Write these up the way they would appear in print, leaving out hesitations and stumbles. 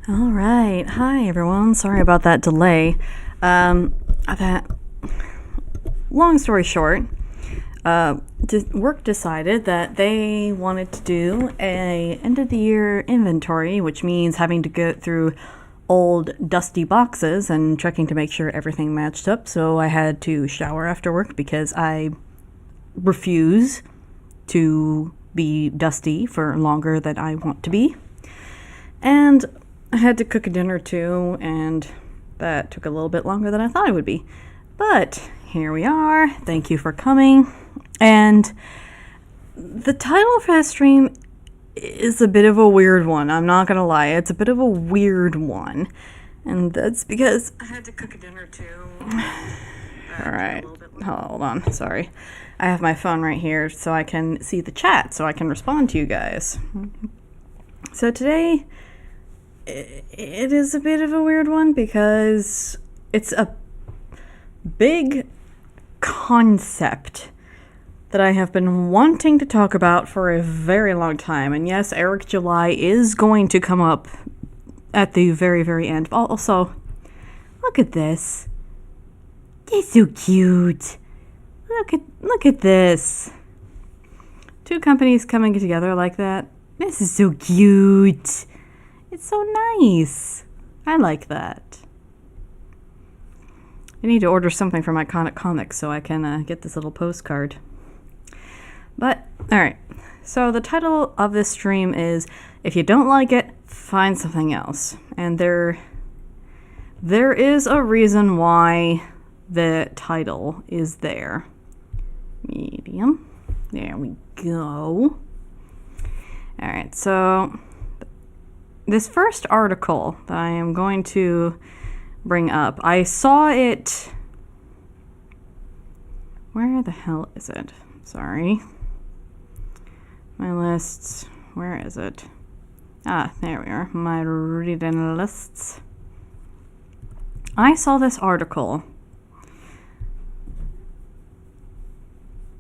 All right. Hi, everyone. Sorry about that delay. Long story short, work decided that they wanted to do a end of the year inventory, which means having to go through old dusty boxes and checking to make sure everything matched up. So I had to shower after work because I refuse to be dusty for longer than I want to be. And I had to cook a dinner too, and that took a little bit longer than I thought it would be. But here we are. Thank you for coming. And the title for this stream is a bit of a weird one. I'm not going to lie. It's a bit of a weird one. And that's because I had to cook a dinner too. All right. Hold on. Sorry. I have my phone right here so I can see the chat so I can respond to you guys. So today, it is a bit of a weird one because it's a big concept that I have been wanting to talk about for a very long time. And yes, Eric July is going to come up at the very, very end. Also, look at this. It's so cute. Look at this. Two companies coming together like that. This is so cute. It's so nice. I like that. I need to order something from Iconic Comics so I can get this little postcard. But, alright. So the title of this stream is, if you don't like it, find something else. And there is a reason why the title is there. Medium. There we go. Alright, so this first article that I am going to bring up, I saw it. Where the hell is it? Sorry. My lists. Where is it? Ah, there we are. My reading lists. I saw this article.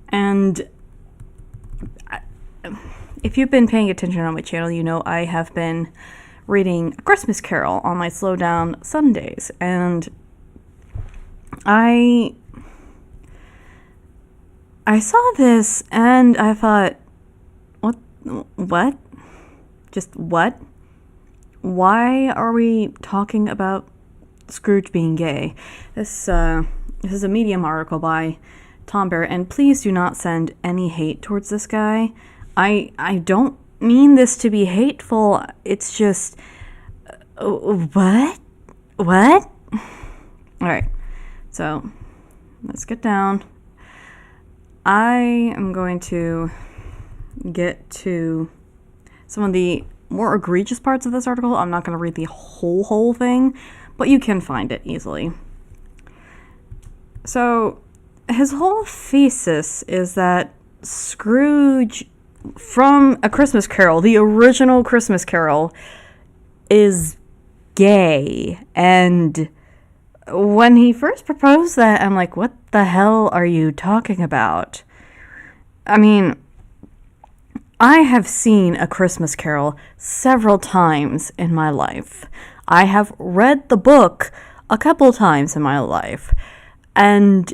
And if you've been paying attention on my channel, you know I have been reading A Christmas Carol on my slow down Sundays. And I saw this and I thought, what? Just what? Why are we talking about Scrooge being gay? This is a Medium article by Tom Barrett, and please do not send any hate towards this guy. I don't mean this to be hateful. It's just, what? All right, so let's get down. I am going to get to some of the more egregious parts of this article. I'm not going to read the whole thing, but you can find it easily. So his whole thesis is that Scrooge from A Christmas Carol, the original Christmas Carol, is gay. And when he first proposed that, I'm like, what the hell are you talking about? I mean, I have seen A Christmas Carol several times in my life. I have read the book a couple times in my life. And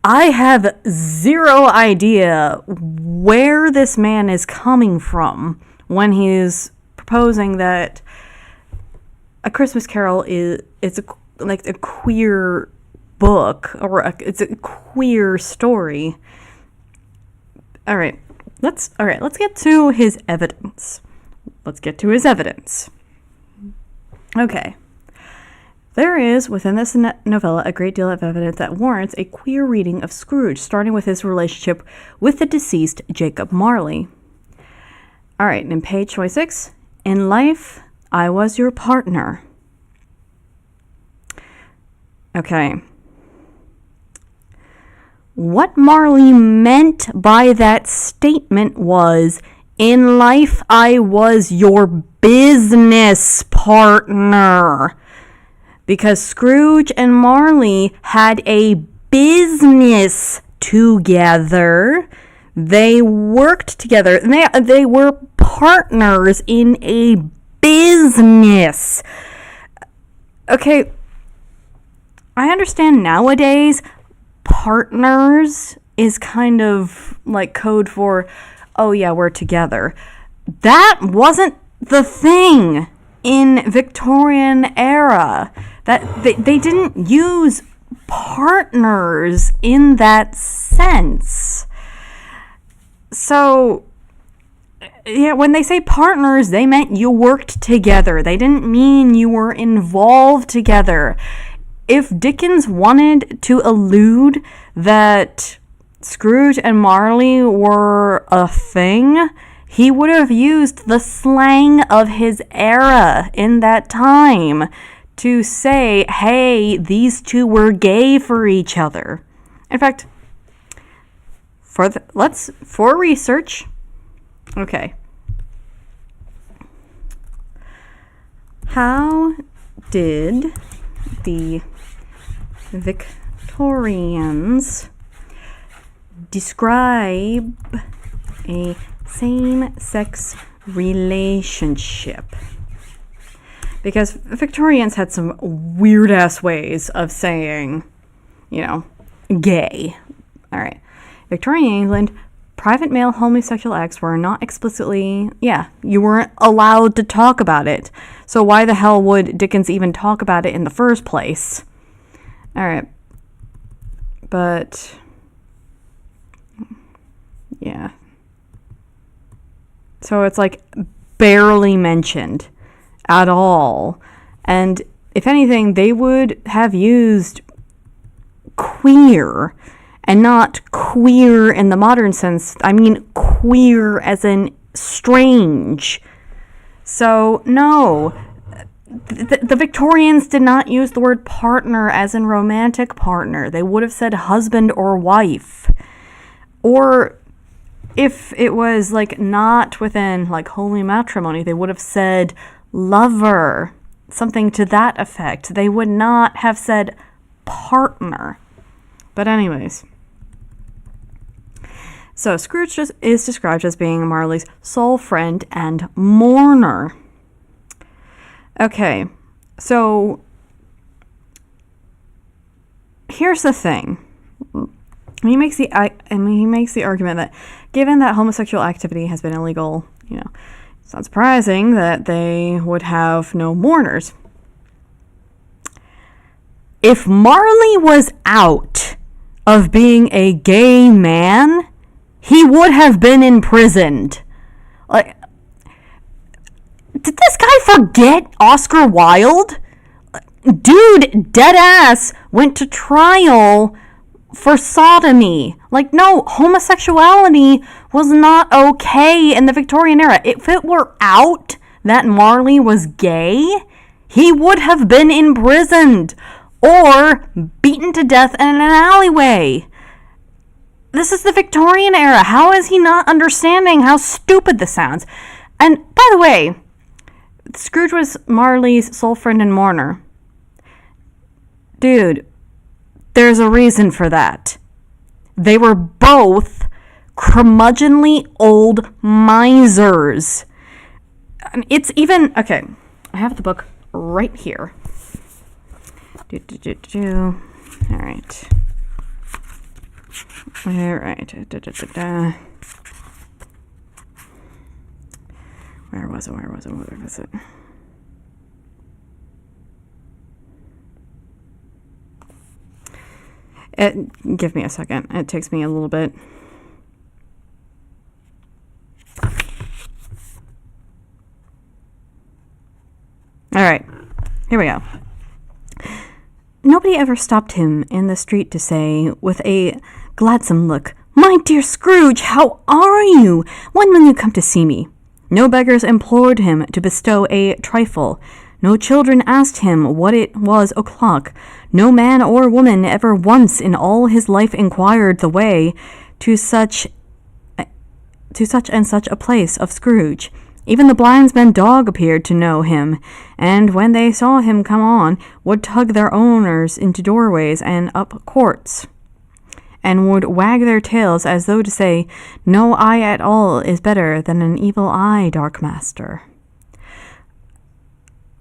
I have zero idea where this man is coming from when he's proposing that A Christmas Carol it's a queer book, or it's a queer story. All right, let's get to his evidence. Okay. There is, within this novella, a great deal of evidence that warrants a queer reading of Scrooge, starting with his relationship with the deceased Jacob Marley. All right, in page 26, in life, I was your partner. Okay. What Marley meant by that statement was, in life, I was your business partner. Because Scrooge and Marley had a business together. They worked together. They were partners in a business. Okay, I understand nowadays partners is kind of like code for, oh yeah, we're together. That wasn't the thing in Victorian era. That they didn't use partners in that sense. So yeah, when they say partners, they meant you worked together. They didn't mean you were involved together. If Dickens wanted to allude that Scrooge and Marley were a thing, he would have used the slang of his era in that time to say, hey, these two were gay for each other. In fact, for research, okay. How did the Victorians describe a same-sex relationship? Because Victorians had some weird-ass ways of saying, gay. All right. Victorian England, private male homosexual acts were not explicitly, you weren't allowed to talk about it. So why the hell would Dickens even talk about it in the first place? All right. But, yeah. So it's like barely mentioned at all. And if anything, they would have used queer, and not queer in the modern sense. I mean queer as in strange. So, no. The Victorians did not use the word partner as in romantic partner. They would have said husband or wife. Or if it was not within holy matrimony, they would have said lover. Something to that effect. They would not have said partner. But anyways. So Scrooge is described as being Marley's sole friend and mourner. Okay, so here's the thing. He makes the argument that given that homosexual activity has been illegal, it's not surprising that they would have no mourners. If Marley was out of being a gay man, he would have been imprisoned. Did this guy forget Oscar Wilde? Dude, dead ass, went to trial for sodomy. No, homosexuality was not okay in the Victorian era. If it were out that Marley was gay, he would have been imprisoned or beaten to death in an alleyway. This is the Victorian era. How is he not understanding how stupid this sounds? And by the way, Scrooge was Marley's sole friend and mourner. Dude, there's a reason for that. They were both curmudgeonly old misers. It's even... Okay, I have the book right here. All right. All right. Where was it? Give me a second. It takes me a little bit. All right. Here we go. Nobody ever stopped him in the street to say, with a gladsome look, "My dear Scrooge, how are you? When will you come to see me?" No beggars implored him to bestow a trifle. No children asked him what it was o'clock. No man or woman ever once in all his life inquired the way to such and such a place of Scrooge. Even the blindsman dog appeared to know him, and when they saw him come on, would tug their owners into doorways and up courts, and would wag their tails as though to say, "No eye at all is better than an evil eye, dark master."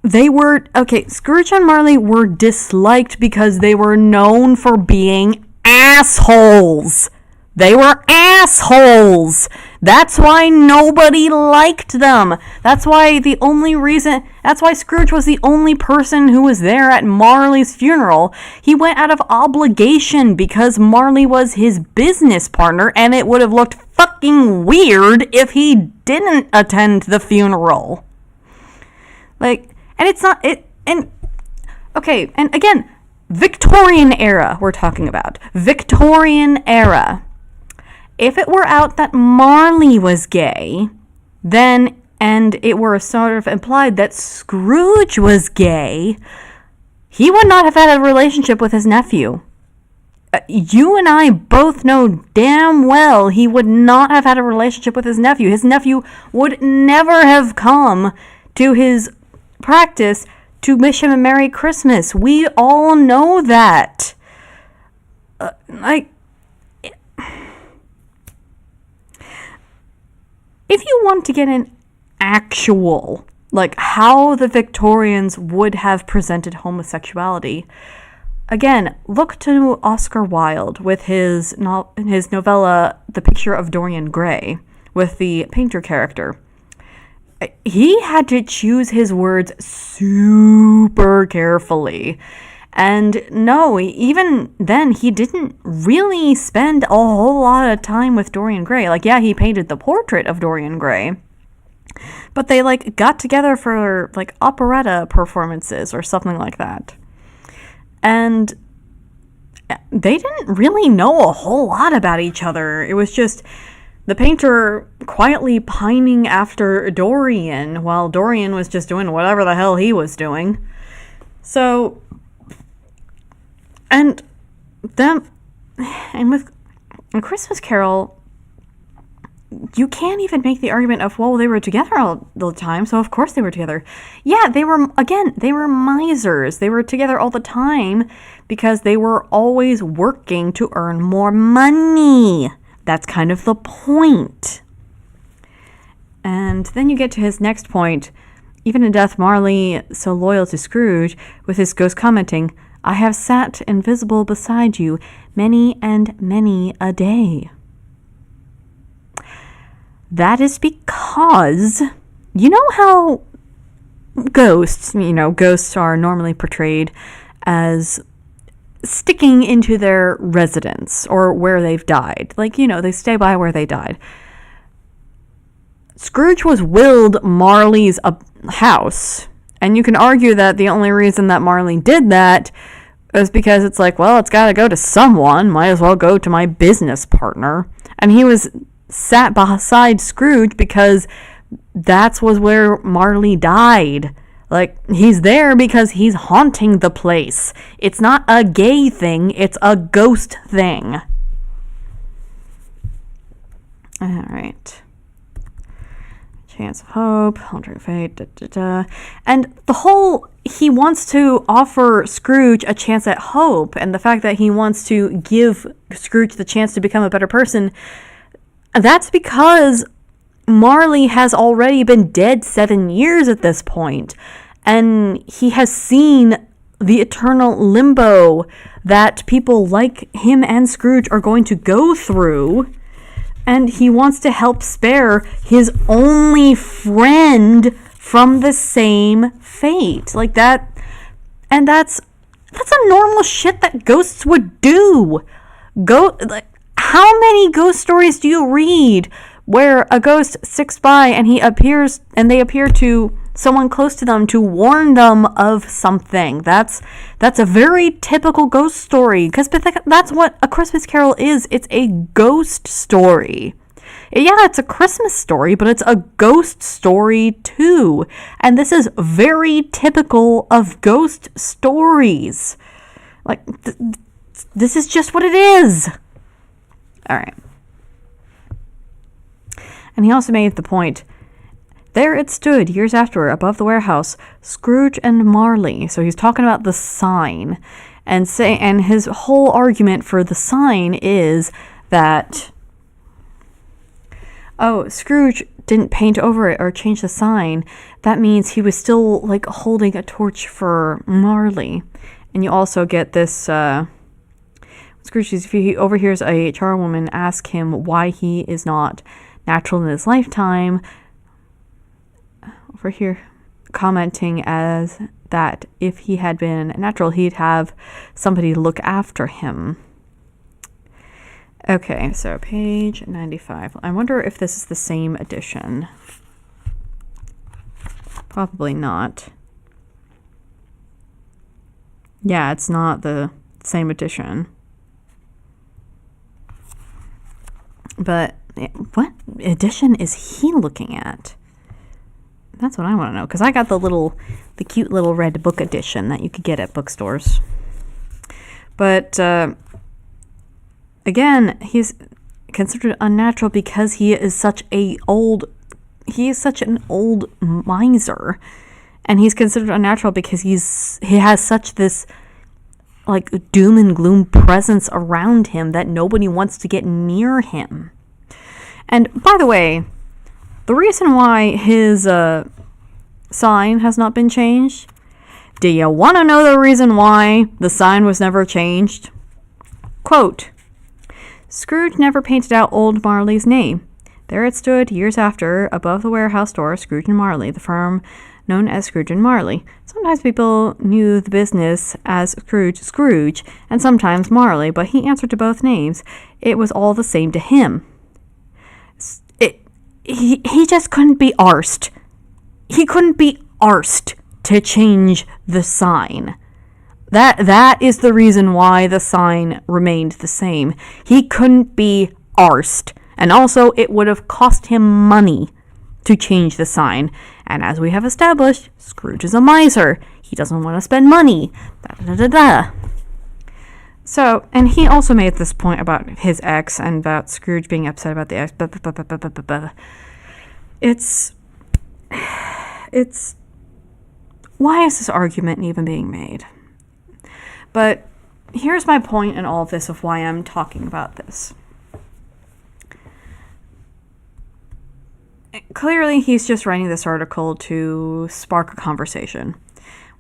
Scrooge and Marley were disliked because they were known for being assholes. They were assholes. That's why nobody liked them. That's why Scrooge was the only person who was there at Marley's funeral. He went out of obligation because Marley was his business partner, and it would have looked fucking weird if he didn't attend the funeral. And again, Victorian era we're talking about. Victorian era. If it were out that Marley was gay, and it were sort of implied that Scrooge was gay, he would not have had a relationship with his nephew. You and I both know damn well he would not have had a relationship with his nephew. His nephew would never have come to his practice to wish him a Merry Christmas. We all know that. If you want to get an actual, how the Victorians would have presented homosexuality, again, look to Oscar Wilde with his novella, The Picture of Dorian Gray, with the painter character. He had to choose his words super carefully. And no, even then, he didn't really spend a whole lot of time with Dorian Gray. He painted the portrait of Dorian Gray, but they, got together for, operetta performances or something like that. And they didn't really know a whole lot about each other. It was just the painter quietly pining after Dorian, while Dorian was just doing whatever the hell he was doing. So... And with A Christmas Carol, you can't even make the argument of, well, they were together all the time, so of course they were together. Yeah, they were misers. They were together all the time because they were always working to earn more money. That's kind of the point. And then you get to his next point. Even in death, Marley, so loyal to Scrooge, with his ghost commenting, "I have sat invisible beside you many and many a day." That is because, you know how ghosts are normally portrayed as sticking into their residence or where they've died. They stay by where they died. Scrooge was willed Marley's house. And you can argue that the only reason that Marley did that is because it's it's got to go to someone. Might as well go to my business partner. And he was sat beside Scrooge because that was where Marley died. He's there because he's haunting the place. It's not a gay thing. It's a ghost thing. All right. Chance of hope, altering fate, And the whole, he wants to offer Scrooge a chance at hope, and the fact that he wants to give Scrooge the chance to become a better person, that's because Marley has already been dead 7 years at this point, and he has seen the eternal limbo that people like him and Scrooge are going to go through. And he wants to help spare his only friend from the same fate. That. And that's a normal shit that ghosts would do. How many ghost stories do you read where a ghost sticks by and they appear to someone close to them to warn them of something? That's a very typical ghost story, because that's what A Christmas Carol is. It's a ghost story. Yeah, it's a Christmas story, but it's a ghost story too. And this is very typical of ghost stories. This is just what it is. All right. And he also made the point, there it stood years after, above the warehouse, Scrooge and Marley. So he's talking about the sign, and his whole argument for the sign is that, Scrooge didn't paint over it or change the sign, that means he was still like holding a torch for Marley. And you also get this, Scrooge, if he overhears a charwoman ask him why he is not natural in his lifetime, over here commenting as that if he had been natural, he'd have somebody look after him. Okay, so page 95. I wonder if this is the same edition. Probably not. Yeah, it's not the same edition. But what edition is he looking at? That's what I want to know, because I got the cute little red book edition that you could get at bookstores. But again, he's considered unnatural because he is such an old miser, and he's considered unnatural because he has such this like doom and gloom presence around him that nobody wants to get near him. And by the way, the reason why his sign has not been changed, do you want to know the reason why the sign was never changed? Quote, Scrooge never painted out old Marley's name. There it stood years after, above the warehouse door, Scrooge and Marley, the firm known as Scrooge and Marley. Sometimes people knew the business as Scrooge, and sometimes Marley, but he answered to both names. It was all the same to him. He just couldn't be arsed. He couldn't be arsed to change the sign. That is the reason why the sign remained the same. He couldn't be arsed. And also, it would have cost him money to change the sign. And as we have established, Scrooge is a miser. He doesn't want to spend money. So, and he also made this point about his ex and about Scrooge being upset about the ex. It's why is this argument even being made? But here's my point in all of this of why I'm talking about this. Clearly, he's just writing this article to spark a conversation,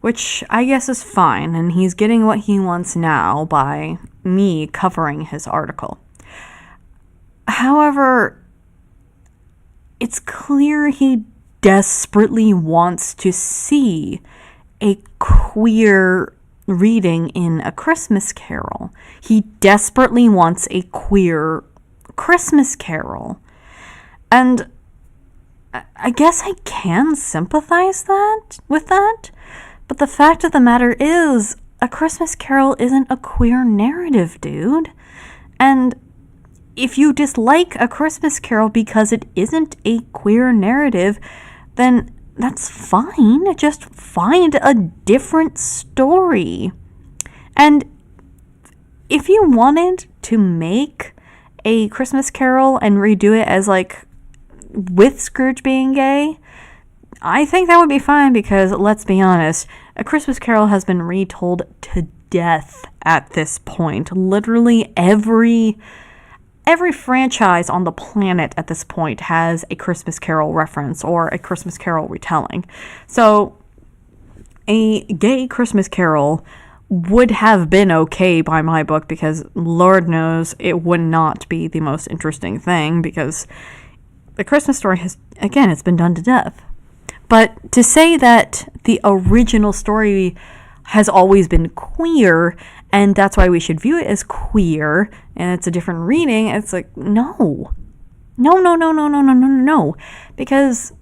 which I guess is fine, and he's getting what he wants now by me covering his article. However, it's clear he desperately wants to see a queer reading in A Christmas Carol. He desperately wants a queer Christmas Carol. And I guess I can sympathize with that, but the fact of the matter is, A Christmas Carol isn't a queer narrative, dude. And if you dislike A Christmas Carol because it isn't a queer narrative, then that's fine. Just find a different story. And if you wanted to make A Christmas Carol and redo it as like with Scrooge being gay, I think that would be fine, because let's be honest, A Christmas Carol has been retold to death at this point. Literally every franchise on the planet at this point has a Christmas Carol reference or a Christmas Carol retelling. So a gay Christmas Carol would have been okay by my book, because Lord knows it would not be the most interesting thing, because the Christmas story it's been done to death. But to say that the original story has always been queer, and that's why we should view it as queer, and it's a different reading, it's like, no. Because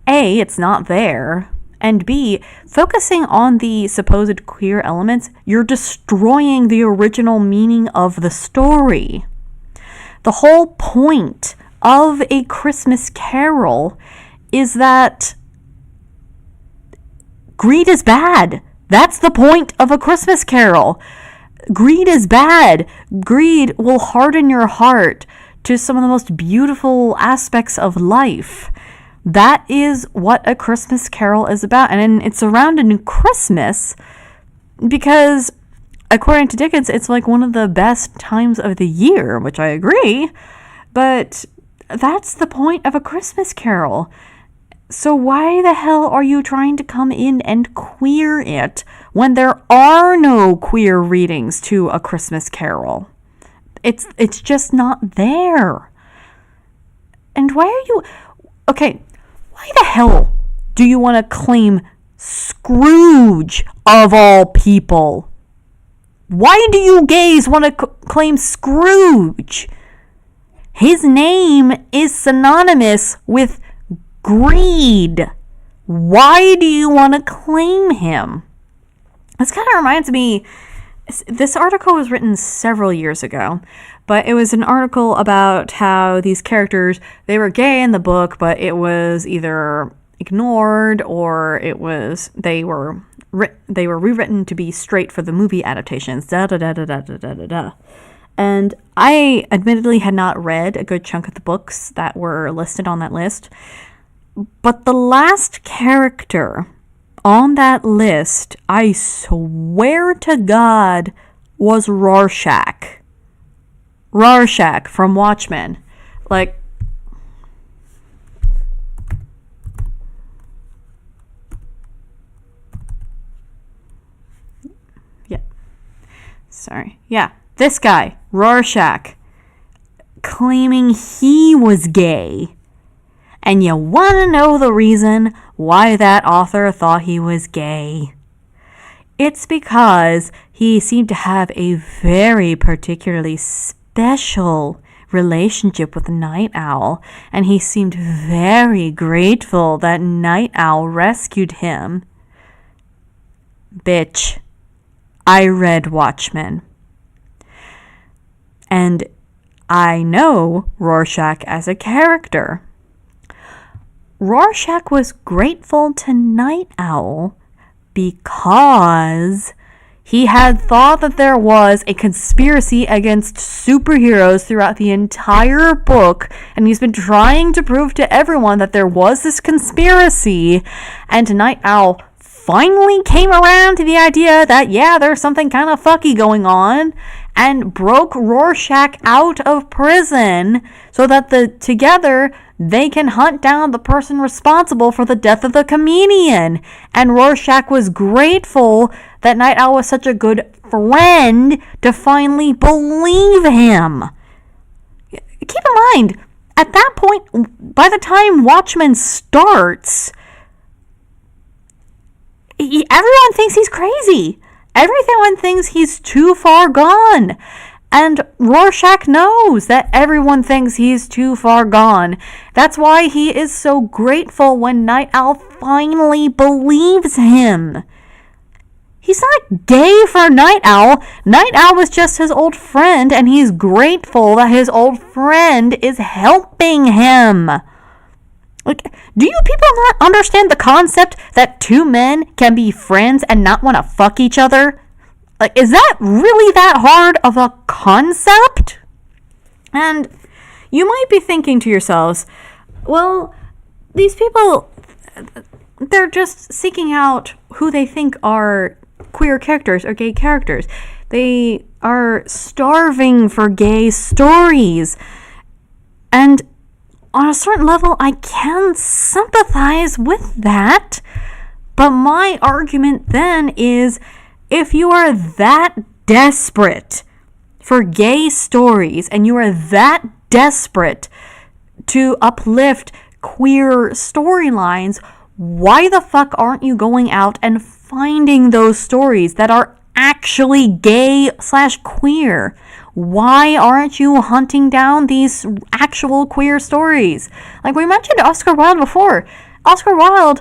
A, it's not there, and B, focusing on the supposed queer elements, you're destroying the original meaning of the story. The whole point of A Christmas Carol is that greed is bad. That's the point of A Christmas Carol. Greed is bad. Greed will harden your heart to some of the most beautiful aspects of life. That is what A Christmas Carol is about. And it's surrounded Christmas because, according to Dickens, it's like one of the best times of the year, which I agree. But that's the point of A Christmas Carol. So why the hell are you trying to come in and queer it when there are no queer readings to A Christmas Carol? It's just not there. And why are you... Okay, why the hell do you want to claim Scrooge of all people? Why do you gays want to claim Scrooge? His name is synonymous with greed. Why do you want to claim him? This kind of reminds me, this article was written several years ago, but it was an article about how these characters, they were gay in the book, but it was either ignored or they were rewritten to be straight for the movie adaptations. And I admittedly had not read a good chunk of the books that were listed on that list, but the last character on that list, I swear to God, was Rorschach. Rorschach from Watchmen. Like, yeah. Sorry. Yeah, this guy, Rorschach, claiming he was gay. And you want to know the reason why that author thought he was gay? It's because he seemed to have a very particularly special relationship with Night Owl, and he seemed very grateful that Night Owl rescued him. Bitch, I read Watchmen. And I know Rorschach as a character. Rorschach was grateful to Night Owl because he had thought that there was a conspiracy against superheroes throughout the entire book, and he's been trying to prove to everyone that there was this conspiracy, and Night Owl finally came around to the idea that, yeah, there's something kind of fucky going on, and broke Rorschach out of prison so that together they can hunt down the person responsible for the death of the comedian. And Rorschach was grateful that Night Owl was such a good friend to finally believe him. Keep in mind, at that point, by the time Watchmen starts, everyone thinks he's crazy. Everyone thinks he's too far gone. And Rorschach knows that everyone thinks he's too far gone. That's why he is so grateful when Night Owl finally believes him. He's not gay for Night Owl. Night Owl was just his old friend, and he's grateful that his old friend is helping him. Like, do you people not understand the concept that two men can be friends and not want to fuck each other? Like, is that really that hard of a concept? And you might be thinking to yourselves, well, these people, they're just seeking out who they think are queer characters or gay characters. They are starving for gay stories. And on a certain level, I can sympathize with that. But my argument then is, if you are that desperate for gay stories and you are that desperate to uplift queer storylines, why the fuck aren't you going out and finding those stories that are actually gay/queer? Why aren't you hunting down these actual queer stories? Like we mentioned Oscar Wilde before. Oscar Wilde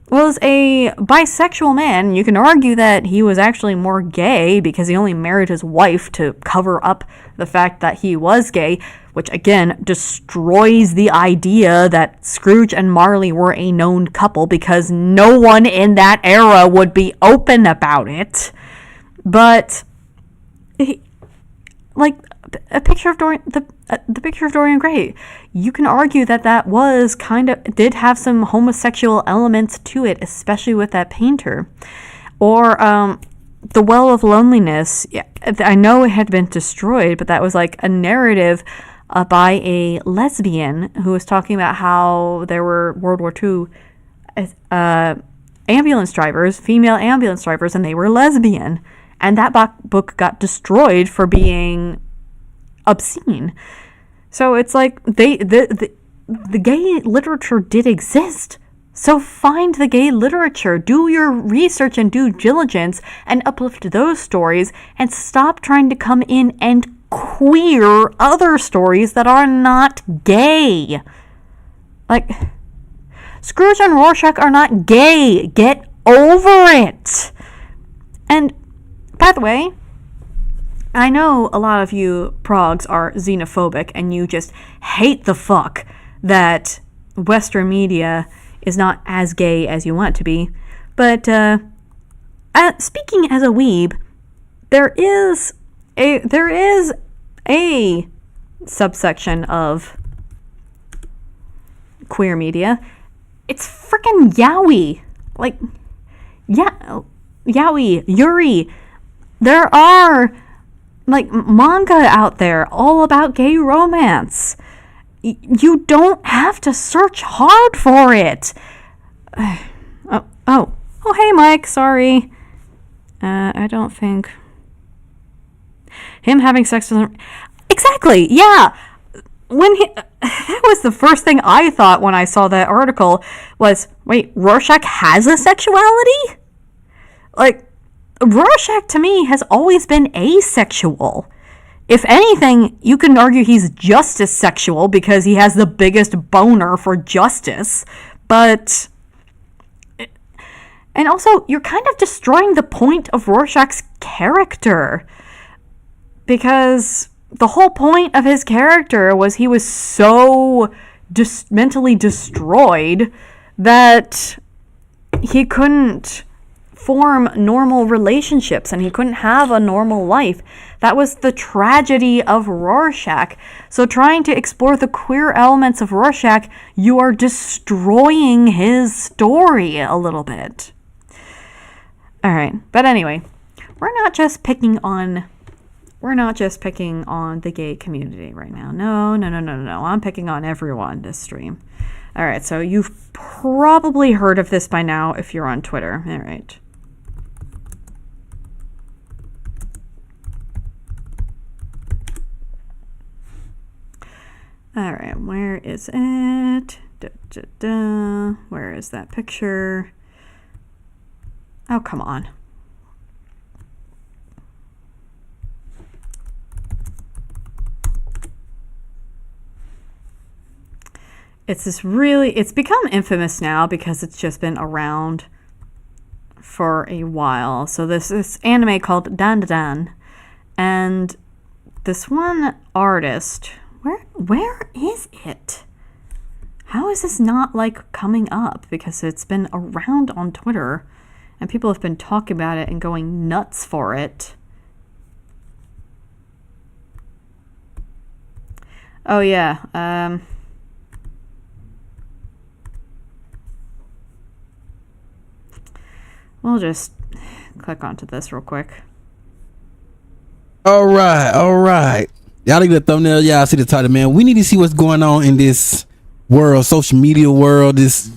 was a bisexual man. You can argue that he was actually more gay because he only married his wife to cover up the fact that he was gay, which again destroys the idea that Scrooge and Marley were a known couple because no one in that era would be open about it. But like a picture of the picture of Dorian Gray, you can argue that was did have some homosexual elements to it, especially with that painter. Or The Well of Loneliness. Yeah, I know it had been destroyed, but that was like a narrative by a lesbian who was talking about how there were World War II ambulance drivers, female ambulance drivers, and they were lesbian. And that book got destroyed for being obscene. So it's like the gay literature did exist. So find the gay literature, do your research and due diligence, and uplift those stories, and stop trying to come in and queer other stories that are not gay. Like, Scrooge and Rorschach are not gay. Get over it. And, by the way, I know a lot of you progs are xenophobic and you just hate the fuck that Western media is not as gay as you want it to be. But speaking as a weeb, there is a subsection of queer media. It's freaking yaoi. Like, yeah, yaoi, yuri. There are like manga out there all about gay romance. You don't have to search hard for it. Oh, hey, Mike. Sorry. I don't think him having sex with him. Exactly. Yeah. That was the first thing I thought when I saw that article was, wait, Rorschach has a sexuality? Like, Rorschach to me has always been asexual. If anything, you can argue he's justice sexual because he has the biggest boner for justice. But, and also, you're kind of destroying the point of Rorschach's character. Because the whole point of his character was he was so mentally destroyed that he couldn't form normal relationships and he couldn't have a normal life. That was the tragedy of Rorschach. So trying to explore the queer elements of Rorschach, you are destroying his story a little bit. All right, but anyway, we're not just picking on the gay community right now. No. I'm picking on everyone this stream. All right, so you've probably heard of this by now if you're on Twitter. All right. All right, where is it? Where is that picture? Oh, come on. It's become infamous now because it's just been around for a while. So this anime called Dan Dan, and this one artist, where is it? How is this not like coming up? Because it's been around on Twitter and people have been talking about it and going nuts for it. Oh yeah, we'll just click onto this real quick. All right. Y'all look at the thumbnail. Y'all see the title, man. We need to see what's going on in this world, social media world, this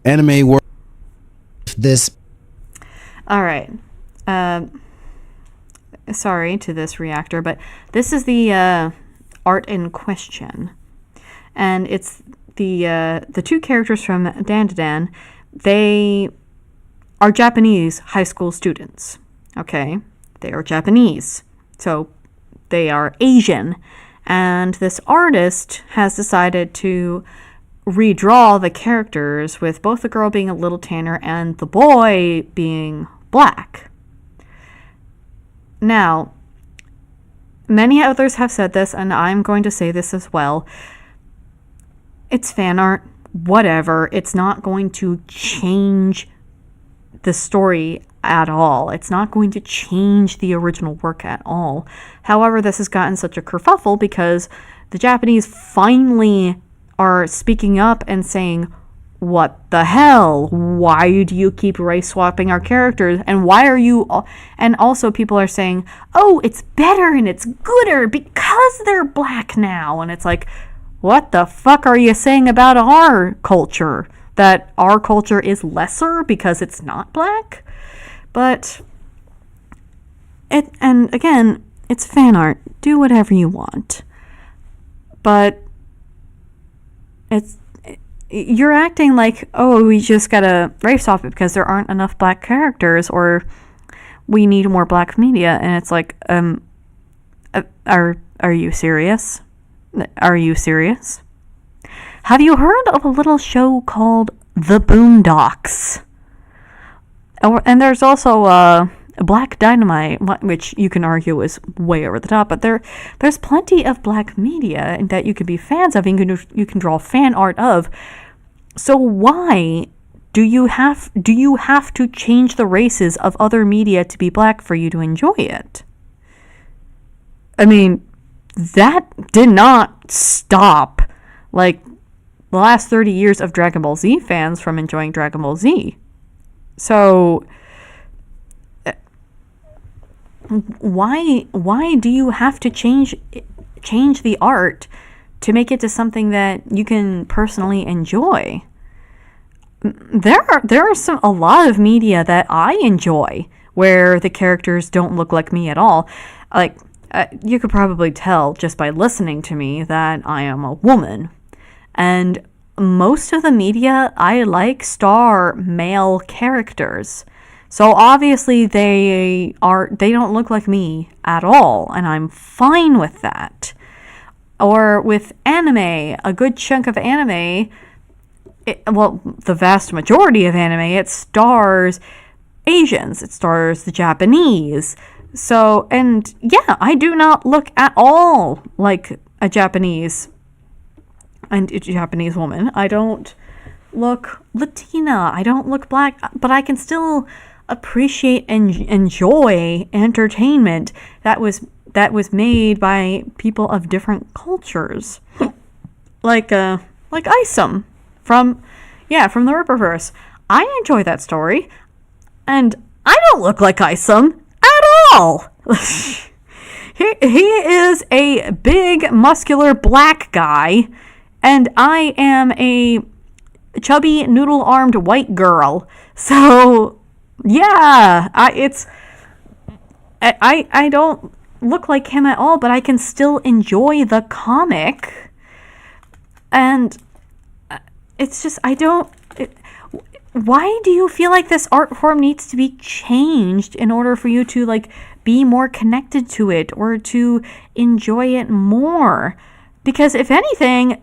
anime world. All right. Sorry to this reactor, but this is the art in question, and it's the two characters from Dan to Dan. They are Japanese high school students. Okay, they are Japanese, so they are Asian, and this artist has decided to redraw the characters with both the girl being a little tanner and the boy being black. Now, many others have said this, and I'm going to say this as well. It's fan art, whatever. It's not going to change the story at all. It's not going to change the original work at all. However, this has gotten such a kerfuffle because the Japanese finally are speaking up and saying, what the hell? Why do you keep race swapping our characters? And why are you... And also people are saying, oh, it's better and it's gooder because they're black now. And it's like, what the fuck are you saying about our culture? That our culture is lesser because it's not black? But... And again, it's fan art. Do whatever you want. But... You're acting like, oh, we just gotta race swap it because there aren't enough black characters, or we need more black media. And it's like, are you serious? Are you serious? Have you heard of a little show called The Boondocks? And there's also Black Dynamite, which you can argue is way over the top, but there's plenty of black media that you can be fans of, and you can draw fan art of. So why do you have to change the races of other media to be black for you to enjoy it? I mean, that did not stop like the last 30 years of Dragon Ball Z fans from enjoying Dragon Ball Z. So why do you have to change the art to make it to something that you can personally enjoy? There are a lot of media that I enjoy where the characters don't look like me at all. Like you could probably tell just by listening to me that I am a woman, and most of the media I like star male characters. So obviously they don't look like me at all, and I'm fine with that. Or with anime, a good chunk of anime, the vast majority of anime, it stars Asians, it stars the Japanese. So, and yeah, I do not look at all like a Japanese woman. I don't look Latina, I don't look black, but I can still appreciate and enjoy entertainment that was made by people of different cultures, like Isom from the Ripperverse. I enjoy that story, and I don't look like Isom at all. he is a big, muscular black guy, and I am a chubby, noodle-armed white girl. So yeah, I don't look like him at all, but I can still enjoy the comic. And it's just, why do you feel like this art form needs to be changed in order for you to like be more connected to it or to enjoy it more? Because if anything,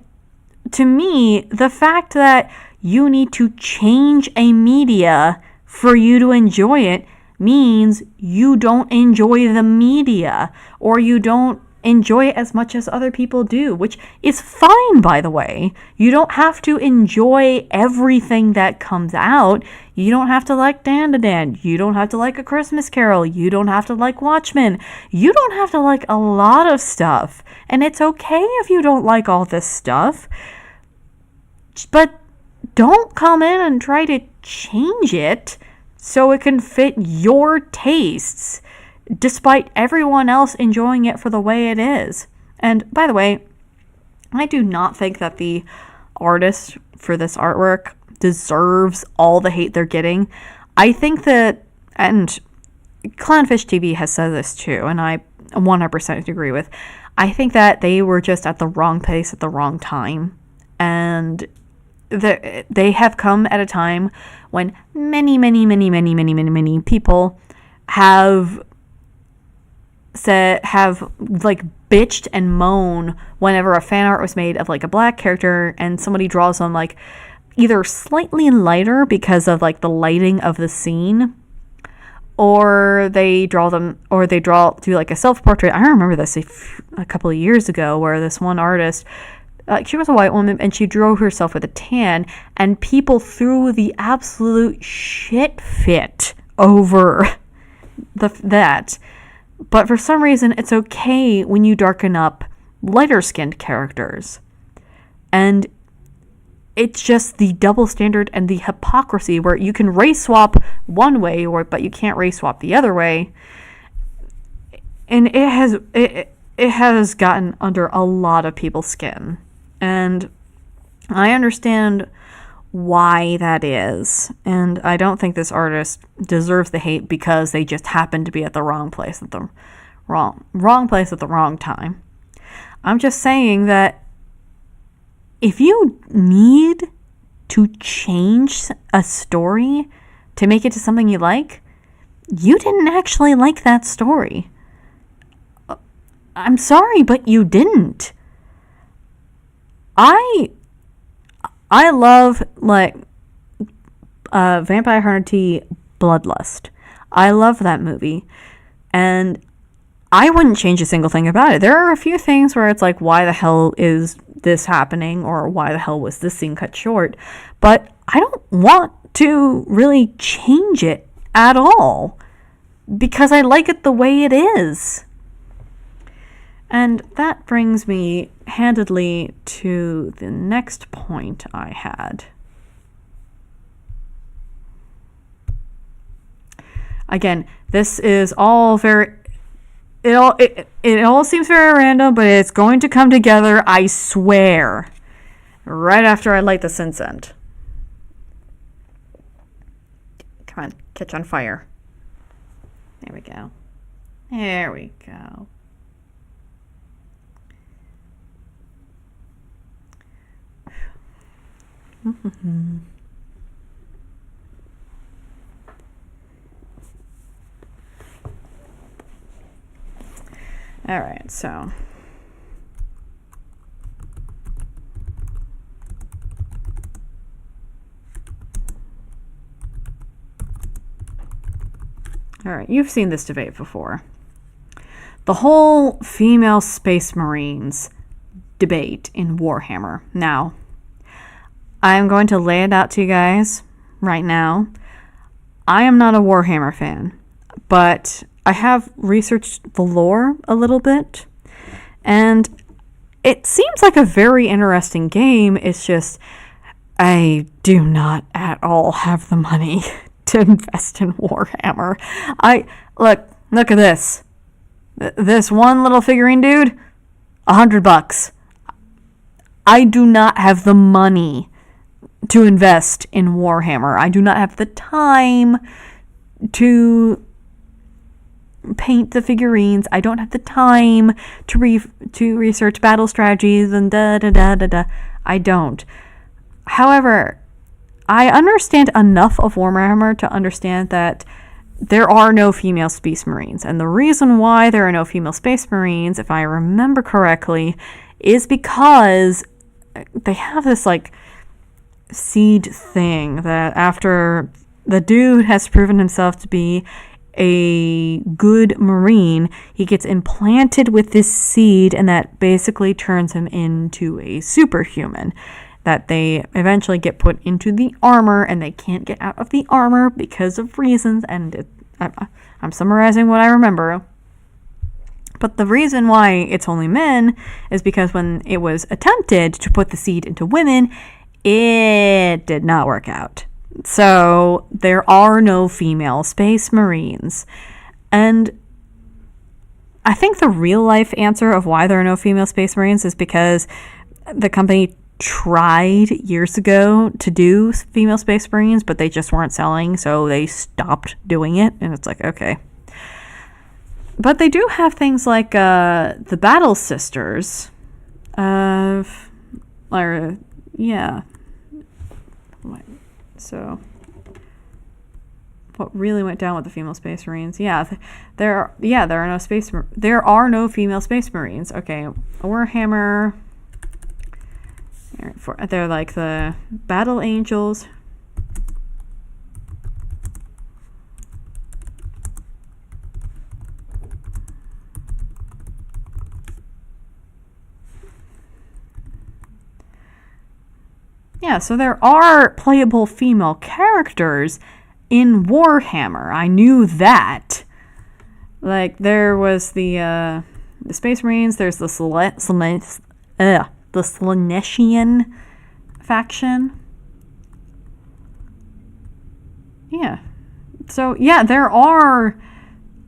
to me, the fact that you need to change a media for you to enjoy it means you don't enjoy the media, or you don't enjoy it as much as other people do, which is fine, by the way. You don't have to enjoy everything that comes out. You don't have to like Dan to Dan. You don't have to like A Christmas Carol. You don't have to like Watchmen. You don't have to like a lot of stuff. And it's okay if you don't like all this stuff. But don't come in and try to change it so it can fit your tastes, despite everyone else enjoying it for the way it is. And by the way, I do not think that the artist for this artwork deserves all the hate they're getting. I think that, and Clownfish TV has said this too, and I 100% agree with, I think that they were just at the wrong place at the wrong time. And they have come at a time when many people have like bitched and moaned whenever a fan art was made of like a black character and somebody draws them like either slightly lighter because of like the lighting of the scene, or they do like a self-portrait. I remember this a couple of years ago where this one artist, she was a white woman and she drew herself with a tan, and people threw the absolute shit fit over that. But for some reason, it's okay when you darken up lighter skinned characters. And it's just the double standard and the hypocrisy where you can race swap one way, but you can't race swap the other way. And it has gotten under a lot of people's skin. And I understand why that is. And I don't think this artist deserves the hate because they just happened to be at the wrong place at the wrong place at the wrong time. I'm just saying that if you need to change a story to make it to something you like, you didn't actually like that story. I'm sorry, but you didn't. I love, like, Vampire Hunter T Bloodlust. I love that movie. And I wouldn't change a single thing about it. There are a few things where it's like, why the hell is this happening? Or why the hell was this scene cut short? But I don't want to really change it at all. Because I like it the way it is. And that brings me handedly to the next point I had. Again, this is all very... It all seems very random, but it's going to come together, I swear, right after I light this incense. Come on, catch on fire. There we go. There we go. All right, so all right, you've seen this debate before. The whole female Space Marines debate in Warhammer. Now, I'm going to lay it out to you guys right now. I am not a Warhammer fan, but I have researched the lore a little bit, and it seems like a very interesting game. It's just, I do not at all have the money to invest in Warhammer. Look at this. This one little figurine dude, $100. I do not have the money to invest in Warhammer. I do not have the time to paint the figurines. I don't have the time to research battle strategies and da. I don't. However, I understand enough of Warhammer to understand that there are no female Space Marines. And the reason why there are no female Space Marines, if I remember correctly, is because they have this, like, seed thing that after the dude has proven himself to be a good Marine, he gets implanted with this seed, and that basically turns him into a superhuman. That they eventually get put into the armor, and they can't get out of the armor because of reasons, and I'm summarizing what I remember. But the reason why it's only men is because when it was attempted to put the seed into women, it did not work out. So there are no female Space Marines. And I think the real life answer of why there are no female Space Marines is because the company tried years ago to do female Space Marines, but they just weren't selling, so they stopped doing it. And it's like, okay. But they do have things like the Battle Sisters yeah. So what really went down with the female Space Marines? There are no female Space Marines. Okay, Warhammer. They're like the Battle Angels. Yeah, so there are playable female characters in Warhammer. I knew that. Like, there was the Space Marines, there's the Slaanesh, if faction. Yeah. So, yeah, there are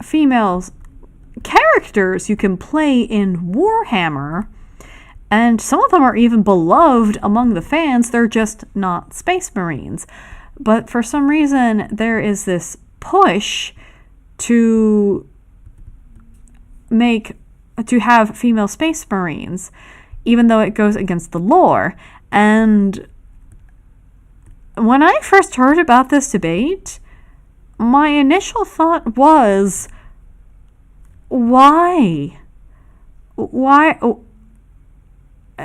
females characters you can play in Warhammer, and some of them are even beloved among the fans. They're just not Space Marines. But for some reason, there is this push to have female Space Marines, even though it goes against the lore. And when I first heard about this debate, my initial thought was, why? Why?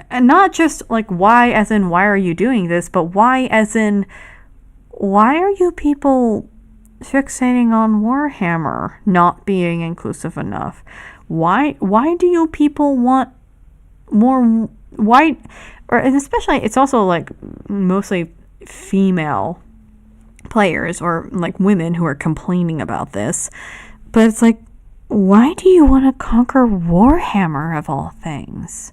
And not just like why as in why are you doing this, but why as in why are you people fixating on Warhammer not being inclusive enough? Why do you people want more? Why? And especially, it's also like mostly female players or like women who are complaining about this. But it's like, why do you want to conquer Warhammer of all things?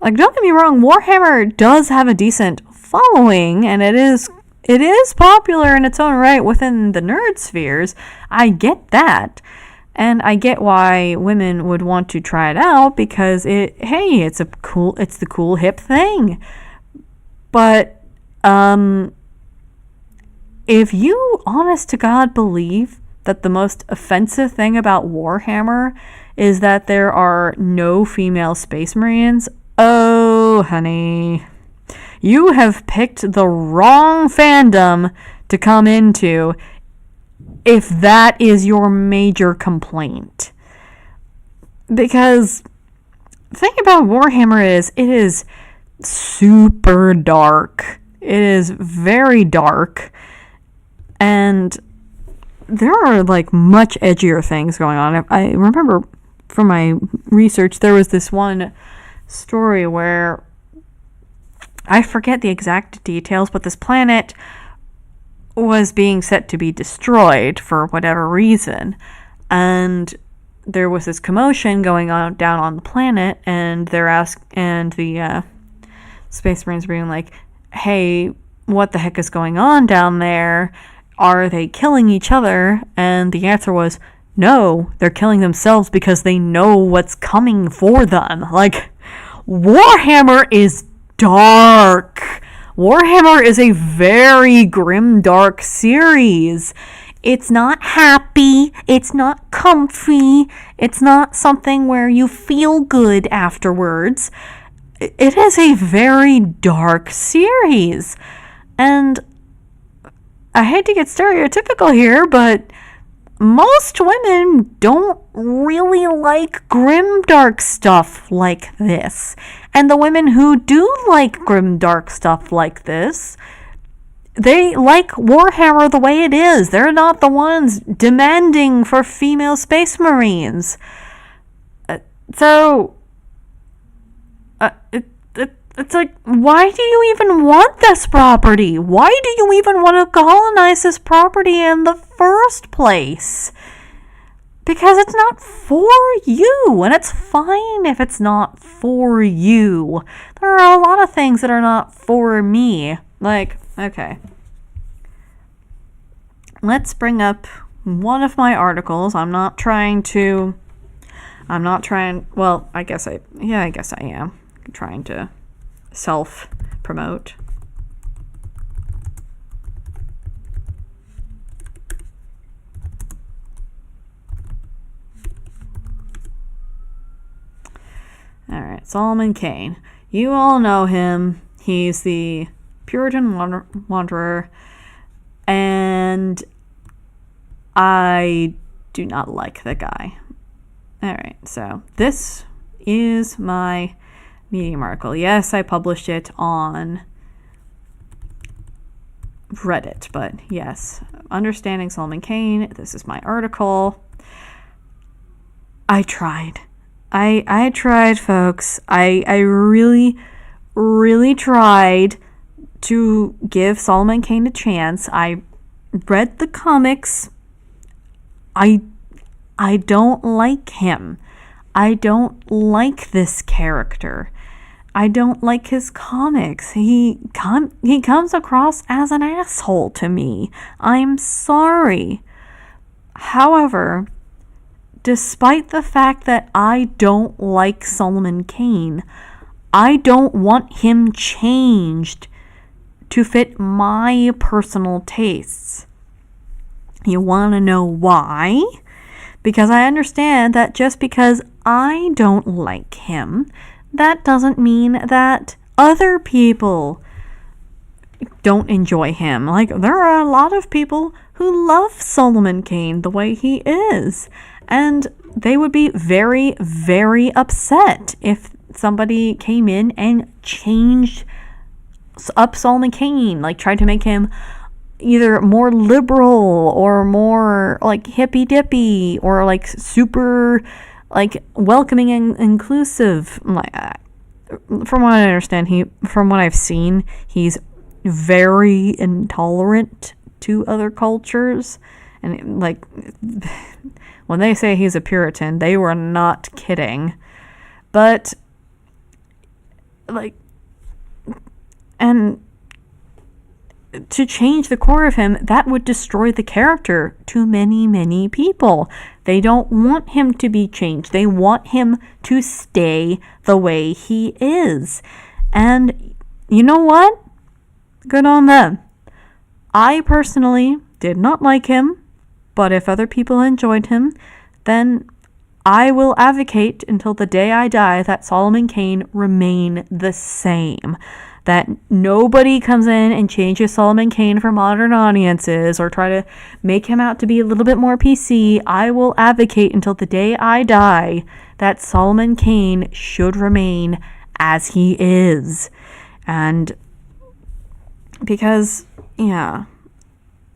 Like, don't get me wrong, Warhammer does have a decent following, and it is popular in its own right within the nerd spheres. I get that. And I get why women would want to try it out, because it's the cool hip thing. But if you honest to God believe that the most offensive thing about Warhammer is that there are no female Space Marines, oh honey, you have picked the wrong fandom to come into if that is your major complaint. Because the thing about Warhammer is it is super dark. It is very dark. And there are like much edgier things going on. I remember from my research there was this one story where I forget the exact details, but this planet was being set to be destroyed for whatever reason, and there was this commotion going on down on the planet, and the Space Marines being like, "Hey, what the heck is going on down there? Are they killing each other?" And the answer was, no, they're killing themselves because they know what's coming for them. Like, Warhammer is dark. Warhammer is a very grim, dark series. It's not happy. It's not comfy. It's not something where you feel good afterwards. It is a very dark series. And I hate to get stereotypical here, but most women don't really like grim, dark stuff like this. And the women who do like grim, dark stuff like this, they like Warhammer the way it is. They're not the ones demanding for female Space Marines. It's like, why do you even want this property? Why do you even want to colonize this property in the first place? Because it's not for you, and it's fine if it's not for you. There are a lot of things that are not for me. Like, okay. Let's bring up one of my articles. Well, I guess I am trying to self-promote. Alright, Solomon Kane. You all know him. He's the Puritan Wanderer, and I do not like the guy. Alright, so this is my Medium article. Yes, I published it on Reddit, but yes, Understanding Solomon Kane. This is my article. I tried. I tried, folks. I really, really tried to give Solomon Kane a chance. I read the comics. I don't like him. I don't like this character. I don't like his comics. He comes across as an asshole to me. I'm sorry. However, despite the fact that I don't like Solomon Kane, I don't want him changed to fit my personal tastes. You want to know why? Because I understand that just because I don't like him, that doesn't mean that other people don't enjoy him. Like, there are a lot of people who love Solomon Kane the way he is. And they would be very, very upset if somebody came in and changed up Solomon Kane, like tried to make him either more liberal or more like hippy dippy or like super like welcoming and inclusive. From what I understand, from what I've seen, he's very intolerant to other cultures. And like, when they say he's a Puritan, they were not kidding. But like, and to change the core of him, that would destroy the character to many, many people. They don't want him to be changed. They want him to stay the way he is. And you know what? Good on them. I personally did not like him, but if other people enjoyed him, then I will advocate until the day I die that Solomon Kane remain the same. That nobody comes in and changes Solomon Kane for modern audiences or try to make him out to be a little bit more PC. I will advocate until the day I die that Solomon Kane should remain as he is. And because, yeah.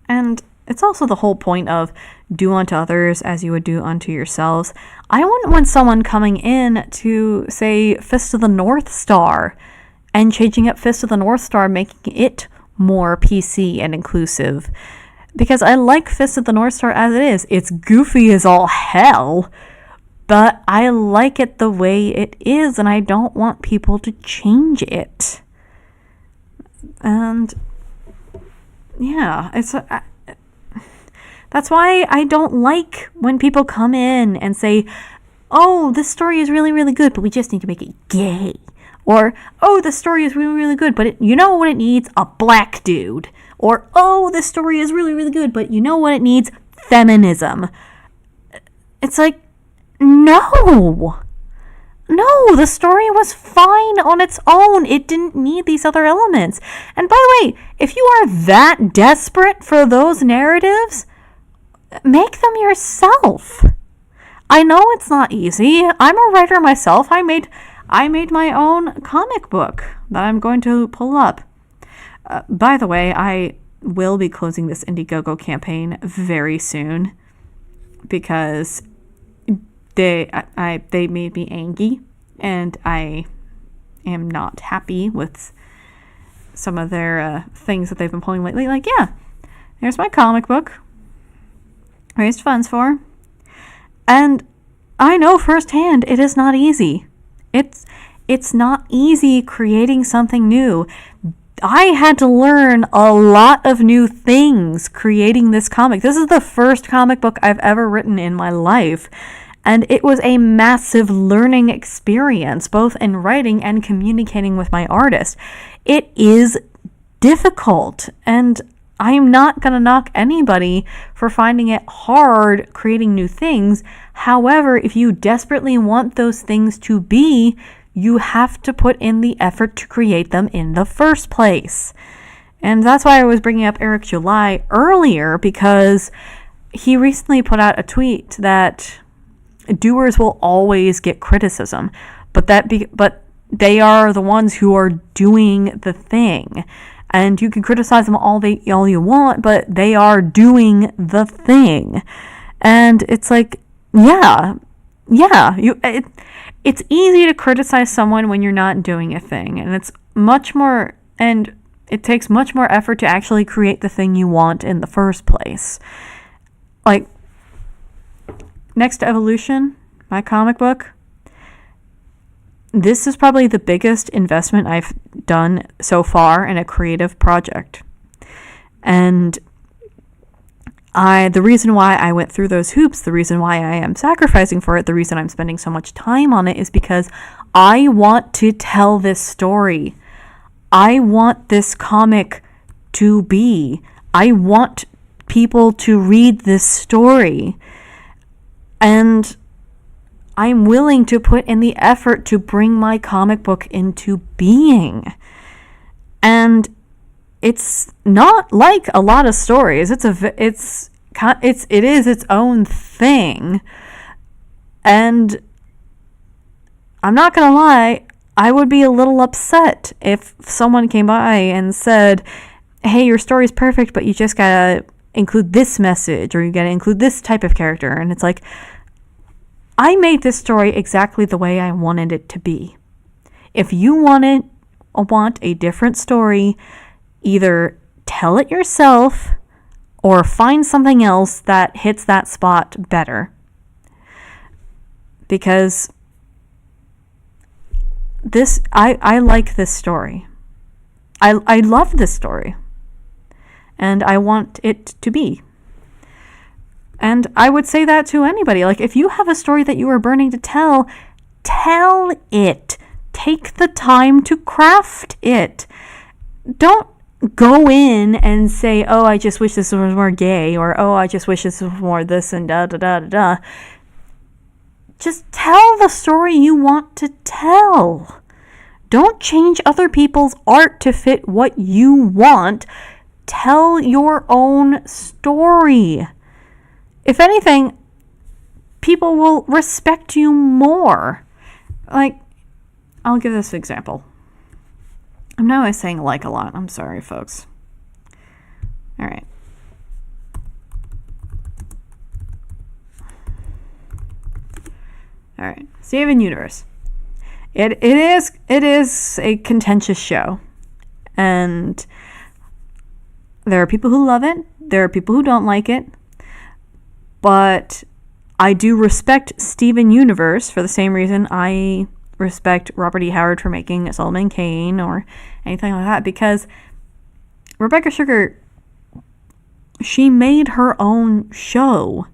And it's also the whole point of do unto others as you would do unto yourselves. I wouldn't want someone coming in to say Fist of the North Star and changing up Fist of the North Star, making it more PC and inclusive. Because I like Fist of the North Star as it is. It's goofy as all hell, but I like it the way it is, and I don't want people to change it. And yeah, that's why I don't like when people come in and say, oh, this story is really, really good, but we just need to make it gay. Or, oh, this story is really, really good, but you know what it needs? A black dude. Or, oh, this story is really, really good, but you know what it needs? Feminism. It's like, no. No, the story was fine on its own. It didn't need these other elements. And by the way, if you are that desperate for those narratives, make them yourself. I know it's not easy. I'm a writer myself. I made my own comic book that I'm going to pull up. By the way, I will be closing this Indiegogo campaign very soon because they made me angry, and I am not happy with some of their things that they've been pulling lately. Like, yeah, there's my comic book. Raised funds for. And I know firsthand it is not easy. It's not easy creating something new. I had to learn a lot of new things creating this comic. This is the first comic book I've ever written in my life. And it was a massive learning experience, both in writing and communicating with my artist. It is difficult, and I'm not going to knock anybody for finding it hard creating new things. However, if you desperately want those things to be, you have to put in the effort to create them in the first place. And that's why I was bringing up Eric July earlier, because he recently put out a tweet that doers will always get criticism, but they are the ones who are doing the thing. And you can criticize them all you want, but they are doing the thing. And it's like, it's easy to criticize someone when you're not doing a thing, and it takes much more effort to actually create the thing you want in the first place. Like, Next Evolution, my comic book, this is probably the biggest investment I've done so far in a creative project. And the reason why I went through those hoops, the reason why I am sacrificing for it, the reason I'm spending so much time on it is because I want to tell this story. I want this comic to be. I want people to read this story. And I'm willing to put in the effort to bring my comic book into being. And it's not like a lot of stories. It is its own thing. And I'm not going to lie, I would be a little upset if someone came by and said, hey, your story's perfect, but you just got to include this message, or you got to include this type of character. And it's like, I made this story exactly the way I wanted it to be. If you want a different story, either tell it yourself or find something else that hits that spot better. Because I like this story. I love this story. And I want it to be. And I would say that to anybody. Like, if you have a story that you are burning to tell it. Take the time to craft it. Don't go in and say, oh, I just wish this was more gay, or oh, I just wish this was more this and da da da da da. Just tell the story you want to tell. Don't change other people's art to fit what you want. Tell your own story. If anything, people will respect you more. Like, I'll give this example. I know I'm saying like a lot. I'm sorry, folks. All right. All right. Steven Universe. It is a contentious show. And there are people who love it. There are people who don't like it. But I do respect Steven Universe for the same reason I respect Robert E. Howard for making Solomon Kane or anything like that. Because Rebecca Sugar, she made her own show.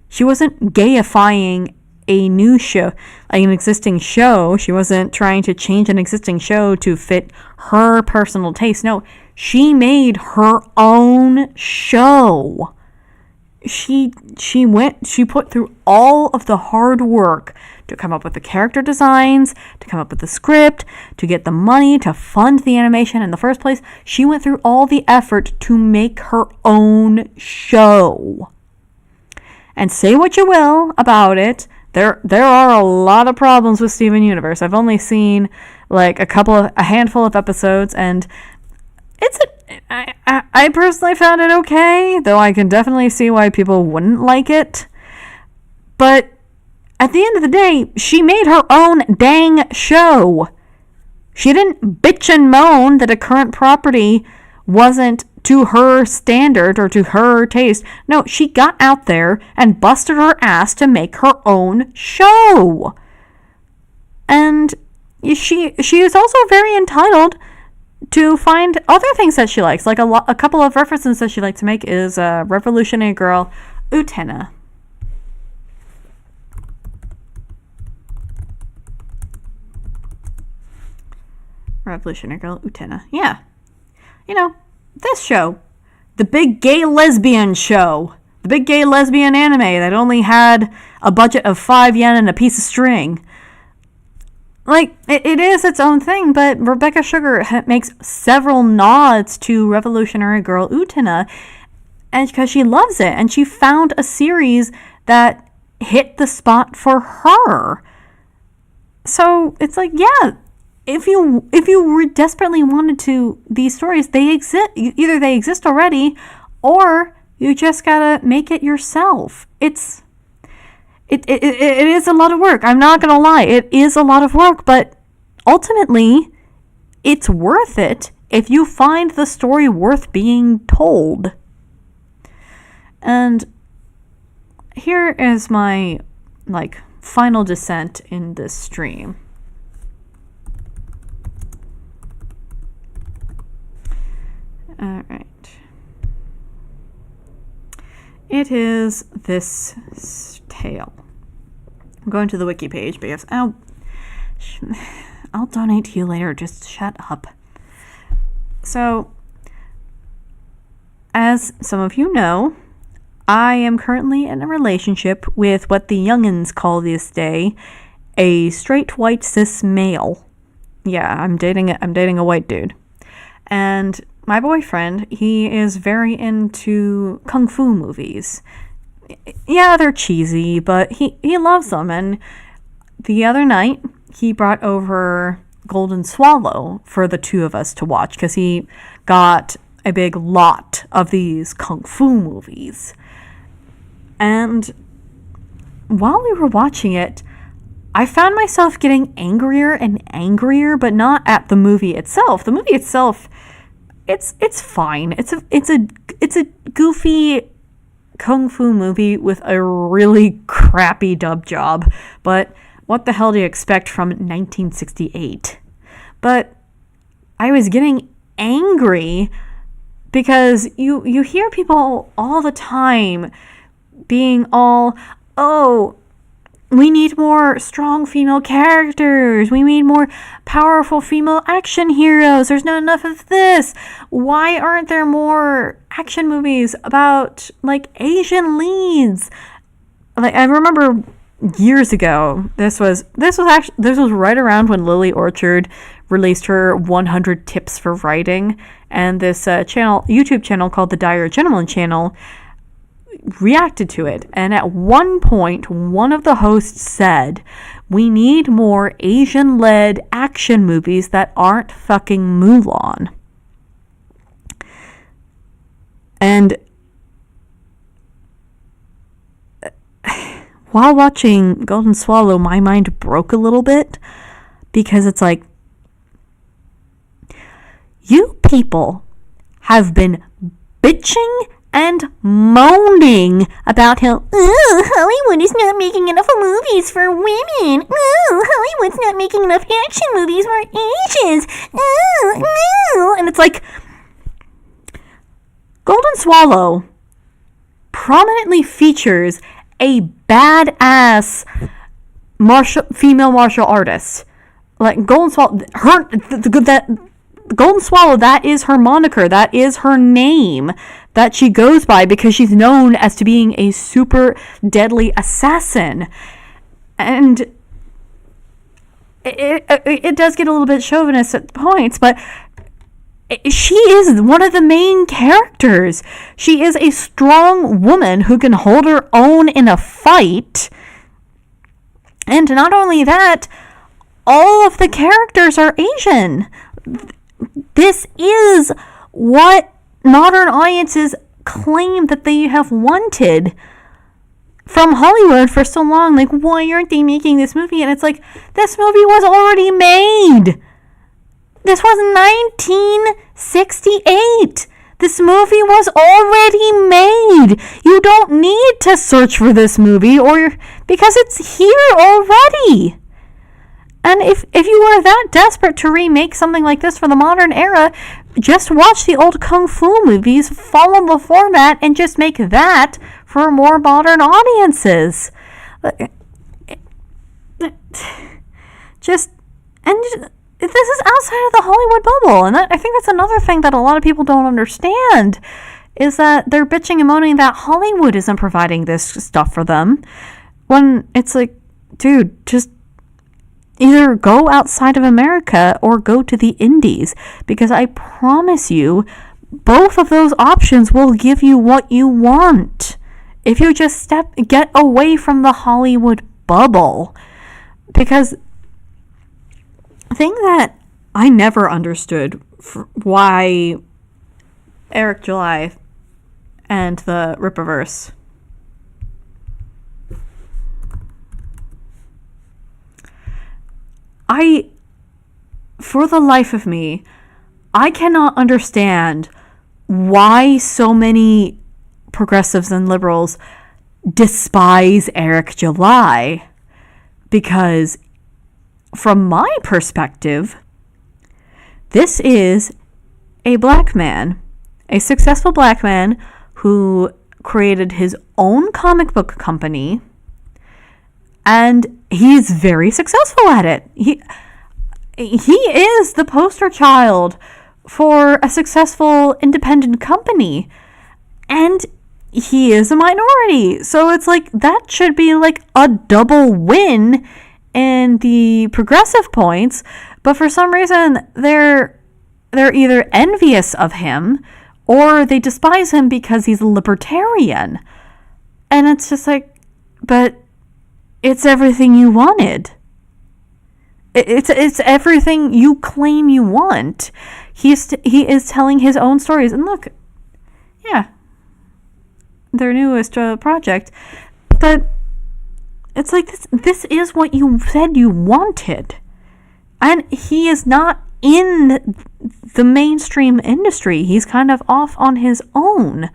She wasn't gayifying a new show, like an existing show. She wasn't trying to change an existing show to fit her personal taste. No, she made her own show. She put through all of the hard work to come up with the character designs, to come up with the script, to get the money, to fund the animation in the first place. She went through all the effort to make her own show. And say what you will about it, there are a lot of problems with Steven Universe. I've only seen like a handful of episodes, and I personally found it okay, though I can definitely see why people wouldn't like it. But at the end of the day, she made her own dang show. She didn't bitch and moan that a current property wasn't to her standard or to her taste. No, she got out there and busted her ass to make her own show. And she is also very entitled to find other things that she likes. Like a couple of references that she likes to make is Revolutionary Girl Utena. Revolutionary Girl Utena. Yeah. You know, this show. The big gay lesbian show. The big gay lesbian anime that only had a budget of 5 yen and a piece of string. Like, it is its own thing, but Rebecca Sugar makes several nods to Revolutionary Girl Utena, and because she loves it, and she found a series that hit the spot for her. So it's like, yeah, if you desperately wanted to, these stories, they exist. Either they exist already, or you just gotta make it yourself. It is a lot of work. I'm not going to lie. It is a lot of work, but ultimately, it's worth it if you find the story worth being told. And here is my, final dissent in this stream. All right. It is this tale. I'm going to the wiki page because I'll donate to you later. Just shut up. So, as some of you know, I am currently in a relationship with what the youngins call this day a straight white cis male. Yeah, I'm dating a white dude. And my boyfriend, he is very into kung fu movies. Yeah, they're cheesy, but he loves them. And the other night, he brought over Golden Swallow for the two of us to watch because he got a big lot of these kung fu movies. And while we were watching it, I found myself getting angrier and angrier, but not at the movie itself. The movie itself, it's fine. It's a goofy kung fu movie with a really crappy dub job. But what the hell do you expect from 1968? But I was getting angry because you hear people all the time being all, oh, we need more strong female characters. We need more powerful female action heroes. There's not enough of this. Why aren't there more action movies about like Asian leads? Like I remember years ago, this was right around when Lily Orchard released her 100 tips for writing, and this YouTube channel called the Dire Gentleman channel reacted to it. And at one point, one of the hosts said, we need more Asian-led action movies that aren't fucking Mulan. And while watching Golden Swallow, my mind broke a little bit because it's like, you people have been bitching and moaning about how, Hollywood is not making enough movies for women. Hollywood's not making enough action movies for Asians. And it's like, Golden Swallow prominently features a badass female martial artist. Like Golden Swallow, Golden Swallow, that is her moniker. That is her name that she goes by because she's known as to being a super deadly assassin. And it does get a little bit chauvinist at points, but she is one of the main characters. She is a strong woman who can hold her own in a fight. And not only that, all of the characters are Asian. This is what modern audiences claim that they have wanted from Hollywood for so long. Like, why aren't they making this movie? And it's like, this movie was already made. This was 1968. This movie was already made. You don't need to search for this movie because it's here already. And if you are that desperate to remake something like this for the modern era, just watch the old Kung Fu movies, follow the format, and just make that for more modern audiences. This is outside of the Hollywood bubble. And I think that's another thing that a lot of people don't understand, is that they're bitching and moaning that Hollywood isn't providing this stuff for them. When it's like, dude, just either go outside of America or go to the indies, because I promise you, both of those options will give you what you want if you just get away from the Hollywood bubble. Because the thing that I never understood why Eric July and the Rippaverse for the life of me, I cannot understand why so many progressives and liberals despise Eric July. Because from my perspective, this is a black man A successful black man who created his own comic book company, and he's very successful at it. He is the poster child for a successful independent company, and he is a minority. So it's like that should be like a double win in the progressive points, but for some reason they're either envious of him or they despise him because he's a libertarian. And it's just like, but it's everything you wanted. It's everything you claim you want. He is telling his own stories. And look, yeah, their newest project. But it's like this is what you said you wanted. And he is not in the mainstream industry. He's kind of off on his own.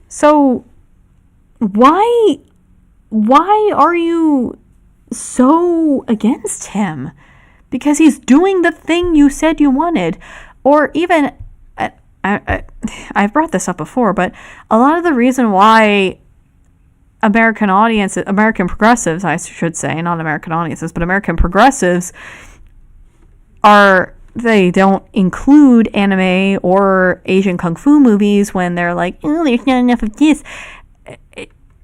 So why are you so against him? Because he's doing the thing you said you wanted. Or even, I've brought this up before, but a lot of the reason why American progressives, I should say, not American audiences, but American progressives they don't include anime or Asian kung fu movies when they're like, oh, there's not enough of this.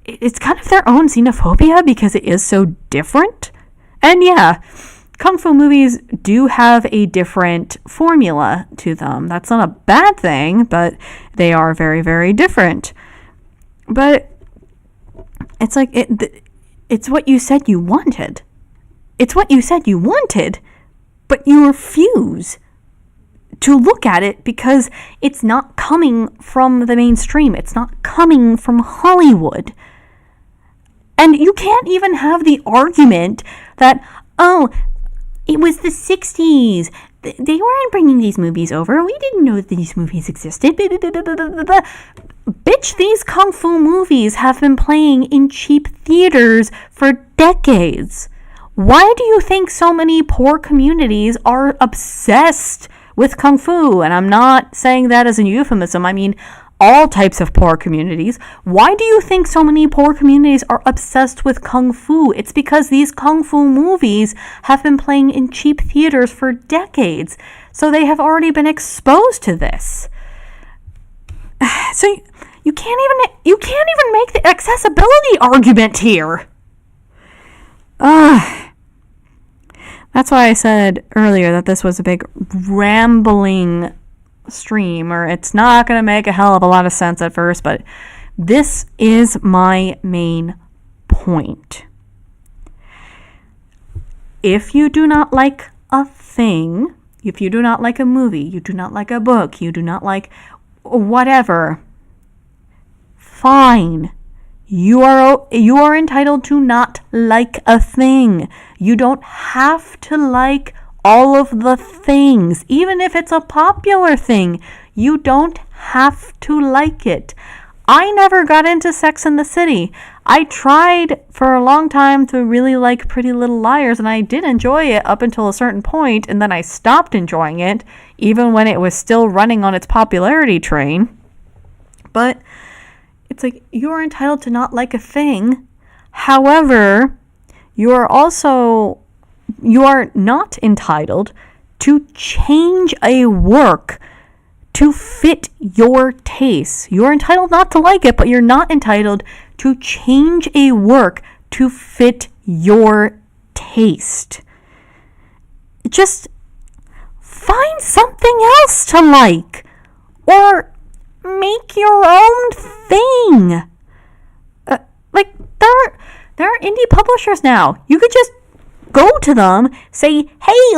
It's kind of their own xenophobia because it is so different. And yeah, kung fu movies do have a different formula to them. That's not a bad thing, but they are very, very different. But it's like, it's what you said you wanted. It's what you said you wanted, but you refuse to look at it because it's not coming from the mainstream. It's not coming from Hollywood. And you can't even have the argument that, oh, it was the 60s. They weren't bringing these movies over. We didn't know that these movies existed. Bitch, these kung fu movies have been playing in cheap theaters for decades. Why do you think so many poor communities are obsessed with kung fu? And I'm not saying that as a euphemism. I mean all types of poor communities. Why do you think so many poor communities are obsessed with kung fu? It's because these kung fu movies have been playing in cheap theaters for decades. So they have already been exposed to this. So you can't even make the accessibility argument here. That's why I said earlier that this was a big rambling stream, or it's not going to make a hell of a lot of sense at first, but this is my main point. If you do not like a thing, if you do not like a movie, you do not like a book, you do not like whatever, fine. You are entitled to not like a thing. You don't have to like all of the things. Even if it's a popular thing, you don't have to like it. I never got into Sex and the City. I tried for a long time to really like Pretty Little Liars, and I did enjoy it up until a certain point, and then I stopped enjoying it, even when it was still running on its popularity train. But it's like, you're entitled to not like a thing. However, you are not entitled to change a work to fit your taste. You're entitled not to like it, but you're not entitled to change a work to fit your taste. Just find something else to like, or make your own thing. Like there are indie publishers now. You could just go to them, say, hey,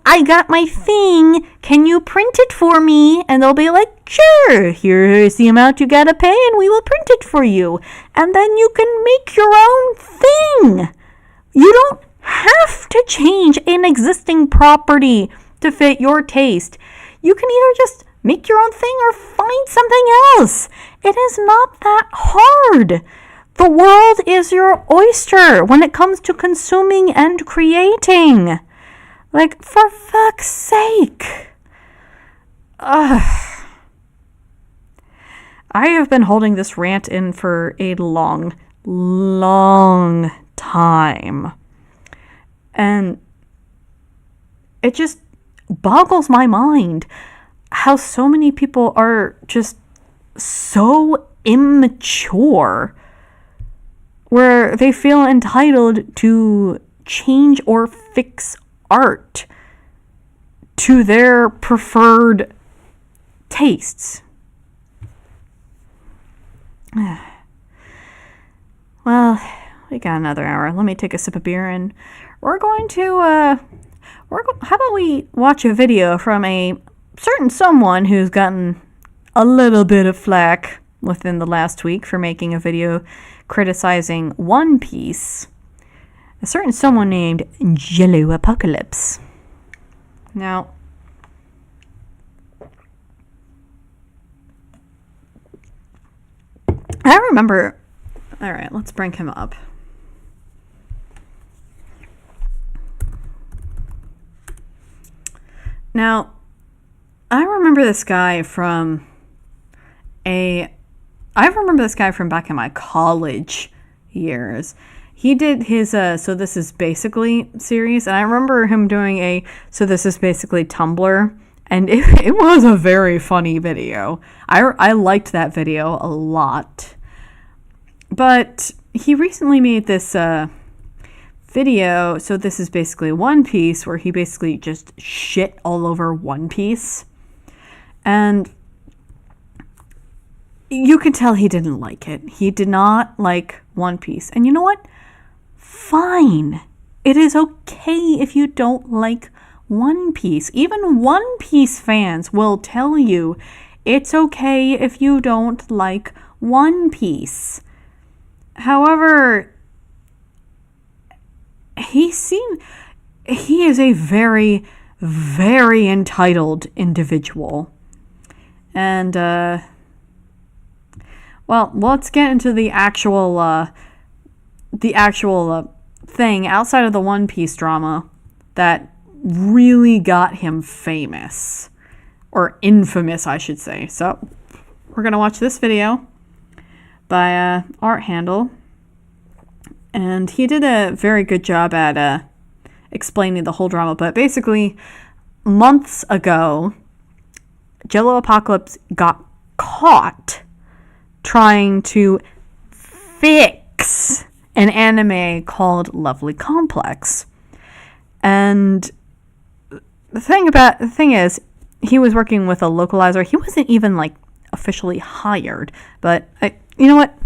I got my thing. Can you print it for me? And they'll be like, sure, here's the amount you gotta pay and we will print it for you. And then you can make your own thing. You don't have to change an existing property to fit your taste. You can either just make your own thing or find something else. It is not that hard. The world is your oyster when it comes to consuming and creating. Like, for fuck's sake. I have been holding this rant in for a long, long time. And it just boggles my mind how so many people are just so immature, where they feel entitled to change or fix art to their preferred tastes. Well, we got another hour. Let me take a sip of beer, and we're going to, how about we watch a video from a certain someone who's gotten a little bit of flack within the last week for making a video criticizing One Piece. A certain someone named Jello Apocalypse. Now, I remember... Alright, let's bring him up. Now, I remember this guy from back in my college years. He did his So This Is Basically series, and I remember him doing a So This Is Basically Tumblr, and it was a very funny video. I liked that video a lot. But he recently made this video, So This Is Basically One Piece, where he basically just shit all over One Piece. And you could tell he didn't like it. He did not like One Piece. And you know what? Fine. It is okay if you don't like One Piece. Even One Piece fans will tell you it's okay if you don't like One Piece. However, he is a very, very entitled individual. And, well, let's get into the actual thing outside of the One Piece drama that really got him famous. Or infamous, I should say. So, we're going to watch this video by Art Handle. And he did a very good job at explaining the whole drama. But basically, months ago, Jello Apocalypse got caught trying to fix an anime called Lovely Complex. And the thing is, he was working with a localizer. He wasn't even like officially hired. But you know what?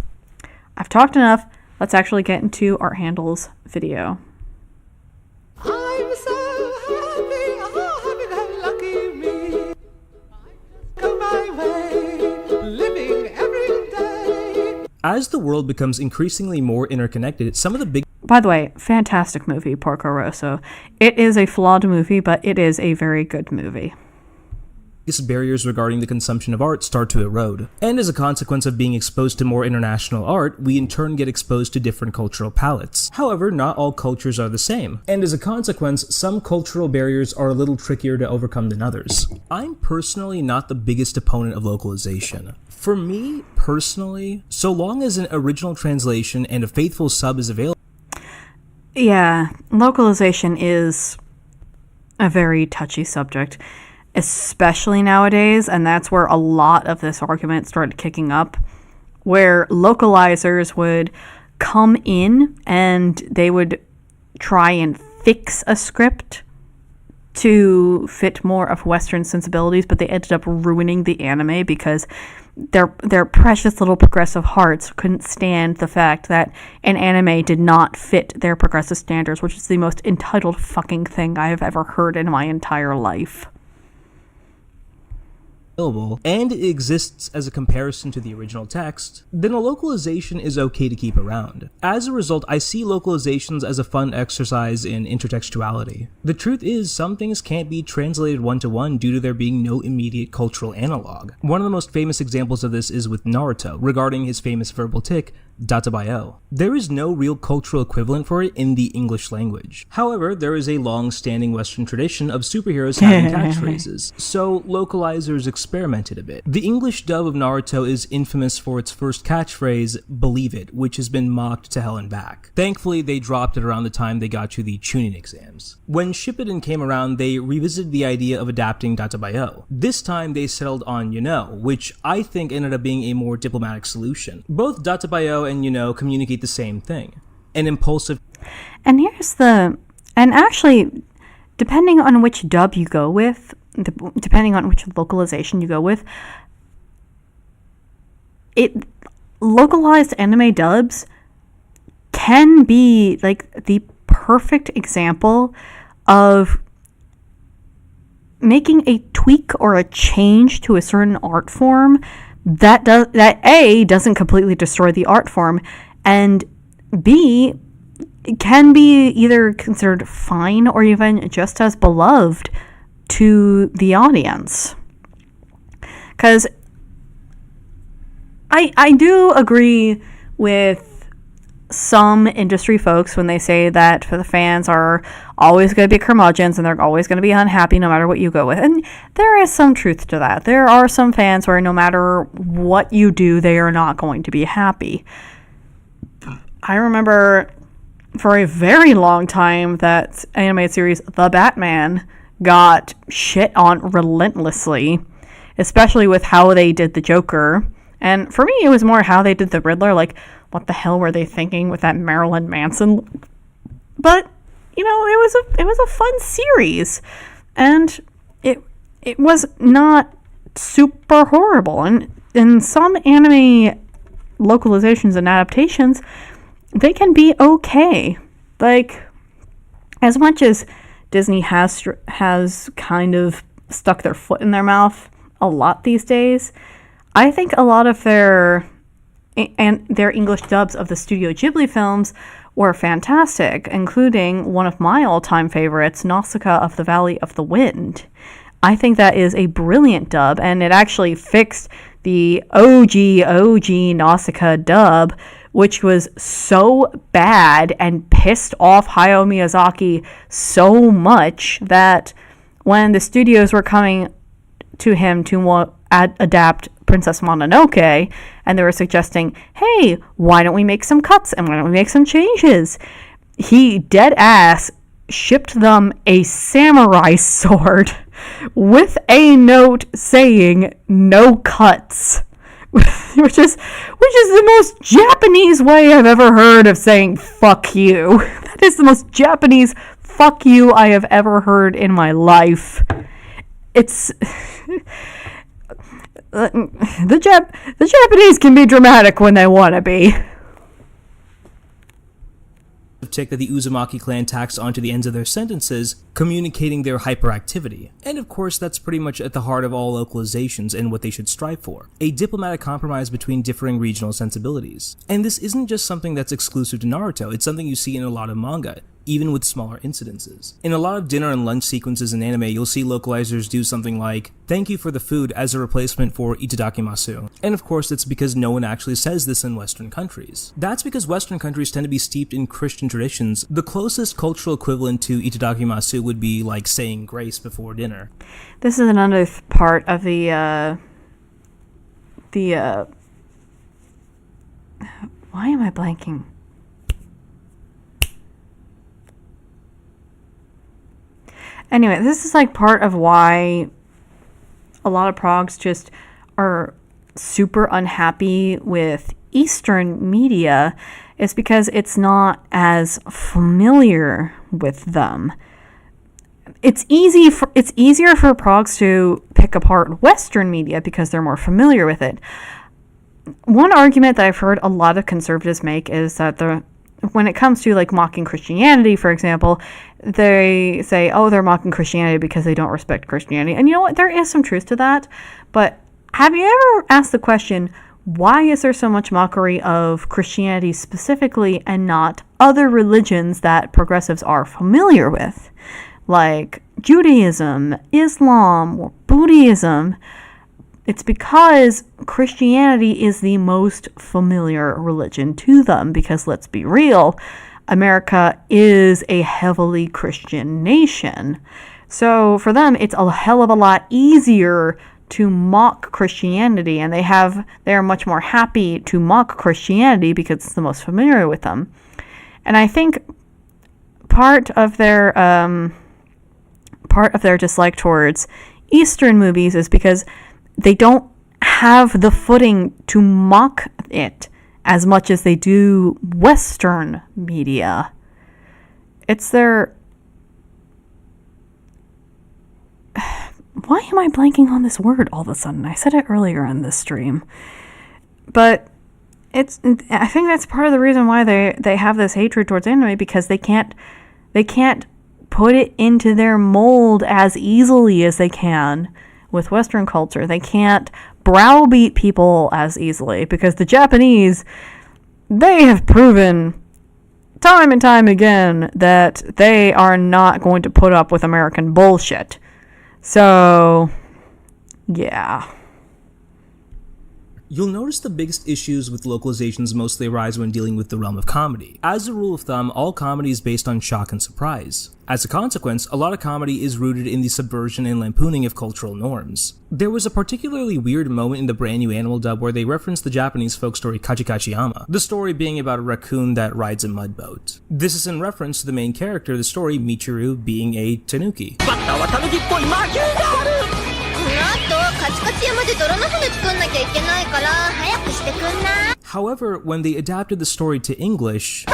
I've talked enough. Let's actually get into Art Handle's video. I'm so happy, oh, lucky me. Go my way, living every day. As the world becomes increasingly more interconnected, some of the big By the way, fantastic movie, Porco Rosso. It is a flawed movie, but it is a very good movie. barriers regarding the consumption of art start to erode. And as a consequence of being exposed to more international art, we in turn get exposed to different cultural palettes. However, not all cultures are the same, and as a consequence, some cultural barriers are a little trickier to overcome than others. I'm personally not the biggest opponent of localization. For me, personally, so long as an original translation and a faithful sub is available. Yeah, localization is a very touchy subject, especially nowadays, and that's where a lot of this argument started kicking up, where localizers would come in and they would try and fix a script to fit more of Western sensibilities, but they ended up ruining the anime because their precious little progressive hearts couldn't stand the fact that an anime did not fit their progressive standards, which is the most entitled fucking thing I have ever heard in my entire life. And it exists as a comparison to the original text, then a localization is okay to keep around. As a result, I see localizations as a fun exercise in intertextuality. The truth is, some things can't be translated one-to-one due to there being no immediate cultural analog. One of the most famous examples of this is with Naruto, regarding his famous verbal tick, databayo. There is no real cultural equivalent for it in the English language. However, there is a long-standing Western tradition of superheroes having catchphrases, so localizers experimented a bit. The English dub of Naruto is infamous for its first catchphrase, "Believe it," which has been mocked to hell and back. Thankfully, they dropped it around the time they got to the Chunin exams. When Shippuden came around, they revisited the idea of adapting databayo. This time, they settled on which I think ended up being a more diplomatic solution. Both databayo and communicate the same thing. An impulsive... And actually, depending on which dub you go with, depending on which localization you go with, localized anime dubs can be like the perfect example of making a tweak or a change to a certain art form that doesn't completely destroy the art form, and B, can be either considered fine or even just as beloved to the audience. Because I do agree with some industry folks when they say that for the fans are always going to be curmudgeons and they're always going to be unhappy no matter what you go with. And there is some truth to that. There are some fans where no matter what you do, they are not going to be happy. I remember for a very long time that animated series The Batman got shit on relentlessly, especially with how they did the Joker. And for me, it was more how they did the Riddler. Like, what the hell were they thinking with that Marilyn Manson? But it was a fun series, and it was not super horrible. And in some anime localizations and adaptations, they can be okay. Like, as much as Disney has kind of stuck their foot in their mouth a lot these days, I think a lot of their English dubs of the Studio Ghibli films were fantastic, including one of my all-time favorites, Nausicaa of the Valley of the Wind. I think that is a brilliant dub, and it actually fixed the OG Nausicaa dub, which was so bad and pissed off Hayao Miyazaki so much that when the studios were coming to him to adapt Princess Mononoke, and they were suggesting, hey, why don't we make some cuts and why don't we make some changes? He dead ass shipped them a samurai sword with a note saying no cuts, which is the most Japanese way I've ever heard of saying fuck you. That is the most Japanese fuck you I have ever heard in my life. It's the Japanese can be dramatic when they want to be. Tick that the Uzumaki clan taxed onto the ends of their sentences, communicating their hyperactivity. And of course, that's pretty much at the heart of all localizations and what they should strive for. A diplomatic compromise between differing regional sensibilities. And this isn't just something that's exclusive to Naruto, it's something you see in a lot of manga, even with smaller incidences. In a lot of dinner and lunch sequences in anime, you'll see localizers do something like, "Thank you for the food" as a replacement for "itadakimasu." And of course, it's because no one actually says this in Western countries. That's because Western countries tend to be steeped in Christian traditions. The closest cultural equivalent to itadakimasu would be like saying grace before dinner. This is another part of the why am I blanking? Anyway, this is like part of why a lot of progs just are super unhappy with Eastern media, is because it's not as familiar with them. It's easier for progs to pick apart Western media because they're more familiar with it. One argument that I've heard a lot of conservatives make is that when it comes to like mocking Christianity, for example, they say, oh, they're mocking Christianity because they don't respect Christianity. And you know what? There is some truth to that. But have you ever asked the question, why is there so much mockery of Christianity specifically and not other religions that progressives are familiar with? Like Judaism, Islam, or Buddhism. it's because Christianity is the most familiar religion to them, because let's be real, America is a heavily Christian nation. So for them, it's a hell of a lot easier to mock Christianity, and they are much more happy to mock Christianity because it's the most familiar with them. And I think part of their dislike towards Eastern movies is because they don't have the footing to mock it as much as they do Western media. It's their... Why am I blanking on this word all of a sudden? I said it earlier in this stream. But I think that's part of the reason why they have this hatred towards anime, because they can't put it into their mold as easily as they can with Western culture. They can't browbeat people as easily, because the Japanese, they have proven time and time again that they are not going to put up with American bullshit. So, yeah. You'll notice the biggest issues with localizations mostly arise when dealing with the realm of comedy. As a rule of thumb, all comedy is based on shock and surprise. As a consequence, a lot of comedy is rooted in the subversion and lampooning of cultural norms. There was a particularly weird moment in the brand new Animal dub where they referenced the Japanese folk story Kachikachiyama, the story being about a raccoon that rides a mud boat. This is in reference to the main character of the story, Michiru, being a tanuki. However, when they adapted the story to English,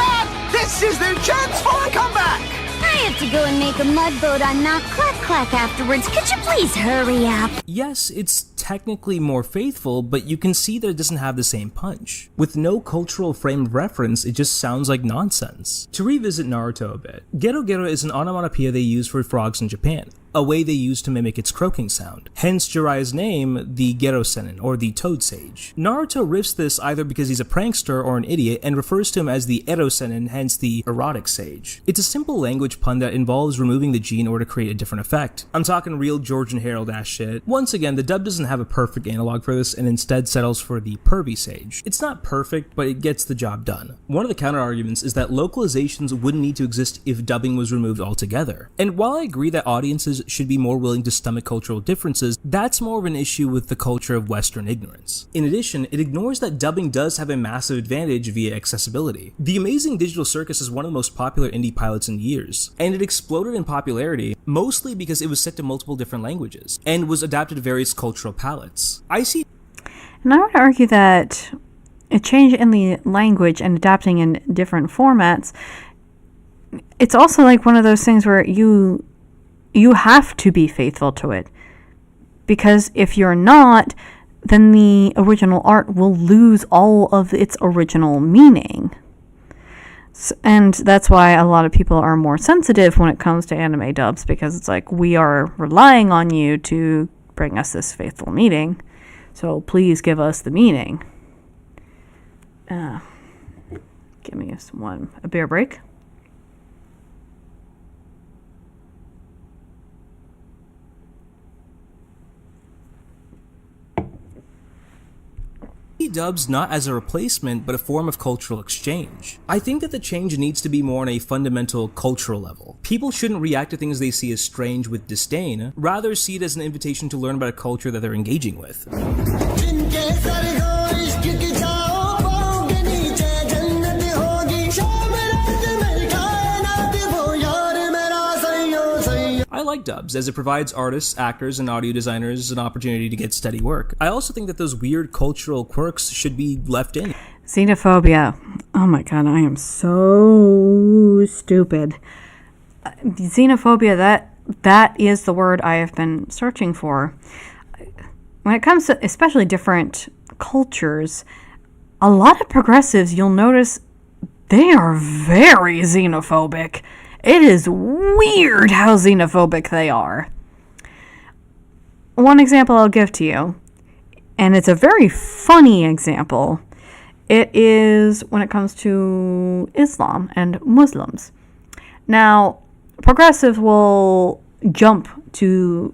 This is their chance for a comeback! I have to go and make a mud boat on Knock Clack Clack afterwards. Could you please hurry up? yes, it's technically more faithful, but you can see that it doesn't have the same punch. With no cultural frame of reference, it just sounds like nonsense. To revisit Naruto a bit, Gero Gero is an onomatopoeia they use for frogs in Japan, a way they use to mimic its croaking sound. Hence Jiraiya's name, the Gero Sennin, or the Toad Sage. Naruto riffs this either because he's a prankster or an idiot and refers to him as the Ero Sennin, hence the erotic sage. It's a simple language pun that involves removing the G in order to create a different effect. I'm talking real George and Harold ass shit. Once again, the dub doesn't have a perfect analog for this and instead settles for the pervy sage. It's not perfect, but it gets the job done. One of the counter arguments is that localizations wouldn't need to exist if dubbing was removed altogether. And while I agree that audiences should be more willing to stomach cultural differences, that's more of an issue with the culture of Western ignorance. In addition, it ignores that dubbing does have a massive advantage via accessibility. The Amazing Digital Circus is one of the most popular indie pilots in years, and it exploded in popularity mostly because it was set to multiple different languages, and was adapted to various cultural palettes. I see. And I would argue that a change in the language and adapting in different formats, it's also like one of those things where you have to be faithful to it. Because if you're not, then the original art will lose all of its original meaning. And that's why a lot of people are more sensitive when it comes to anime dubs, because it's like, we are relying on you to bring us this faithful meaning. So please give us the meaning. Give me a beer break. Dubs not as a replacement, but a form of cultural exchange. I think that the change needs to be more on a fundamental cultural level. People shouldn't react to things they see as strange with disdain, rather see it as an invitation to learn about a culture that they're engaging with. I like dubs, as it provides artists, actors, and audio designers an opportunity to get steady work. I also think that those weird cultural quirks should be left in. Xenophobia. Oh my god, I am so stupid. Xenophobia, that is the word I have been searching for. When it comes to especially different cultures, a lot of progressives, you'll notice they are very xenophobic. It is weird how xenophobic they are. One example I'll give to you, and it's a very funny example. It is when it comes to Islam and Muslims. Now, progressives will jump to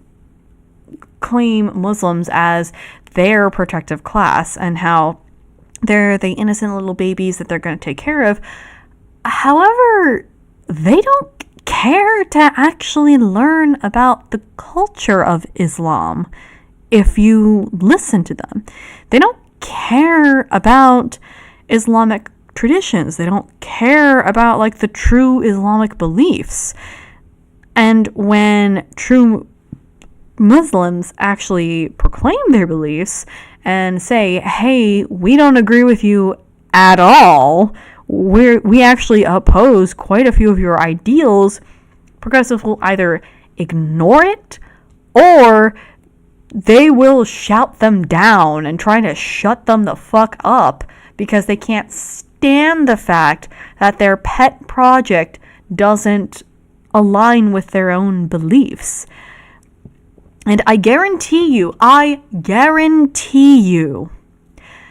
claim Muslims as their protective class and how they're the innocent little babies that they're going to take care of. However, they don't care to actually learn about the culture of Islam if you listen to them. They don't care about Islamic traditions. They don't care about like the true Islamic beliefs. And when true Muslims actually proclaim their beliefs and say, hey, we don't agree with you at all, we actually oppose quite a few of your ideals, progressives will either ignore it or they will shout them down and try to shut them the fuck up because they can't stand the fact that their pet project doesn't align with their own beliefs. And I guarantee you,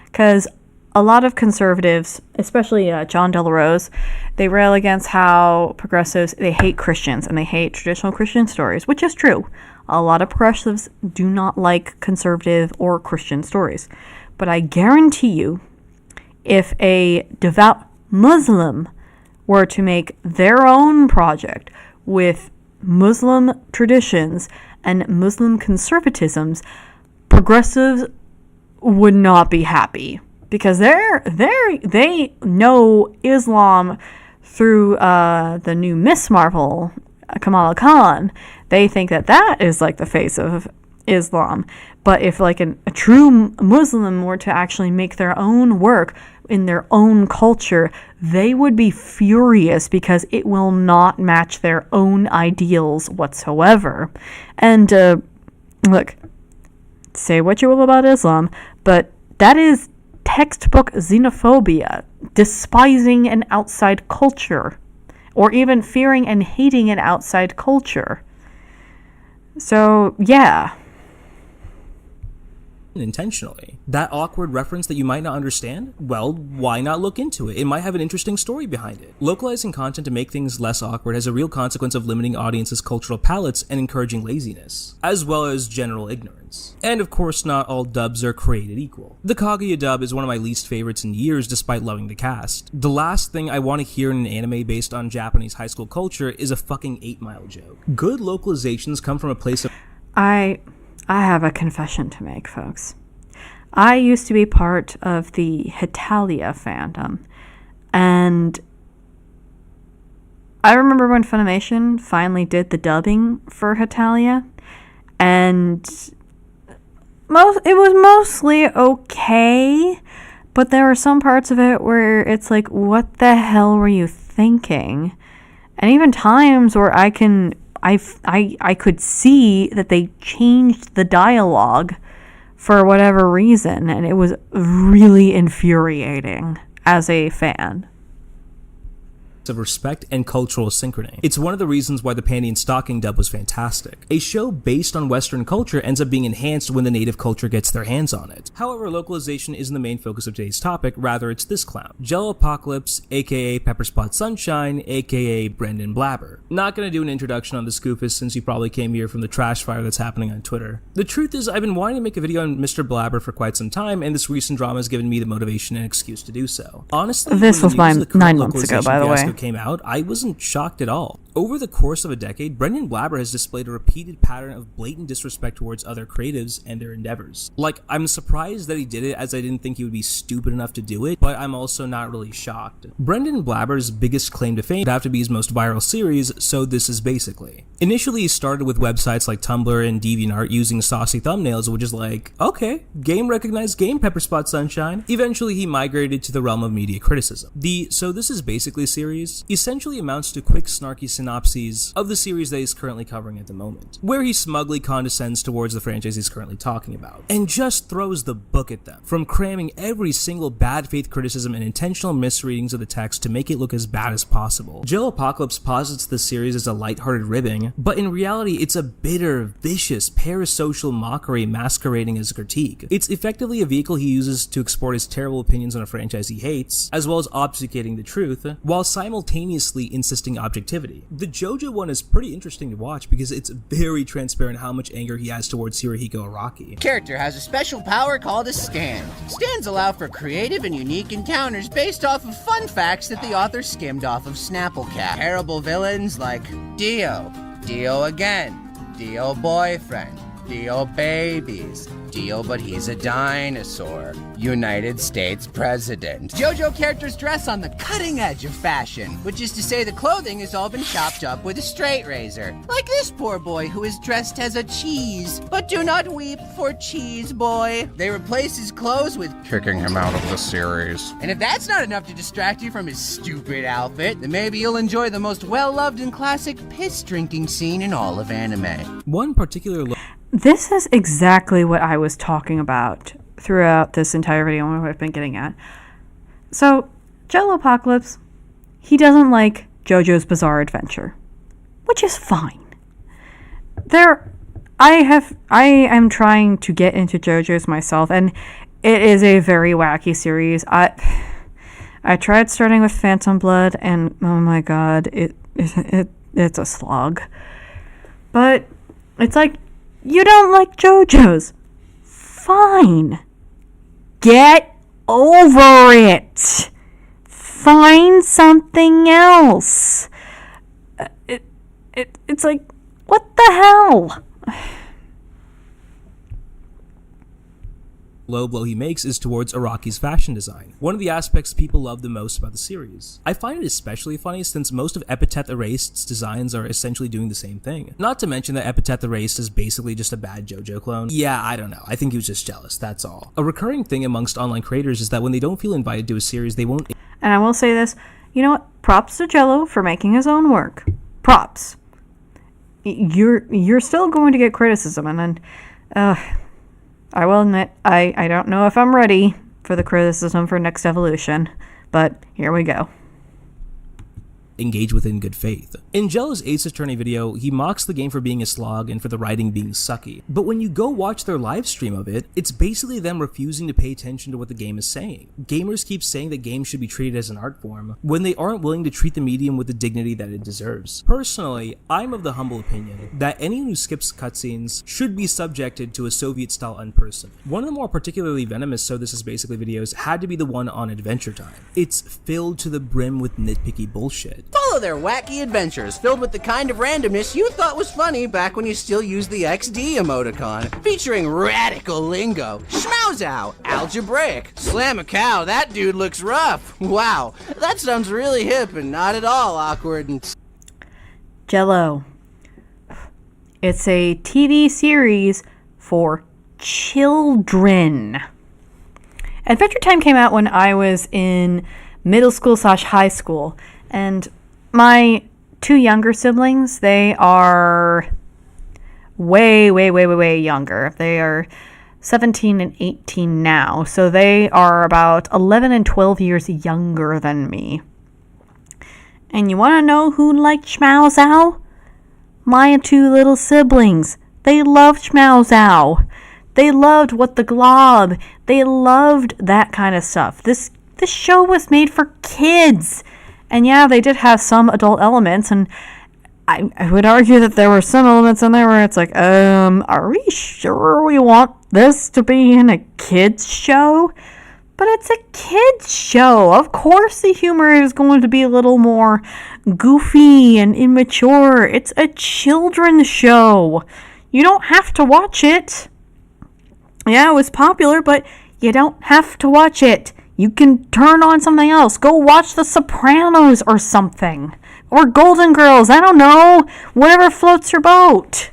because a lot of conservatives, especially John Del Rose, they rail against how progressives, they hate Christians and they hate traditional Christian stories, which is true. A lot of progressives do not like conservative or Christian stories. But I guarantee you, if a devout Muslim were to make their own project with Muslim traditions and Muslim conservatisms, progressives would not be happy because they know Islam through the new Miss Marvel, Kamala Khan. They think that is like the face of Islam. But if like a true Muslim were to actually make their own work in their own culture, they would be furious because it will not match their own ideals whatsoever. And look, say what you will about Islam, but that is textbook xenophobia, despising an outside culture, or even fearing and hating an outside culture. So, yeah. Intentionally. That awkward reference that you might not understand? Well, why not look into it? It might have an interesting story behind it. Localizing content to make things less awkward has a real consequence of limiting audiences' cultural palettes and encouraging laziness, as well as general ignorance. And of course, not all dubs are created equal. The Kaguya dub is one of my least favorites in years despite loving the cast. The last thing I want to hear in an anime based on Japanese high school culture is a fucking 8 Mile joke. Good localizations come from a place of... I have a confession to make, folks. I used to be part of the Hitalia fandom, and I remember when Funimation finally did the dubbing for Hitalia, and it was mostly okay, but there were some parts of it where it's like, what the hell were you thinking? And even times where I could see that they changed the dialogue for whatever reason, and it was really infuriating as a fan. Of respect and cultural synchrony. It's one of the reasons why the Panty and Stocking dub was fantastic. A show based on Western culture ends up being enhanced when the native culture gets their hands on it. However, localization isn't the main focus of today's topic, rather it's this clown. Jello Apocalypse, aka Pepper Spot Sunshine, aka Brendan Blabber. Not gonna do an introduction on the Scoofus since you probably came here from the trash fire that's happening on Twitter. The truth is, I've been wanting to make a video on Mr. Blabber for quite some time, and this recent drama has given me the motivation and excuse to do so. Honestly, this was 9 months ago, by the way. Came out, I wasn't shocked at all. Over the course of a decade, Brendan Blabber has displayed a repeated pattern of blatant disrespect towards other creatives and their endeavors. Like, I'm surprised that he did it, as I didn't think he would be stupid enough to do it, but I'm also not really shocked. Brendan Blabber's biggest claim to fame would have to be his most viral series, So This Is Basically. Initially, he started with websites like Tumblr and DeviantArt using saucy thumbnails, which is like, okay, game recognized game, Pepper Spot Sunshine. Eventually, he migrated to the realm of media criticism. The So This Is Basically series essentially amounts to quick, snarky synopses of the series that he's currently covering at the moment, where he smugly condescends towards the franchise he's currently talking about, and just throws the book at them, from cramming every single bad faith criticism and intentional misreadings of the text to make it look as bad as possible. Jill Apocalypse posits this series as a lighthearted ribbing, but in reality it's a bitter, vicious, parasocial mockery masquerading as a critique. It's effectively a vehicle he uses to export his terrible opinions on a franchise he hates, as well as obfuscating the truth, while simultaneously insisting objectivity. The JoJo one is pretty interesting to watch because it's very transparent how much anger he has towards Hirohiko Araki. Character has a special power called a stand. Stands allow for creative and unique encounters based off of fun facts that the author skimmed off of Snapplecat. Terrible villains like Dio, Dio again, Dio boyfriend, Dio babies, Dio but he's a dinosaur, United States president. JoJo characters dress on the cutting edge of fashion, which is to say the clothing has all been chopped up with a straight razor. Like this poor boy who is dressed as a cheese. But do not weep for Cheese Boy. They replace his clothes with kicking him out of the series. And if that's not enough to distract you from his stupid outfit, then maybe you'll enjoy the most well-loved and classic piss-drinking scene in all of anime. One particular This is exactly what I was talking about throughout this entire video and what I've been getting at. So, Jellopocalypse, he doesn't like JoJo's Bizarre Adventure, which is fine. I am trying to get into JoJo's myself, and it is a very wacky series. I tried starting with Phantom Blood, and oh my god, it's a slog. But it's like, you don't like JoJo's. Fine. Get over it. Find something else. It's like, what the hell? low blow he makes is towards Araki's fashion design, one of the aspects people love the most about the series. I find it especially funny since most of Epitaph Erasked's designs are essentially doing the same thing. Not to mention that Epitaph Erased is basically just a bad JoJo clone. Yeah, I don't know. I think he was just jealous, that's all. A recurring thing amongst online creators is that when they don't feel invited to a series, they won't. And I will say this, you know what? Props to Jello for making his own work. Props. You're still going to get criticism, and then I will admit I don't know if I'm ready for the criticism for Next Evolution, but here we go. Engage with in good faith. In Jello's Ace Attorney video, he mocks the game for being a slog and for the writing being sucky. But when you go watch their live stream of it, it's basically them refusing to pay attention to what the game is saying. Gamers keep saying that games should be treated as an art form, when they aren't willing to treat the medium with the dignity that it deserves. Personally, I'm of the humble opinion that anyone who skips cutscenes should be subjected to a Soviet-style unperson. One of the more particularly venomous So This Is Basically videos had to be the one on Adventure Time. It's filled to the brim with nitpicky bullshit. Follow their wacky adventures, filled with the kind of randomness you thought was funny back when you still used the XD emoticon. Featuring radical lingo, schmauzow, algebraic, slam a cow, that dude looks rough. Wow, that sounds really hip and not at all awkward and... Jello. It's a TV series for children. Adventure Time came out when I was in middle school / high school, and my two younger siblings, they are way younger. They are 17 and 18 now, so they are about 11 and 12 years younger than me. And you want to know who liked Schmauzow? My two little siblings. They loved Schmauzow. They loved What the Glob. They loved that kind of stuff. This show was made for kids. And yeah, they did have some adult elements, and I would argue that there were some elements in there where it's like, are we sure we want this to be in a kids show? But it's a kids show. Of course the humor is going to be a little more goofy and immature. It's a children's show. You don't have to watch it. Yeah, it was popular, but you don't have to watch it. You can turn on something else. Go watch The Sopranos or something. Or Golden Girls. I don't know. Whatever floats your boat.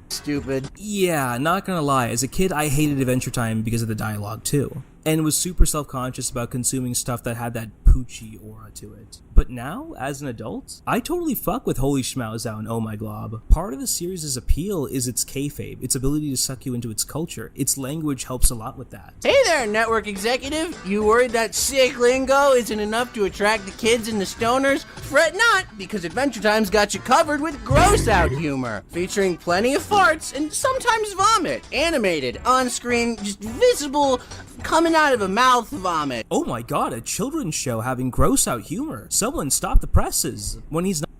Stupid. Yeah, not gonna lie, as a kid I hated Adventure Time because of the dialogue too, and was super self-conscious about consuming stuff that had that poochy aura to it. But now, as an adult, I totally fuck with Holy Schmauzow and Oh My Glob. Part of the series' appeal is its kayfabe, its ability to suck you into its culture. Its language helps a lot with that. Hey there, network executive. You worried that sick lingo isn't enough to attract the kids and the stoners? Fret not, because Adventure Time's got you covered with gross-out humor, featuring plenty of farts and sometimes vomit, animated, on-screen, just visible coming out of a mouth vomit. Oh my god, a children's show having gross out humor. Someone stop the presses. When he's not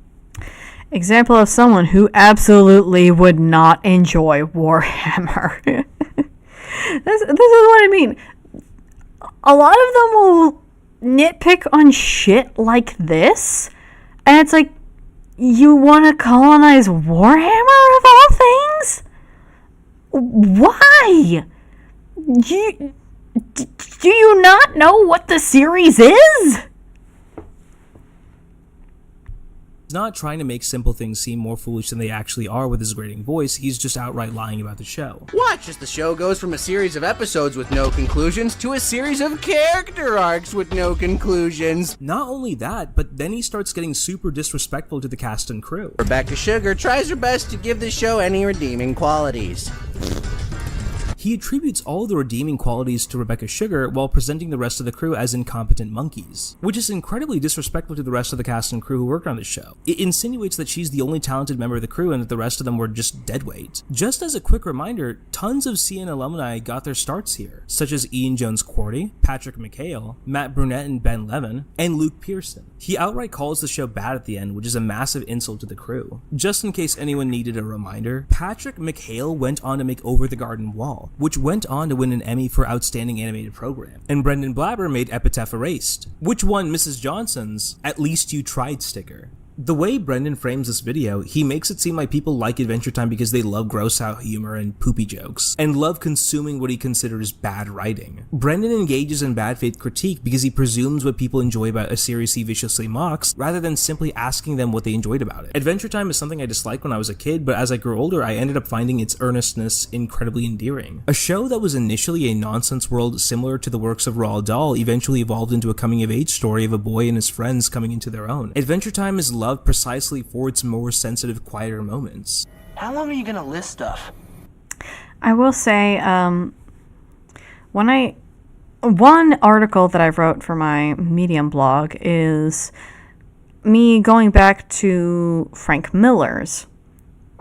Example of someone who absolutely would not enjoy Warhammer. This is what I mean. A lot of them will nitpick on shit like this, and it's like, you want to colonize Warhammer of all things? Why? Do you not know what the series is? not trying to make simple things seem more foolish than they actually are with his grating voice, he's just outright lying about the show. Watch as the show goes from a series of episodes with no conclusions to a series of character arcs with no conclusions. Not only that, but then he starts getting super disrespectful to the cast and crew. Rebecca Sugar tries her best to give the show any redeeming qualities. He attributes all the redeeming qualities to Rebecca Sugar while presenting the rest of the crew as incompetent monkeys, which is incredibly disrespectful to the rest of the cast and crew who worked on the show. It insinuates that she's the only talented member of the crew and that the rest of them were just deadweight. Just as a quick reminder, tons of CN alumni got their starts here, such as Ian Jones-Quartey, Patrick McHale, Matt Brunette and Ben Levin, and Luke Pearson. He outright calls the show bad at the end, which is a massive insult to the crew. Just in case anyone needed a reminder, Patrick McHale went on to make Over the Garden Wall, which went on to win an Emmy for Outstanding Animated Program. And Brendan Blabber made Epitaph Erased, which won Mrs. Johnson's At Least You Tried sticker. The way Brendan frames this video, he makes it seem like people like Adventure Time because they love gross out humor and poopy jokes, and love consuming what he considers bad writing. Brendan engages in bad faith critique because he presumes what people enjoy about a series he viciously mocks, rather than simply asking them what they enjoyed about it. Adventure Time is something I disliked when I was a kid, but as I grew older, I ended up finding its earnestness incredibly endearing. A show that was initially a nonsense world similar to the works of Roald Dahl eventually evolved into a coming-of-age story of a boy and his friends coming into their own. Adventure Time is loved precisely for its more sensitive, quieter moments. How long are you gonna list stuff? I will say, one article that I wrote for my Medium blog is me going back to Frank Miller's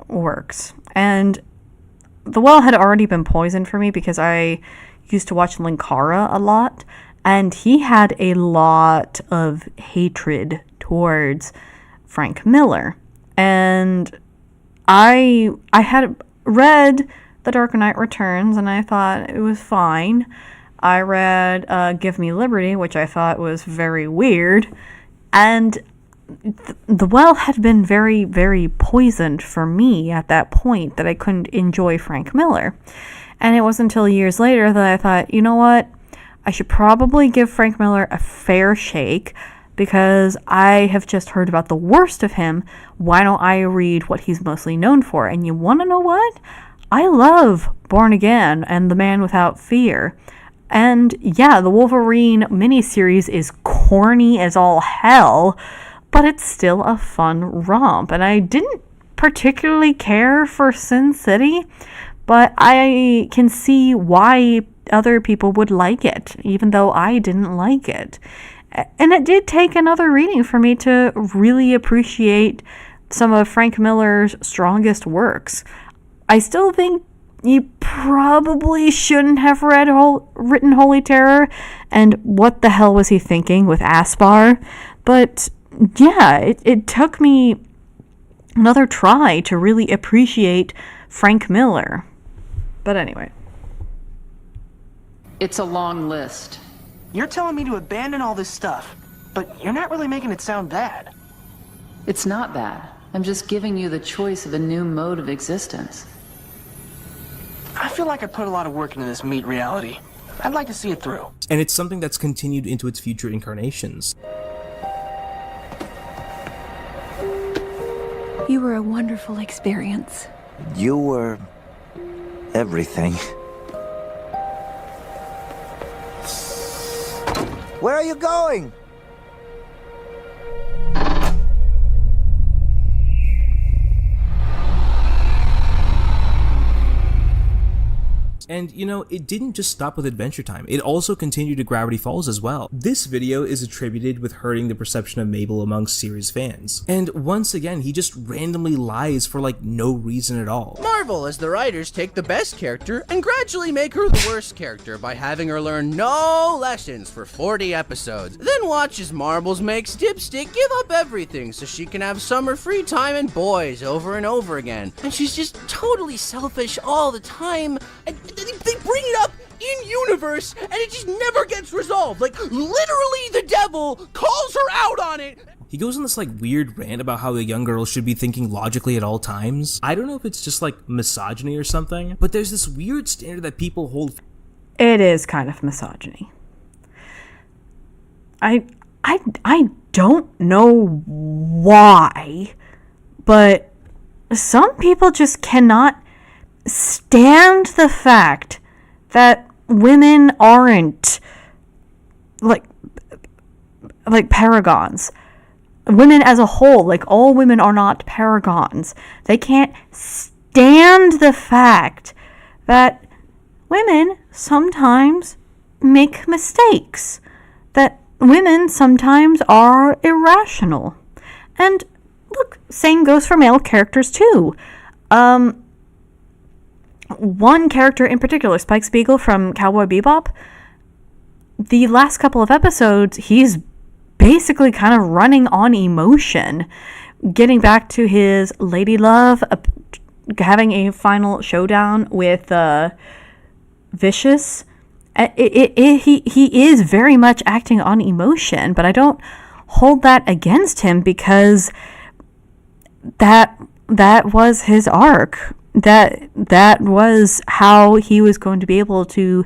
works. And The Well had already been poisoned for me because I used to watch Linkara a lot, and he had a lot of hatred towards Frank Miller. And I had read The Dark Knight Returns, and I thought it was fine. I read Give Me Liberty, which I thought was very weird. And The Well had been very, very poisoned for me at that point that I couldn't enjoy Frank Miller. And it wasn't until years later that I thought, you know what? I should probably give Frank Miller a fair shake, because I have just heard about the worst of him. Why don't I read what he's mostly known for? And you want to know what? I love Born Again and The Man Without Fear. And yeah, the Wolverine miniseries is corny as all hell, but it's still a fun romp. And I didn't particularly care for Sin City, but I can see why other people would like it, even though I didn't like it. And it did take another reading for me to really appreciate some of Frank Miller's strongest works. I still think you probably shouldn't have written Holy Terror, and what the hell was he thinking with Aspar? But yeah, it took me another try to really appreciate Frank Miller. But anyway. It's a long list. You're telling me to abandon all this stuff, but you're not really making it sound bad. It's not bad. I'm just giving you the choice of a new mode of existence. I feel like I put a lot of work into this meat reality. I'd like to see it through. And it's something that's continued into its future incarnations. You were a wonderful experience. You were everything. Where are you going? And And, you know, it didn't just stop with Adventure Time. It also continued to Gravity Falls as well. This video is attributed with hurting the perception of Mabel amongst series fans. And once again, he just randomly lies for like no reason at all. Marvel, as the writers, take the best character and gradually make her the worst character by having her learn no lessons for 40 episodes. Then watch as Marbles makes Dipstick give up everything so she can have summer free time and boys over and over again. And she's just totally selfish all the time. And they bring it up in universe and it just never gets resolved. Like, literally the devil calls her out on it. He goes on this like weird rant about how a young girl should be thinking logically at all times. I don't know if it's just like misogyny or something, but there's this weird standard that people hold. It is kind of misogyny. I don't know why, but some people just cannot stand the fact that women aren't like paragons. Women as a whole, like all women are not paragons. They can't stand the fact that women sometimes make mistakes, that women sometimes are irrational. And look, same goes for male characters too. One character in particular, Spike Spiegel from Cowboy Bebop, the last couple of episodes, he's basically kind of running on emotion, getting back to his lady love, having a final showdown with Vicious. He is very much acting on emotion, but I don't hold that against him because that was his arc. That was how he was going to be able to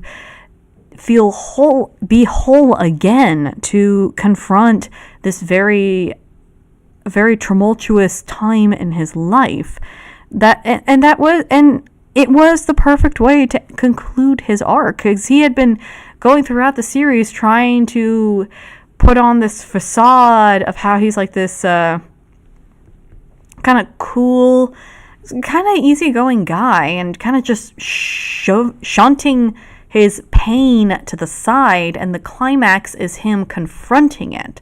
feel whole, be whole again, to confront this very, very tumultuous time in his life. It was the perfect way to conclude his arc, because he had been going throughout the series trying to put on this facade of how he's like this kind of cool, kind of easygoing guy, and kind of just shunting his pain to the side, and the climax is him confronting it.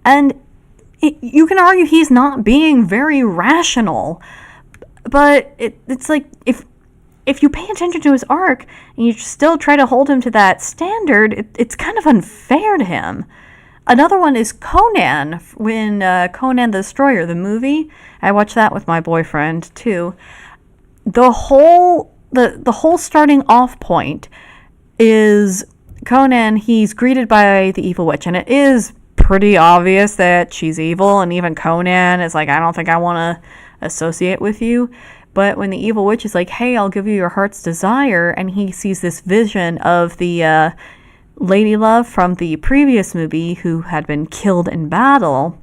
And you can argue he's not being very rational, but it's like if you pay attention to his arc and you still try to hold him to that standard, it's kind of unfair to him. Another one is Conan, when Conan the Destroyer, the movie. I watched that with my boyfriend too. The whole starting off point is Conan, he's greeted by the evil witch, and it is pretty obvious that she's evil, and even Conan is like, I don't think I want to associate with you. But when the evil witch is like, hey, I'll give you your heart's desire, and he sees this vision of the lady love from the previous movie who had been killed in battle,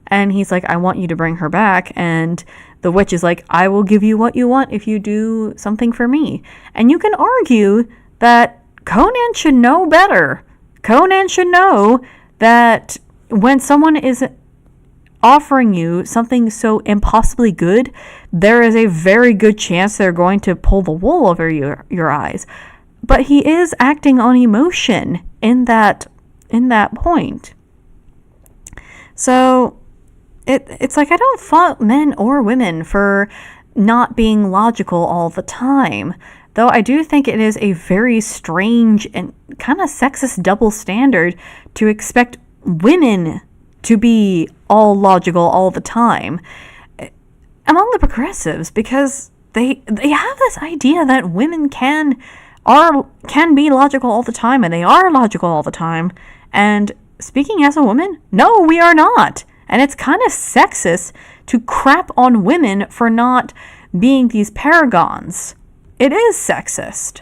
and he's like, I want you to bring her back, and the witch is like, I will give you what you want if you do something for me. And you can argue that Conan should know better. Conan should know that when someone is offering you something so impossibly good, there is a very good chance they're going to pull the wool over your eyes. But he is acting on emotion in that point. So it's like, I don't fault men or women for not being logical all the time. Though I do think it is a very strange and kind of sexist double standard to expect women to be all logical all the time among the progressives, because they have this idea that women can be logical all the time, and they are logical all the time. And speaking as a woman, no, we are not. And it's kind of sexist to crap on women for not being these paragons. It is sexist.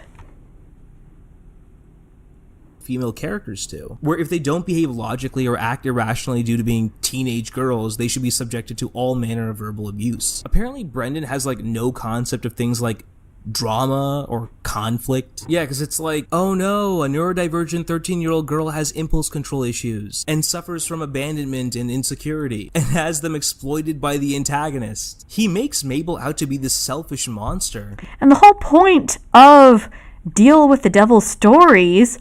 Female characters too, where if they don't behave logically or act irrationally due to being teenage girls, they should be subjected to all manner of verbal abuse. Apparently Brendan has like no concept of things like drama or conflict. Yeah, because it's like, oh no, a neurodivergent 13-year-old girl has impulse control issues and suffers from abandonment and insecurity and has them exploited by the antagonist. He makes Mabel out to be this selfish monster. And the whole point of deal with the devil's stories,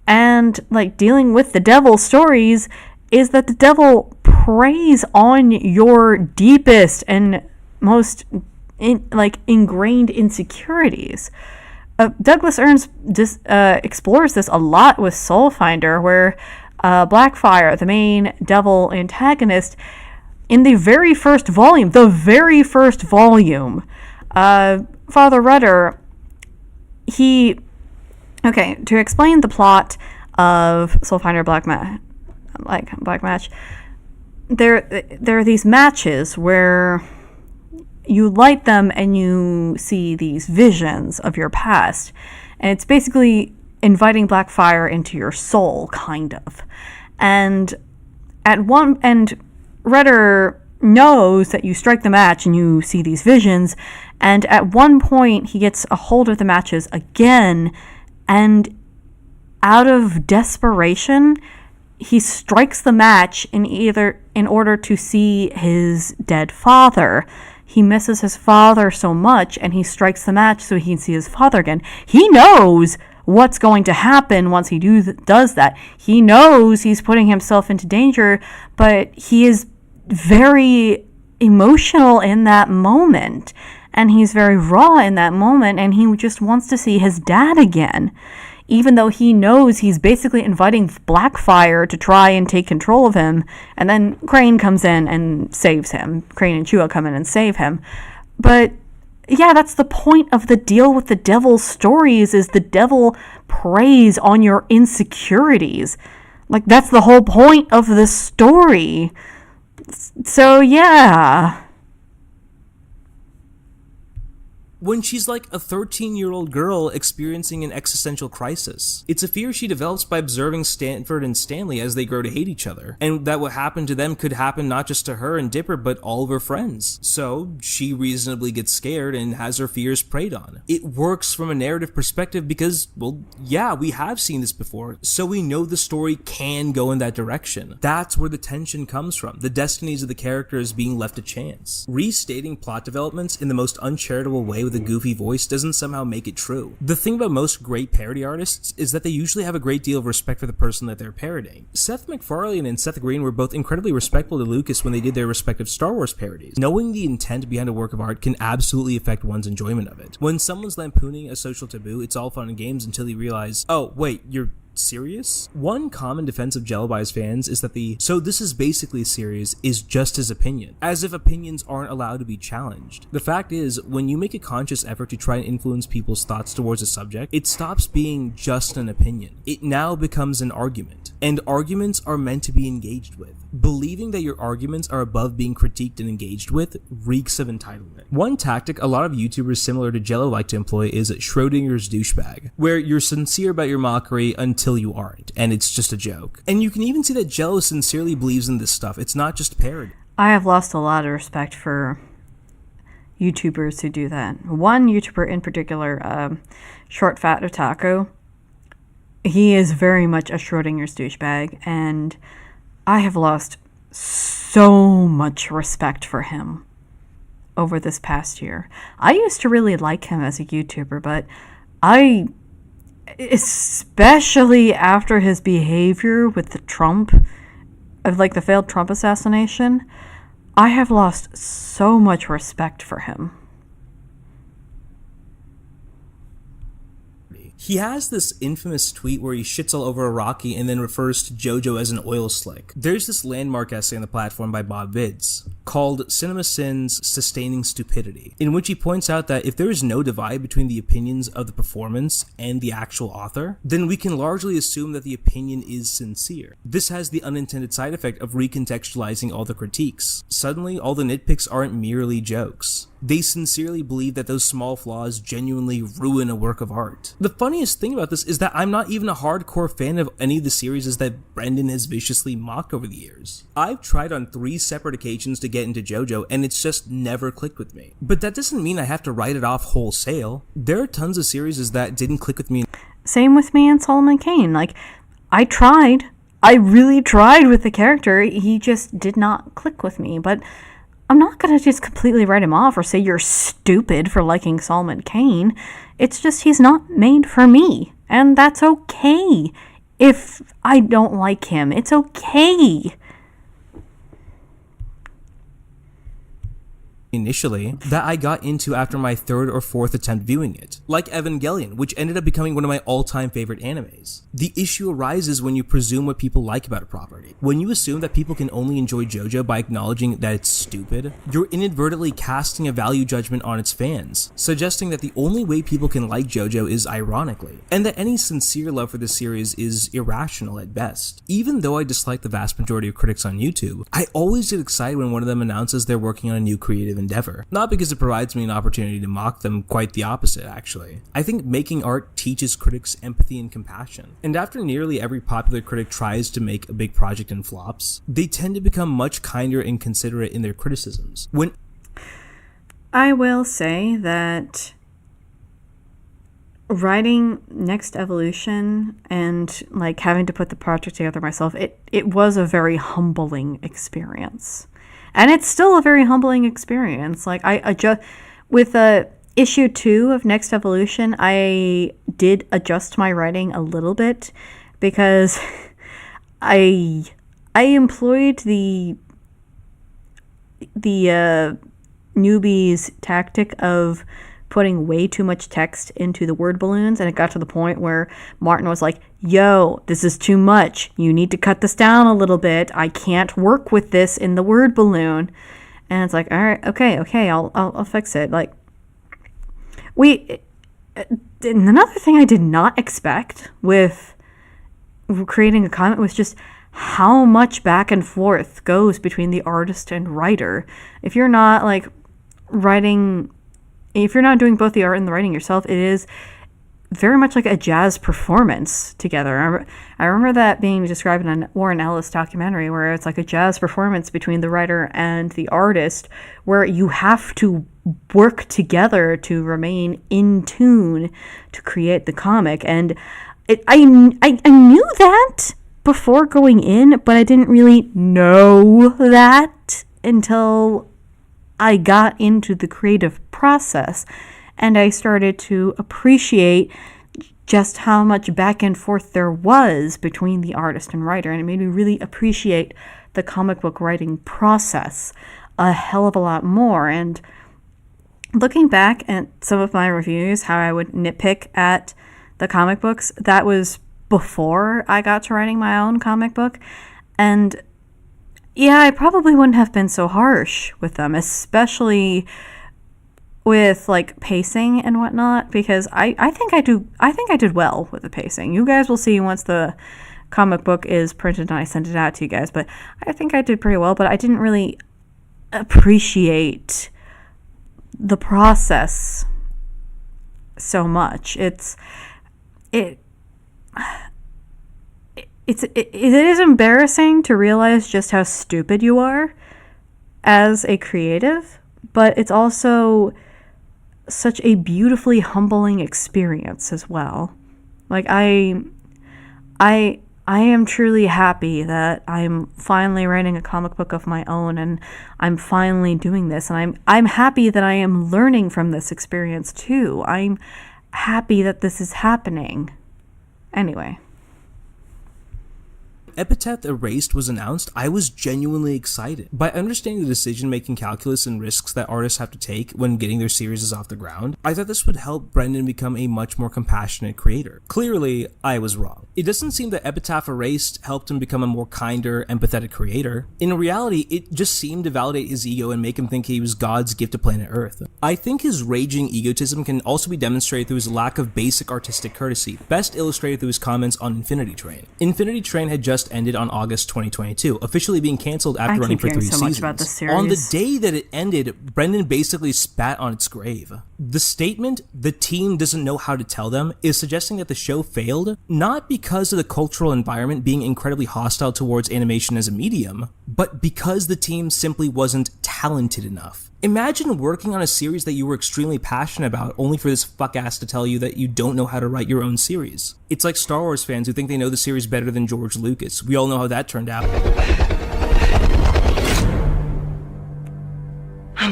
and like dealing with the devil's stories is that the devil preys on your deepest and most ingrained insecurities. Douglas Ernst explores this a lot with Soulfinder, where Blackfire, the main devil antagonist, in the very first volume, Father Rudder, to explain the plot of Soulfinder Black Match, there are these matches where you light them and you see these visions of your past, and it's basically inviting Blackfire into your soul, kind of. And Rudder knows that you strike the match and you see these visions, and at one point he gets a hold of the matches again, and out of desperation he strikes the match in order to see his dead father. He misses his father so much, and he strikes the match so he can see his father again. He knows what's going to happen once he does that. He knows he's putting himself into danger, but he is very emotional in that moment, and he's very raw in that moment, and he just wants to see his dad again, even though he knows he's basically inviting Blackfire to try and take control of him. And then Crane comes in and saves him. Crane and Chua come in and save him. But yeah, that's the point of the deal with the devil's stories, is the devil preys on your insecurities. Like, that's the whole point of the story. So yeah. When she's like a 13-year-old girl experiencing an existential crisis. It's a fear she develops by observing Stanford and Stanley as they grow to hate each other, and that what happened to them could happen not just to her and Dipper, but all of her friends. So she reasonably gets scared and has her fears preyed on. It works from a narrative perspective because, well, yeah, we have seen this before, so we know the story can go in that direction. That's where the tension comes from, the destinies of the characters being left to chance. Restating plot developments in the most uncharitable way with a goofy voice doesn't somehow make it true. The thing about most great parody artists is that they usually have a great deal of respect for the person that they're parodying. Seth MacFarlane and Seth Green were both incredibly respectful to Lucas when they did their respective Star Wars parodies. Knowing the intent behind a work of art can absolutely affect one's enjoyment of it. When someone's lampooning a social taboo, it's all fun and games until you realize, oh wait, you're serious? One common defense of Jello by his fans is that so this is basically serious is just his opinion, as if opinions aren't allowed to be challenged. The fact is, when you make a conscious effort to try and influence people's thoughts towards a subject, it stops being just an opinion. It now becomes an argument, and arguments are meant to be engaged with. Believing that your arguments are above being critiqued and engaged with reeks of entitlement. One tactic a lot of YouTubers similar to Jello like to employ is Schrodinger's douchebag, where you're sincere about your mockery until you aren't, and it's just a joke. And you can even see that Jello sincerely believes in this stuff. It's not just parody. I have lost a lot of respect for YouTubers who do that. One YouTuber in particular, Short Fat Otaku, he is very much a Schrodinger's douchebag, and I have lost so much respect for him over this past year. I used to really like him as a YouTuber, but especially after his behavior with the the failed Trump assassination, I have lost so much respect for him. He has this infamous tweet where he shits all over Iraqi and then refers to JoJo as an oil slick. There's this landmark essay on the platform by Bob Vids called Cinema Sins Sustaining Stupidity, in which he points out that if there is no divide between the opinions of the performance and the actual author, then we can largely assume that the opinion is sincere. This has the unintended side effect of recontextualizing all the critiques. Suddenly, all the nitpicks aren't merely jokes. They sincerely believe that those small flaws genuinely ruin a work of art. The funniest thing about this is that I'm not even a hardcore fan of any of the series that Brendan has viciously mocked over the years. I've tried on 3 separate occasions to get into JoJo, and it's just never clicked with me. But that doesn't mean I have to write it off wholesale. There are tons of series that didn't click with me. Same with me and Solomon Kane. Like, I really tried with the character. He just did not click with me. But I'm not going to just completely write him off or say you're stupid for liking Solomon Kane. It's just he's not made for me. And that's okay. If I don't like him, it's okay. Initially, that I got into after my third or fourth attempt viewing it, like Evangelion, which ended up becoming one of my all-time favorite animes. The issue arises when you presume what people like about a property. When you assume that people can only enjoy JoJo by acknowledging that it's stupid, you're inadvertently casting a value judgment on its fans, suggesting that the only way people can like JoJo is ironically, and that any sincere love for the series is irrational at best. Even though I dislike the vast majority of critics on YouTube, I always get excited when one of them announces they're working on a new creative endeavor. Not because it provides me an opportunity to mock them, quite the opposite actually. I think making art teaches critics empathy and compassion. And after nearly every popular critic tries to make a big project and flops, they tend to become much kinder and considerate in their criticisms. When I will say that writing Next Evolution and like having to put the project together myself, it was a very humbling experience. And it's still a very humbling experience. Like I adjust with issue 2 of Next Evolution, I did adjust my writing a little bit because I employed the newbie's tactic of putting way too much text into the word balloons, and it got to the point where Martin was like, yo, this is too much. You need to cut this down a little bit. I can't work with this in the word balloon. And it's like, all right, okay, I'll fix it. Like, another thing I did not expect with creating a comic was just how much back and forth goes between the artist and writer. If you're not like writing, if you're not doing both the art and the writing yourself, it is very much like a jazz performance together. I remember that being described in a Warren Ellis documentary where it's like a jazz performance between the writer and the artist where you have to work together to remain in tune to create the comic. And I knew that before going in, but I didn't really know that until I got into the creative process and I started to appreciate just how much back and forth there was between the artist and writer, and it made me really appreciate the comic book writing process a hell of a lot more. And looking back at some of my reviews, how I would nitpick at the comic books, that was before I got to writing my own comic book. And yeah, I probably wouldn't have been so harsh with them, especially with like pacing and whatnot, because I think I did well with the pacing. You guys will see once the comic book is printed and I send it out to you guys, but I think I did pretty well, but I didn't really appreciate the process so much. It is embarrassing to realize just how stupid you are as a creative, but it's also such a beautifully humbling experience as well. Like I am truly happy that I'm finally writing a comic book of my own and I'm finally doing this, and I'm happy that I am learning from this experience too. I'm happy that this is happening. Anyway. Epitaph Erased was announced, I was genuinely excited. By understanding the decision-making calculus and risks that artists have to take when getting their series off the ground, I thought this would help Brendan become a much more compassionate creator. Clearly, I was wrong. It doesn't seem that Epitaph Erased helped him become a more kinder, empathetic creator. In reality, it just seemed to validate his ego and make him think he was God's gift to planet Earth. I think his raging egotism can also be demonstrated through his lack of basic artistic courtesy, best illustrated through his comments on Infinity Train. Infinity Train had just ended on August 2022, officially being cancelled after running for 3 seasons. About this series. On the day that it ended, Brendan basically spat on its grave. The statement, "the team doesn't know how to tell them," is suggesting that the show failed, not because of the cultural environment being incredibly hostile towards animation as a medium, but because the team simply wasn't talented enough. Imagine working on a series that you were extremely passionate about only for this fuck-ass to tell you that you don't know how to write your own series. It's like Star Wars fans who think they know the series better than George Lucas. We all know how that turned out.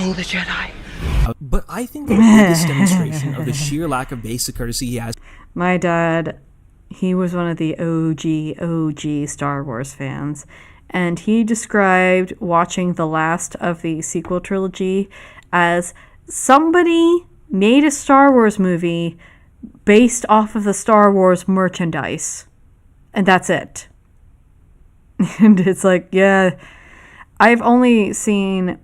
know the Jedi. But I think the biggest demonstration of the sheer lack of basic courtesy he has. My dad, he was one of the OG Star Wars fans, and he described watching the last of the sequel trilogy as somebody made a Star Wars movie based off of the Star Wars merchandise, and that's it. And it's like, yeah, I've only seen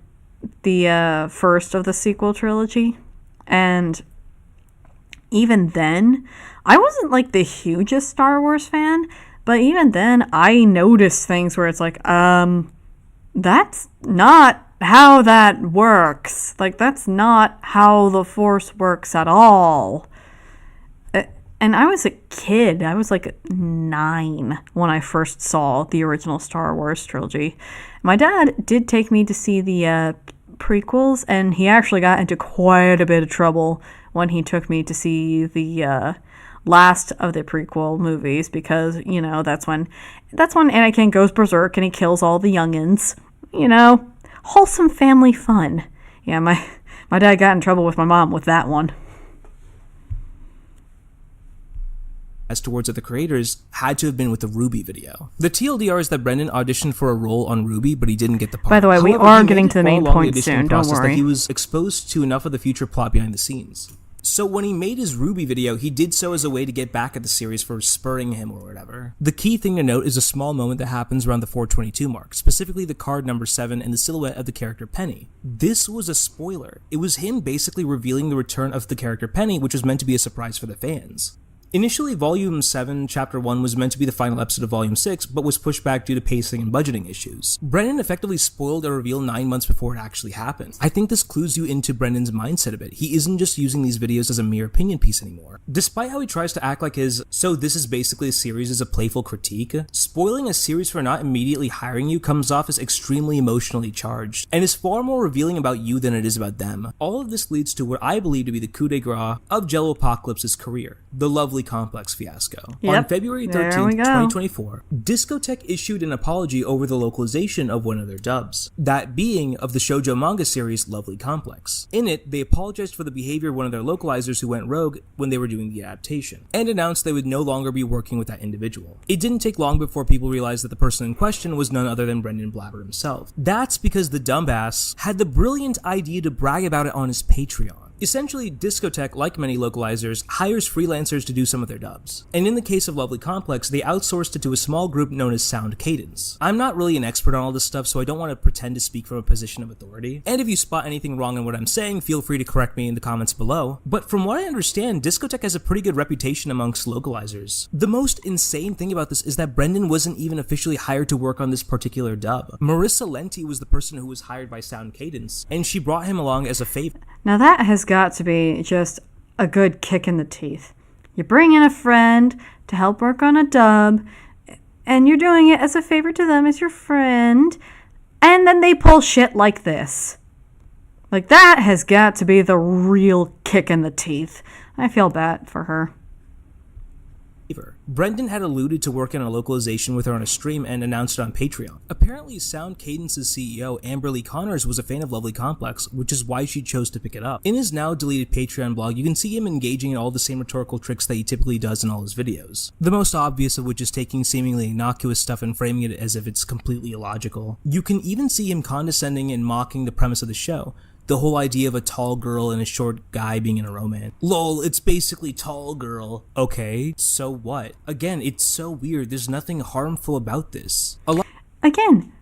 the first of the sequel trilogy, and even then, I wasn't like the hugest Star Wars fan, but even then, I noticed things where it's like, that's not how that works. Like, that's not how the Force works at all. And I was a kid. I was like 9 when I first saw the original Star Wars trilogy. My dad did take me to see the prequels, and he actually got into quite a bit of trouble when he took me to see the last of the prequel movies, because, you know, that's when Anakin goes berserk and he kills all the youngins. You know, wholesome family fun. Yeah, my dad got in trouble with my mom with that one. As towards other creators had to have been with the Ruby video. The TLDR is that Brendan auditioned for a role on Ruby, but he didn't get the part. By the way, we However, are he getting made to the it main far along point the soon, auditioning don't process worry. That he was exposed to enough of the future plot behind the scenes. So when he made his Ruby video, he did so as a way to get back at the series for spurring him or whatever. The key thing to note is a small moment that happens around the 422 mark, specifically the card number 7 and the silhouette of the character Penny. This was a spoiler. It was him basically revealing the return of the character Penny, which was meant to be a surprise for the fans. Initially, Volume 7, Chapter 1 was meant to be the final episode of Volume 6, but was pushed back due to pacing and budgeting issues. Brendan effectively spoiled a reveal 9 months before it actually happened. I think this clues you into Brendan's mindset a bit. He isn't just using these videos as a mere opinion piece anymore. Despite how he tries to act like his, so this is basically a series as a playful critique, spoiling a series for not immediately hiring you comes off as extremely emotionally charged, and is far more revealing about you than it is about them. All of this leads to what I believe to be the coup de grace of Jello Apocalypse's career, the Lovely Complex fiasco. Yep, On February 13th, there we go. 2024, Discotech issued an apology over the localization of one of their dubs, that being of the shoujo manga series Lovely Complex. In it, they apologized for the behavior of one of their localizers who went rogue when they were doing the adaptation, and announced they would no longer be working with that individual. It didn't take long before people realized that the person in question was none other than Brendan Blabber himself. That's because the dumbass had the brilliant idea to brag about it on his Patreon. Essentially, Discotech, like many localizers, hires freelancers to do some of their dubs. And in the case of Lovely Complex, they outsourced it to a small group known as Sound Cadence. I'm not really an expert on all this stuff, so I don't want to pretend to speak from a position of authority. And if you spot anything wrong in what I'm saying, feel free to correct me in the comments below. But from what I understand, Discotech has a pretty good reputation amongst localizers. The most insane thing about this is that Brendan wasn't even officially hired to work on this particular dub. Marissa Lenti was the person who was hired by Sound Cadence, and she brought him along as a favor. Now that has got to be just a good kick in the teeth. You bring in a friend to help work on a dub, and you're doing it as a favor to them as your friend, and then they pull shit like this. Like, that has got to be the real kick in the teeth. I feel bad for her. Brendan had alluded to working on a localization with her on a stream and announced it on Patreon. Apparently, Sound Cadence's CEO, Amber Lee Connors, was a fan of Lovely Complex, which is why she chose to pick it up. In his now deleted Patreon blog, you can see him engaging in all the same rhetorical tricks that he typically does in all his videos. The most obvious of which is taking seemingly innocuous stuff and framing it as if it's completely illogical. You can even see him condescending and mocking the premise of the show. The whole idea of a tall girl and a short guy being in a romance. Lol, it's basically tall girl. Okay, so what? Again, it's so weird. There's nothing harmful about this. Again,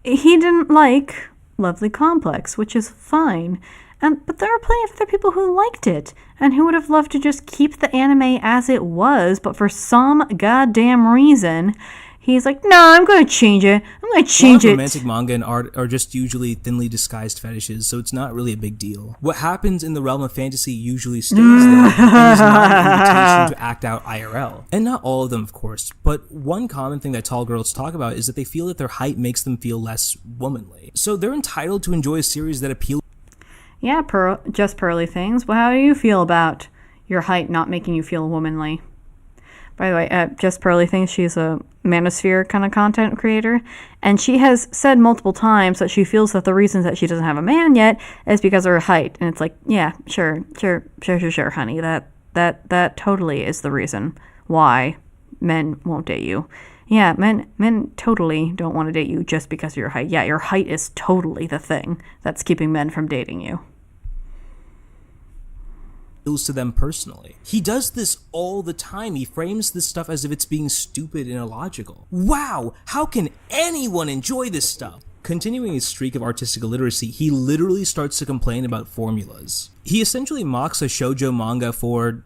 he didn't like Lovely Complex, which is fine. But there are plenty of other people who liked it, and who would have loved to just keep the anime as it was, but for some goddamn reason, he's like, no, I'm going to change it. I'm going to change it. Romantic manga and art are just usually thinly disguised fetishes, so it's not really a big deal. What happens in the realm of fantasy usually stays there, and is not an invitation to act out IRL. And not all of them, of course, but one common thing that tall girls talk about is that they feel that their height makes them feel less womanly. So they're entitled to enjoy a series that appeals. Yeah, just pearly things. Well, how do you feel about your height not making you feel womanly? By the way, Jess Pearly thinks she's a manosphere kind of content creator, and she has said multiple times that she feels that the reason that she doesn't have a man yet is because of her height. And it's like, yeah, sure, honey. That totally is the reason why men won't date you. Yeah, men totally don't want to date you just because of your height. Yeah, your height is totally the thing that's keeping men from dating you. To them personally. He does this all the time. He frames this stuff as if it's being stupid and illogical. Wow, how can anyone enjoy this stuff? Continuing his streak of artistic illiteracy, he literally starts to complain about formulas. He essentially mocks a shoujo manga for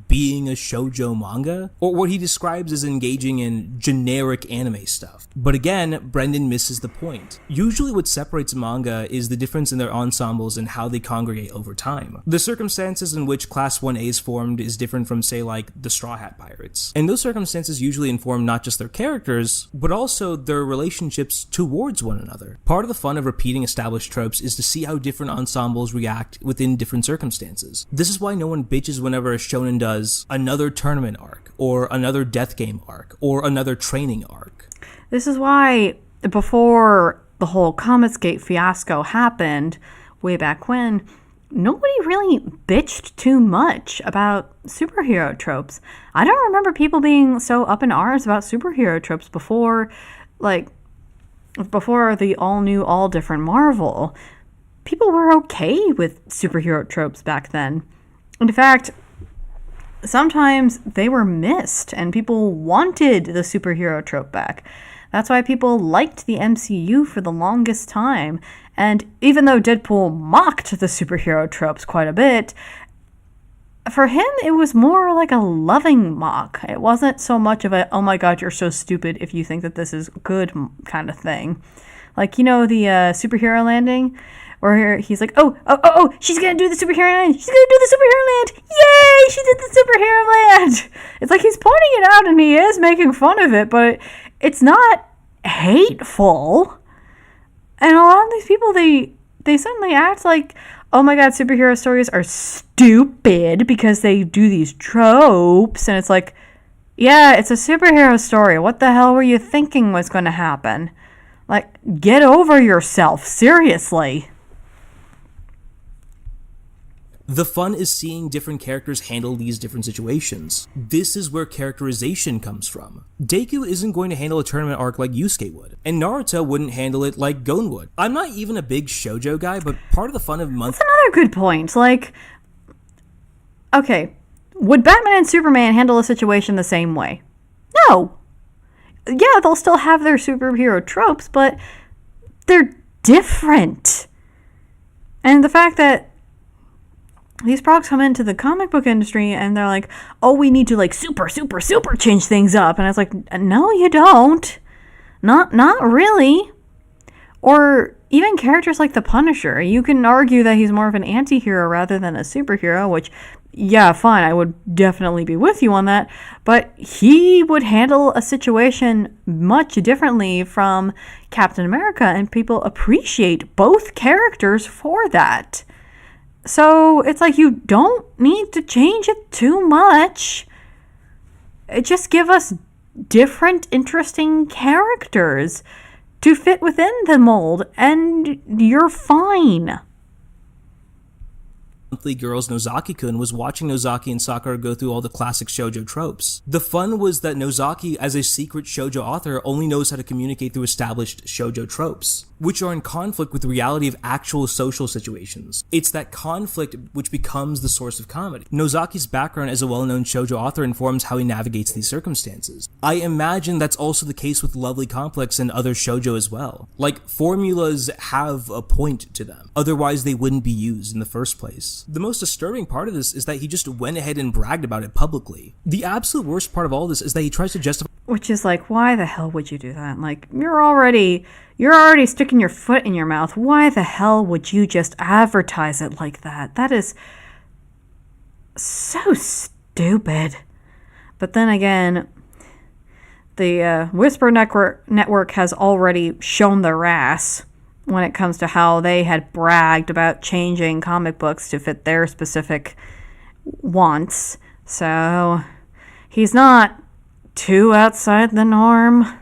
being a shoujo manga, or what he describes as engaging in generic anime stuff. But again, Brendan misses the point. Usually what separates manga is the difference in their ensembles and how they congregate over time. The circumstances in which Class 1A is formed is different from, say, like the Straw Hat Pirates. And those circumstances usually inform not just their characters, but also their relationships towards one another. Part of the fun of repeating established tropes is to see how different ensembles react within different circumstances. This is why no one bitches whenever a shonen does another tournament arc, or another death game arc, or another training arc. This is why before the whole Comicsgate fiasco happened, way back when, nobody really bitched too much about superhero tropes. I don't remember people being so up in arms about superhero tropes before the all new, all different Marvel. People were okay with superhero tropes back then. In fact, sometimes they were missed and people wanted the superhero trope back. That's why people liked the MCU for the longest time. And even though Deadpool mocked the superhero tropes quite a bit, for him it was more like a loving mock. It wasn't so much of a, oh my god, you're so stupid if you think that this is good kind of thing. Like, you know, the superhero landing? Or he's like, oh, she's gonna do the superhero land. She's gonna do the superhero land. Yay, she did the superhero land. It's like he's pointing it out and he is making fun of it, but it's not hateful. And a lot of these people, they suddenly act like, oh my god, superhero stories are stupid because they do these tropes. And it's like, yeah, it's a superhero story. What the hell were you thinking was going to happen? Like, get over yourself, seriously. The fun is seeing different characters handle these different situations. This is where characterization comes from. Deku isn't going to handle a tournament arc like Yusuke would, and Naruto wouldn't handle it like Gon would. I'm not even a big shoujo guy, but part of the fun of That's another good point. Like, okay, would Batman and Superman handle a situation the same way? No. Yeah, they'll still have their superhero tropes, but they're different. And the fact that these procs come into the comic book industry and they're like, oh, we need to like super change things up. And I was like, no, you don't. Not really. Or even characters like the Punisher. You can argue that he's more of an anti-hero rather than a superhero, which, yeah, fine, I would definitely be with you on that. But he would handle a situation much differently from Captain America, and people appreciate both characters for that. So it's like you don't need to change it too much. Just give us different, interesting characters to fit within the mold, and you're fine. Monthly Girls Nozaki-kun was watching Nozaki and Sakura go through all the classic shoujo tropes. The fun was that Nozaki, as a secret shoujo author, only knows how to communicate through established shoujo tropes, which are in conflict with the reality of actual social situations. It's that conflict which becomes the source of comedy. Nozaki's background as a well-known shoujo author informs how he navigates these circumstances. I imagine that's also the case with Lovely Complex and other shoujo as well. Like, formulas have a point to them, otherwise they wouldn't be used in the first place. The most disturbing part of this is that he just went ahead and bragged about it publicly. The absolute worst part of all this is that he tries to justify— which is like, why the hell would you do that? Like, you're already sticking your foot in your mouth. Why the hell would you just advertise it like that? That is so stupid. But then again, the Whisper Network has already shown their ass when it comes to how they had bragged about changing comic books to fit their specific wants. So he's not too outside the norm.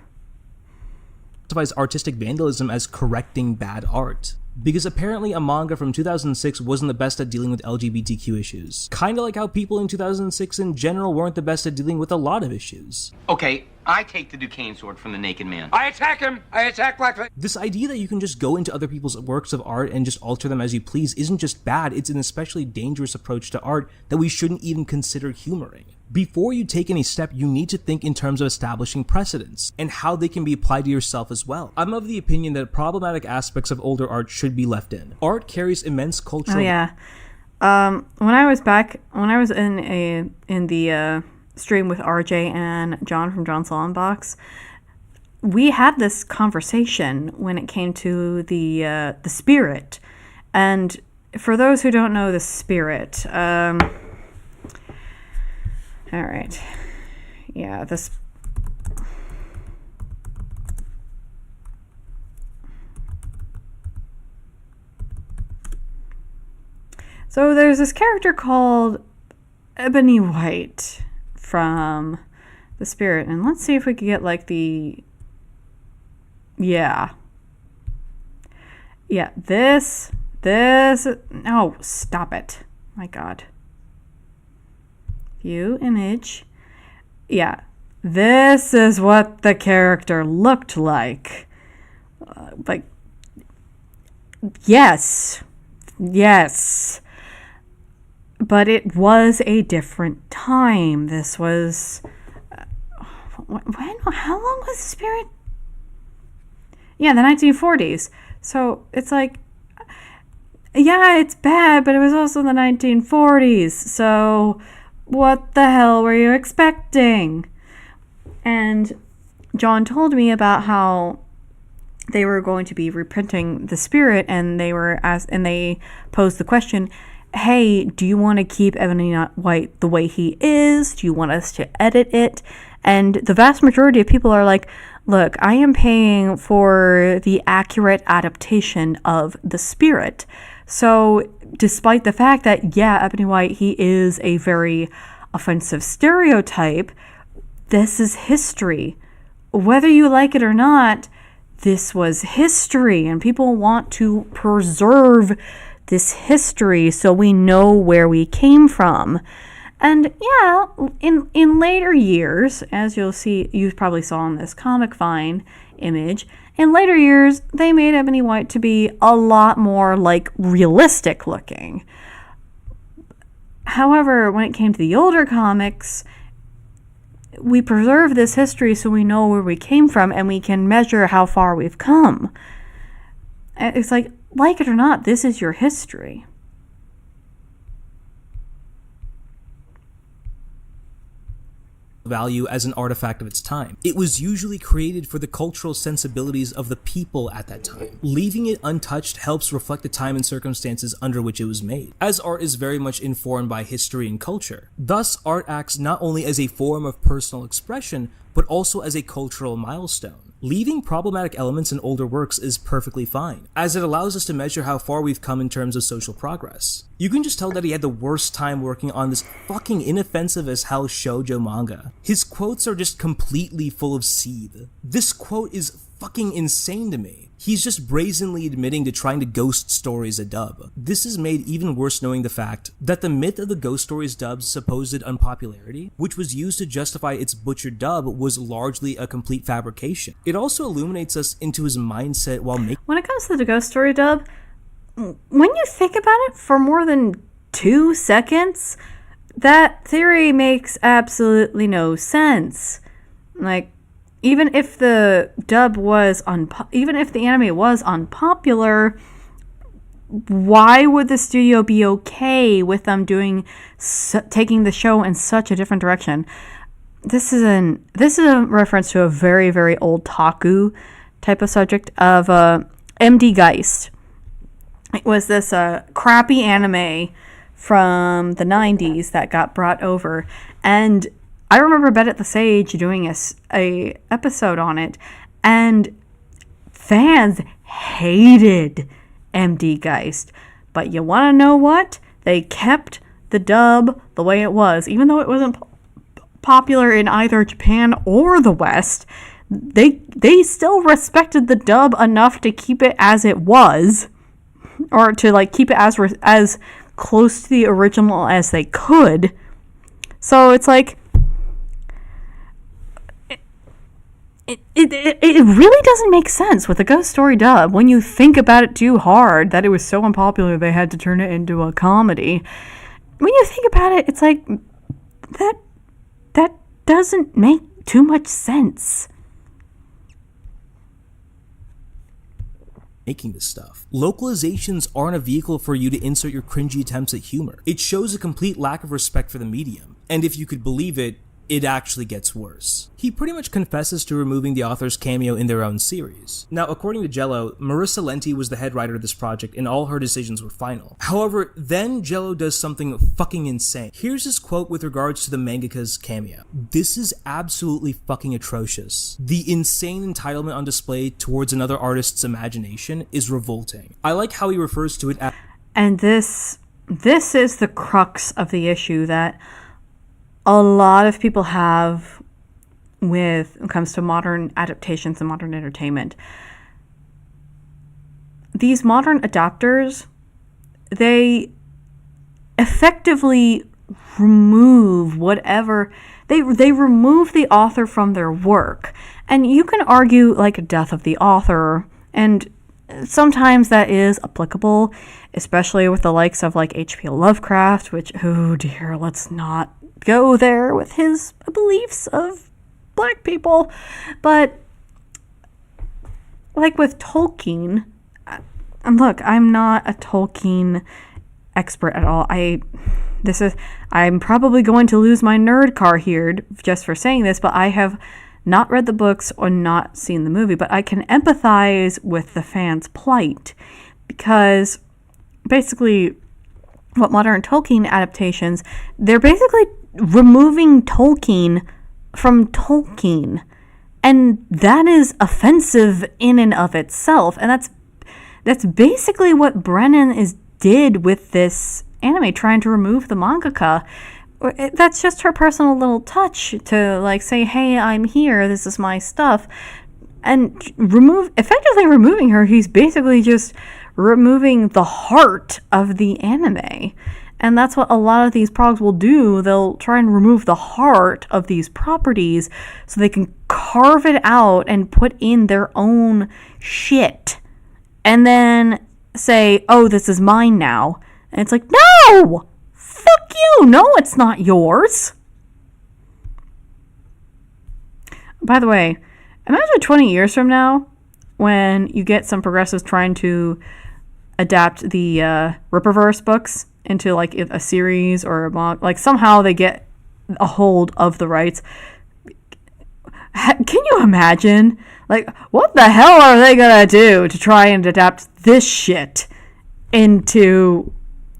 Classifies artistic vandalism as correcting bad art. Because apparently a manga from 2006 wasn't the best at dealing with LGBTQ issues. Kinda like how people in 2006 in general weren't the best at dealing with a lot of issues. Okay, I take the Duquesne sword from the naked man. I attack him! I attack Blackface! This idea that you can just go into other people's works of art and just alter them as you please isn't just bad, it's an especially dangerous approach to art that we shouldn't even consider humoring. Before you take any step, you need to think in terms of establishing precedents, and how they can be applied to yourself as well. I'm of the opinion that problematic aspects of older art should be left in. Art carries immense cultural... Oh yeah. When I was in the stream with RJ and John from John's Salon Box, we had this conversation when it came to the spirit. And for those who don't know the spirit, all right. Yeah, this... So there's this character called Ebony White from The Spirit. And let's see if we can get like the... Yeah. Yeah, this... No, stop it. My God. View image. Yeah, this is what the character looked like. Like, yes. But it was a different time. This was... how long was The Spirit? Yeah, the 1940s. So it's like... Yeah, it's bad, but it was also the 1940s. So... what the hell were you expecting? And John told me about how they were going to be reprinting The Spirit, and they posed the question, hey, do you want to keep Ebony White the way he is? Do you want us to edit it? And the vast majority of people are like, look, I am paying for the accurate adaptation of The Spirit. So despite the fact that, yeah, Ebony White, he is a very offensive stereotype, this is history. Whether you like it or not, this was history, and people want to preserve this history so we know where we came from. And yeah, in later years, as you'll see, you probably saw in this Comic Vine image, in later years, they made Ebony White to be a lot more like realistic looking. However, when it came to the older comics, we preserve this history so we know where we came from and we can measure how far we've come. It's like it or not, this is your history. Value as an artifact of its time. It was usually created for the cultural sensibilities of the people at that time. Leaving it untouched helps reflect the time and circumstances under which it was made, as art is very much informed by history and culture. Thus, art acts not only as a form of personal expression, but also as a cultural milestone. Leaving problematic elements in older works is perfectly fine, as it allows us to measure how far we've come in terms of social progress. You can just tell that he had the worst time working on this fucking inoffensive as hell shoujo manga. His quotes are just completely full of seed. This quote is fucking insane to me. He's just brazenly admitting to trying to ghost stories a dub. This is made even worse knowing the fact that the myth of the ghost stories dub's supposed unpopularity, which was used to justify its butchered dub, was largely a complete fabrication. It also illuminates us into his mindset while making... When it comes to the ghost story dub, when you think about it for more than 2 seconds, that theory makes absolutely no sense. Like, even if the dub was even if the anime was unpopular, why would the studio be okay with them taking the show in such a different direction? This is a reference to a very, very old Taku type of subject of MD Geist. It was this crappy anime from the 90s that got brought over, and I remember Bet at the Sage doing a episode on it, and fans hated MD Geist. But you want to know what? They kept the dub the way it was, even though it wasn't popular in either Japan or the West, they still respected the dub enough to keep it as it was, or to like keep it as close to the original as they could. So it's like it really doesn't make sense with the Ghost Story dub when you think about it too hard, that it was so unpopular they had to turn it into a comedy. When you think about it, it's like that doesn't make too much sense. Making this stuff. Localizations aren't a vehicle for you to insert your cringy attempts at humor. It shows a complete lack of respect for the medium. And if you could believe it, it actually gets worse. He pretty much confesses to removing the author's cameo in their own series. Now, according to Jello, Marissa Lenti was the head writer of this project and all her decisions were final. However, then Jello does something fucking insane. Here's his quote with regards to the mangaka's cameo. "This is absolutely fucking atrocious. The insane entitlement on display towards another artist's imagination is revolting." I like how he refers to it as... And this is the crux of the issue that a lot of people have when it comes to modern adaptations and modern entertainment. These modern adapters, they effectively remove whatever, they remove the author from their work. And you can argue like a death of the author, and sometimes that is applicable, especially with the likes of like H.P. Lovecraft, which, oh dear, let's not go there with his beliefs of black people. But like with Tolkien, and look, I'm not a Tolkien expert at all. I'm probably going to lose my nerd card here just for saying this, but I have not read the books or not seen the movie, but I can empathize with the fans' plight, because basically what modern Tolkien adaptations, they're basically removing Tolkien from Tolkien, and that is offensive in and of itself. And that's basically what Brennan did with this anime, trying to remove the mangaka. That's just her personal little touch to like say, hey, I'm here, this is my stuff, and effectively removing her. He's basically just removing the heart of the anime. And that's what a lot of these progs will do. They'll try and remove the heart of these properties so they can carve it out and put in their own shit. And then say, oh, this is mine now. And it's like, no! Fuck you! No, it's not yours. By the way, imagine 20 years from now when you get some progressives trying to adapt the Ripperverse books into like a series or a manga. Like somehow they get a hold of the rights. Can you imagine? Like, what the hell are they gonna do to try and adapt this shit into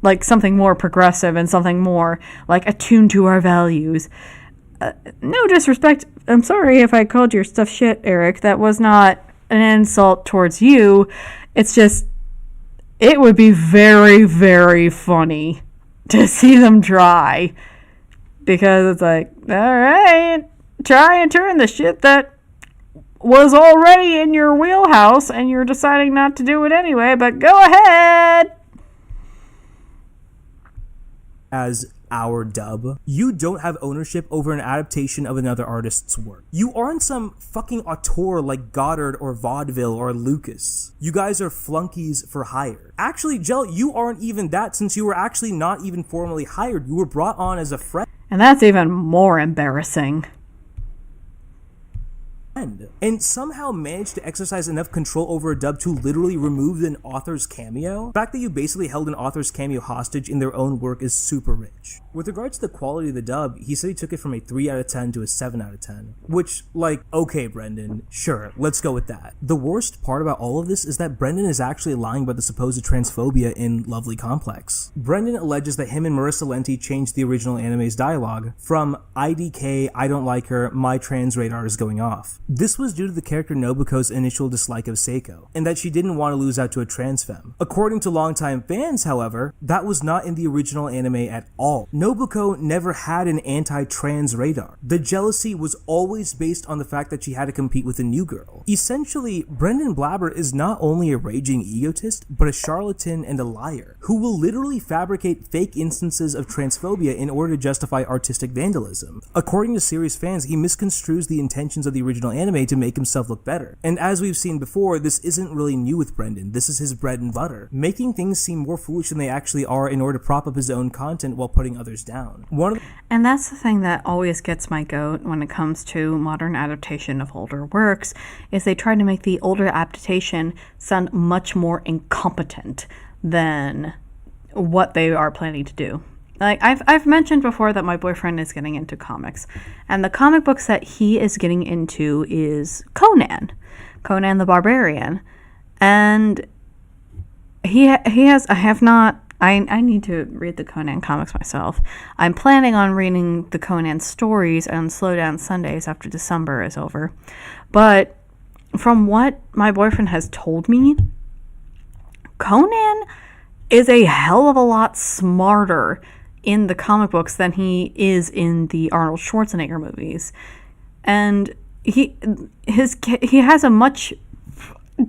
like something more progressive and something more like attuned to our values? No disrespect. I'm sorry if I called your stuff shit, Eric. That was not an insult towards you. It's just, it would be very, very funny to see them try. Because it's like, alright, try and turn the shit that was already in your wheelhouse and you're deciding not to do it anyway, but go ahead! As our dub, you don't have ownership over an adaptation of another artist's work. You aren't some fucking auteur like Goddard or Vaudeville or Lucas. You guys are flunkies for hire. Actually, Jell, you aren't even that, since you were actually not even formally hired. You were brought on as a friend. And that's even more embarrassing. And somehow managed to exercise enough control over a dub to literally remove an author's cameo. The fact that you basically held an author's cameo hostage in their own work is super rich. With regards to the quality of the dub, he said he took it from a 3 out of 10 to a 7 out of 10. Which, like, okay, Brendan, sure, let's go with that. The worst part about all of this is that Brendan is actually lying about the supposed transphobia in Lovely Complex. Brendan alleges that him and Marissa Lenti changed the original anime's dialogue from IDK, I don't like her, my trans radar is going off. This was due to the character Nobuko's initial dislike of Seiko, and that she didn't want to lose out to a trans femme. According to longtime fans, however, that was not in the original anime at all. Nobuko never had an anti-trans radar. The jealousy was always based on the fact that she had to compete with a new girl. Essentially, Brendan Blabber is not only a raging egotist, but a charlatan and a liar, who will literally fabricate fake instances of transphobia in order to justify artistic vandalism. According to series fans, he misconstrues the intentions of the original anime to make himself look better. And as we've seen before, this isn't really new with Brendan. This is his bread and butter, making things seem more foolish than they actually are in order to prop up his own content while putting others down. And that's the thing that always gets my goat when it comes to modern adaptation of older works, is they try to make the older adaptation sound much more incompetent than what they are planning to do. Like, I've mentioned before that my boyfriend is getting into comics, and the comic books that he is getting into is Conan the Barbarian, and I need to read the Conan comics myself. I'm planning on reading the Conan stories on Slow Down Sundays after December is over, but from what my boyfriend has told me, Conan is a hell of a lot smarter in the comic books than he is in the Arnold Schwarzenegger movies. And he has a much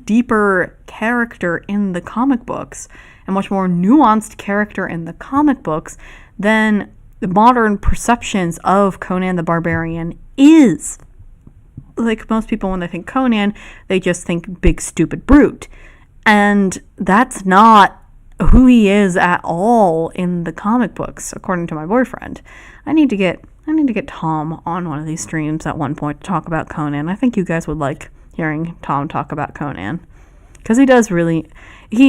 deeper character in the comic books, a much more nuanced character in the comic books than the modern perceptions of Conan the Barbarian is. Like, most people, when they think Conan, they just think big stupid brute. And that's not who he is at all in the comic books, according to my boyfriend. I need to get Tom on one of these streams at one point to talk about Conan. I think you guys would like hearing Tom talk about Conan, because he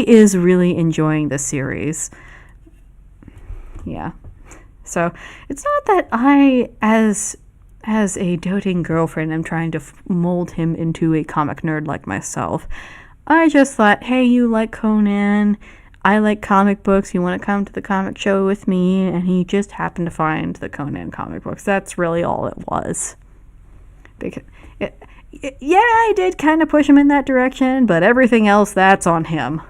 is really enjoying this series. Yeah. So it's not that I, as a doting girlfriend, am trying to mold him into a comic nerd like myself. I just thought, hey, you like Conan, I like comic books, you want to come to the comic show with me? And he just happened to find the Conan comic books. That's really all it was. Yeah, I did kind of push him in that direction, but everything else, that's on him.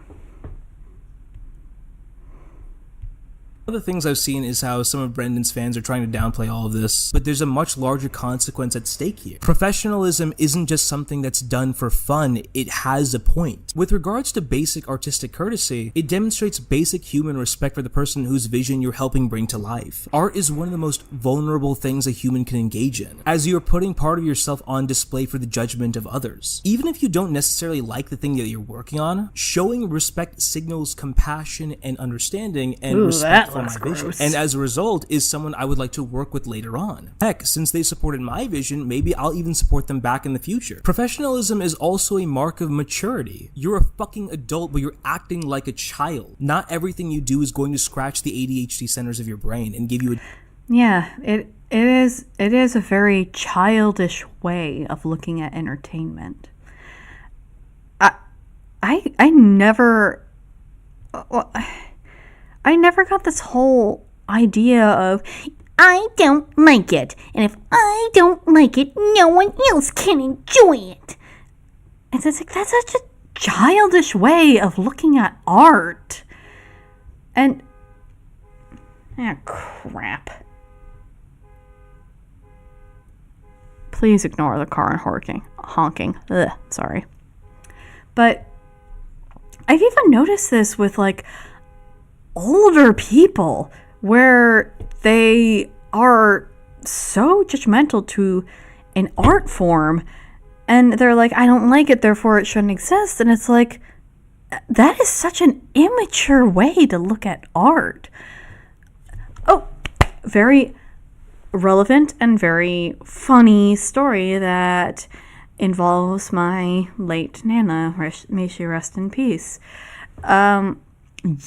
One of the things I've seen is how some of Brendan's fans are trying to downplay all of this, but there's a much larger consequence at stake here. Professionalism isn't just something that's done for fun, it has a point. With regards to basic artistic courtesy, it demonstrates basic human respect for the person whose vision you're helping bring to life. Art is one of the most vulnerable things a human can engage in, as you are putting part of yourself on display for the judgment of others. Even if you don't necessarily like the thing that you're working on, showing respect signals compassion and understanding and respect for my vision, and as a result is someone I would like to work with later on. Heck, since they supported my vision, maybe I'll even support them back in the future. Professionalism is also a mark of maturity. You're a fucking adult, but you're acting like a child. Not everything you do is going to scratch the ADHD centers of your brain and give you a... Yeah, it is a very childish way of looking at entertainment. I never got this whole idea of, I don't like it, and if I don't like it, no one else can enjoy it. And it's like, that's such a childish way of looking at art. And, crap. Please ignore the car and honking. Ugh, sorry. But I've even noticed this with, like, older people, where they are so judgmental to an art form, and they're like, I don't like it, therefore it shouldn't exist. And it's like, that is such an immature way to look at art. Oh, very relevant and very funny story that involves my late Nana, may she rest in peace.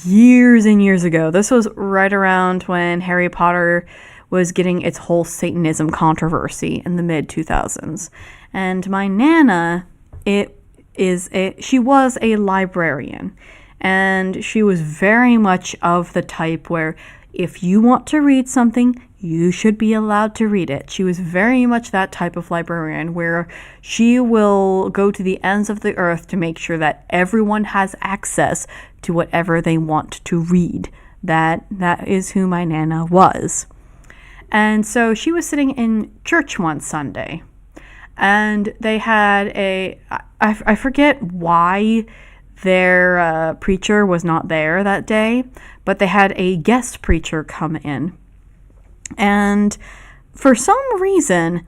Years and years ago, this was right around when Harry Potter was getting its whole Satanism controversy in the mid-2000s. And my Nana, she was a librarian, and she was very much of the type where if you want to read something, you should be allowed to read it. She was very much that type of librarian where she will go to the ends of the earth to make sure that everyone has access to whatever they want to read. That is who my Nana was. And so she was sitting in church one Sunday, and they had I forget why their preacher was not there that day, but they had a guest preacher come in. And for some reason,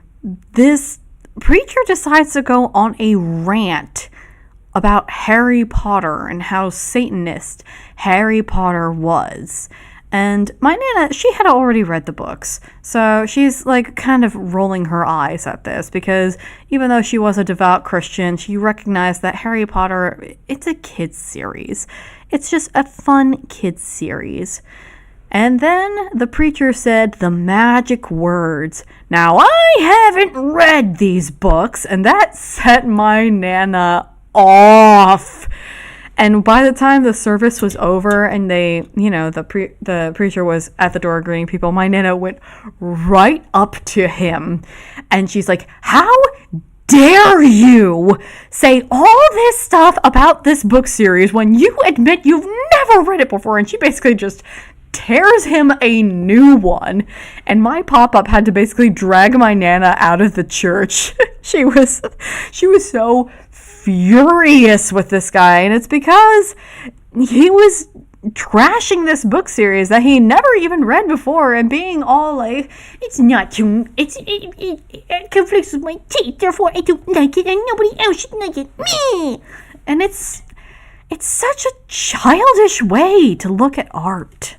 this preacher decides to go on a rant about Harry Potter and how Satanist Harry Potter was. And my Nana, she had already read the books, so she's like kind of rolling her eyes at this, because even though she was a devout Christian, she recognized that Harry Potter, it's a kids series. It's just a fun kids series. And then the preacher said the magic words. Now, I haven't read these books, and that set my Nana off. And by the time the service was over and they, the preacher was at the door greeting people, my Nana went right up to him. And she's like, how dare you say all this stuff about this book series when you admit you've never read it before? And she basically just tears him a new one. And my pop-up had to basically drag my Nana out of the church. She was so furious with this guy, and it's because he was trashing this book series that he never even read before and being all like, it conflicts with my taste, therefore I don't like it and nobody else should like it, me. And it's such a childish way to look at art.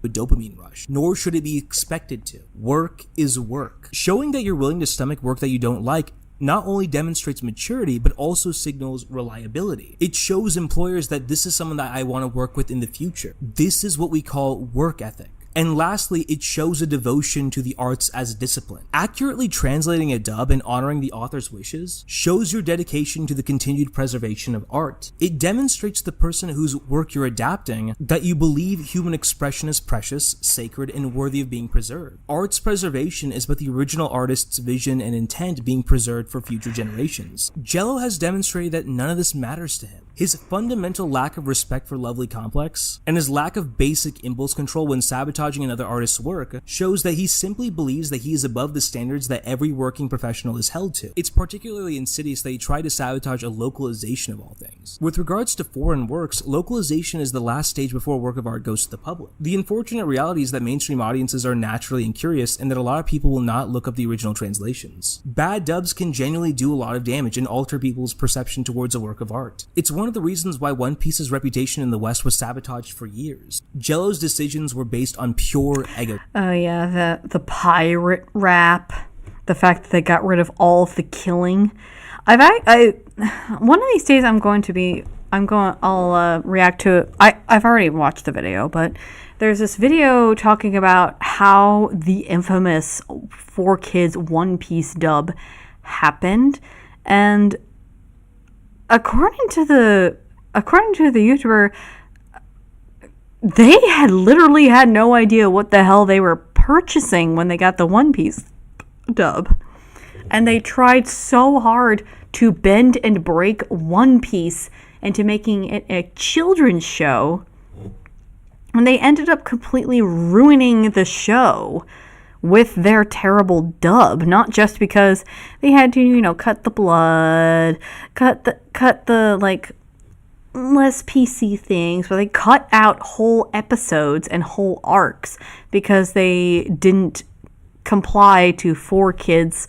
A dopamine rush, nor should it be expected to. Work is work. Showing that you're willing to stomach work that you don't like not only demonstrates maturity, but also signals reliability. It shows employers that this is someone that I want to work with in the future. This is what we call work ethic. And lastly, it shows a devotion to the arts as discipline. Accurately translating a dub and honoring the author's wishes shows your dedication to the continued preservation of art. It demonstrates to the person whose work you're adapting that you believe human expression is precious, sacred, and worthy of being preserved. Art's preservation is but the original artist's vision and intent being preserved for future generations. Jello has demonstrated that none of this matters to him. His fundamental lack of respect for Lovely Complex and his lack of basic impulse control when sabotaging another artist's work shows that he simply believes that he is above the standards that every working professional is held to. It's particularly insidious that he tried to sabotage a localization of all things. With regards to foreign works, localization is the last stage before a work of art goes to the public. The unfortunate reality is that mainstream audiences are naturally incurious and that a lot of people will not look up the original translations. Bad dubs can genuinely do a lot of damage and alter people's perception towards a work of art. It's one of the reasons why One Piece's reputation in the West was sabotaged for years. Jello's decisions were based on pure ego. Oh yeah, the pirate rap, the fact that they got rid of all of the killing. One of these days I'll react to. I've already watched the video, but there's this video talking about how the infamous 4Kids One Piece dub happened, and according to the YouTuber, they had literally had no idea what the hell they were purchasing when they got the One Piece dub. And they tried so hard to bend and break One Piece into making it a children's show, and they ended up completely ruining the show with their terrible dub. Not just because they had to, cut the blood, cut the like less PC things, but they cut out whole episodes and whole arcs because they didn't comply to 4Kids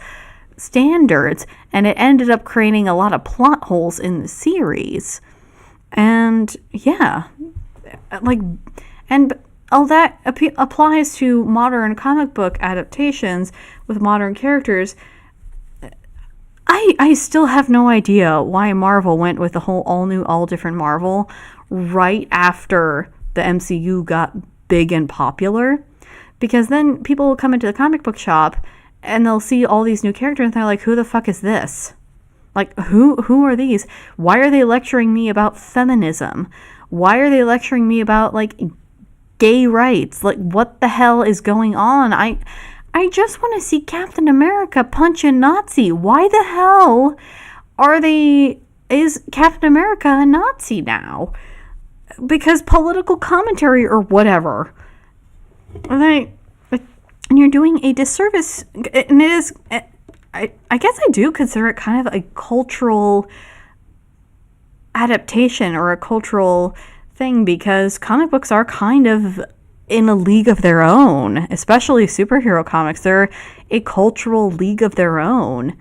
standards, and it ended up creating a lot of plot holes in the series. And yeah, and all that applies to modern comic book adaptations with modern characters. I still have no idea why Marvel went with the whole all new, all different Marvel right after the MCU got big and popular. Because then people will come into the comic book shop and they'll see all these new characters and they're like, who the fuck is this? Like, who are these? Why are they lecturing me about feminism? Why are they lecturing me about like gay rights? Like, what the hell is going on? I just want to see Captain America punch a Nazi. Why the hell is Captain America a Nazi now? Because political commentary or whatever. And you're doing a disservice, and it is, I guess I do consider it kind of a cultural adaptation or a cultural thing, because comic books are kind of in a league of their own, especially superhero comics. They're a cultural league of their own.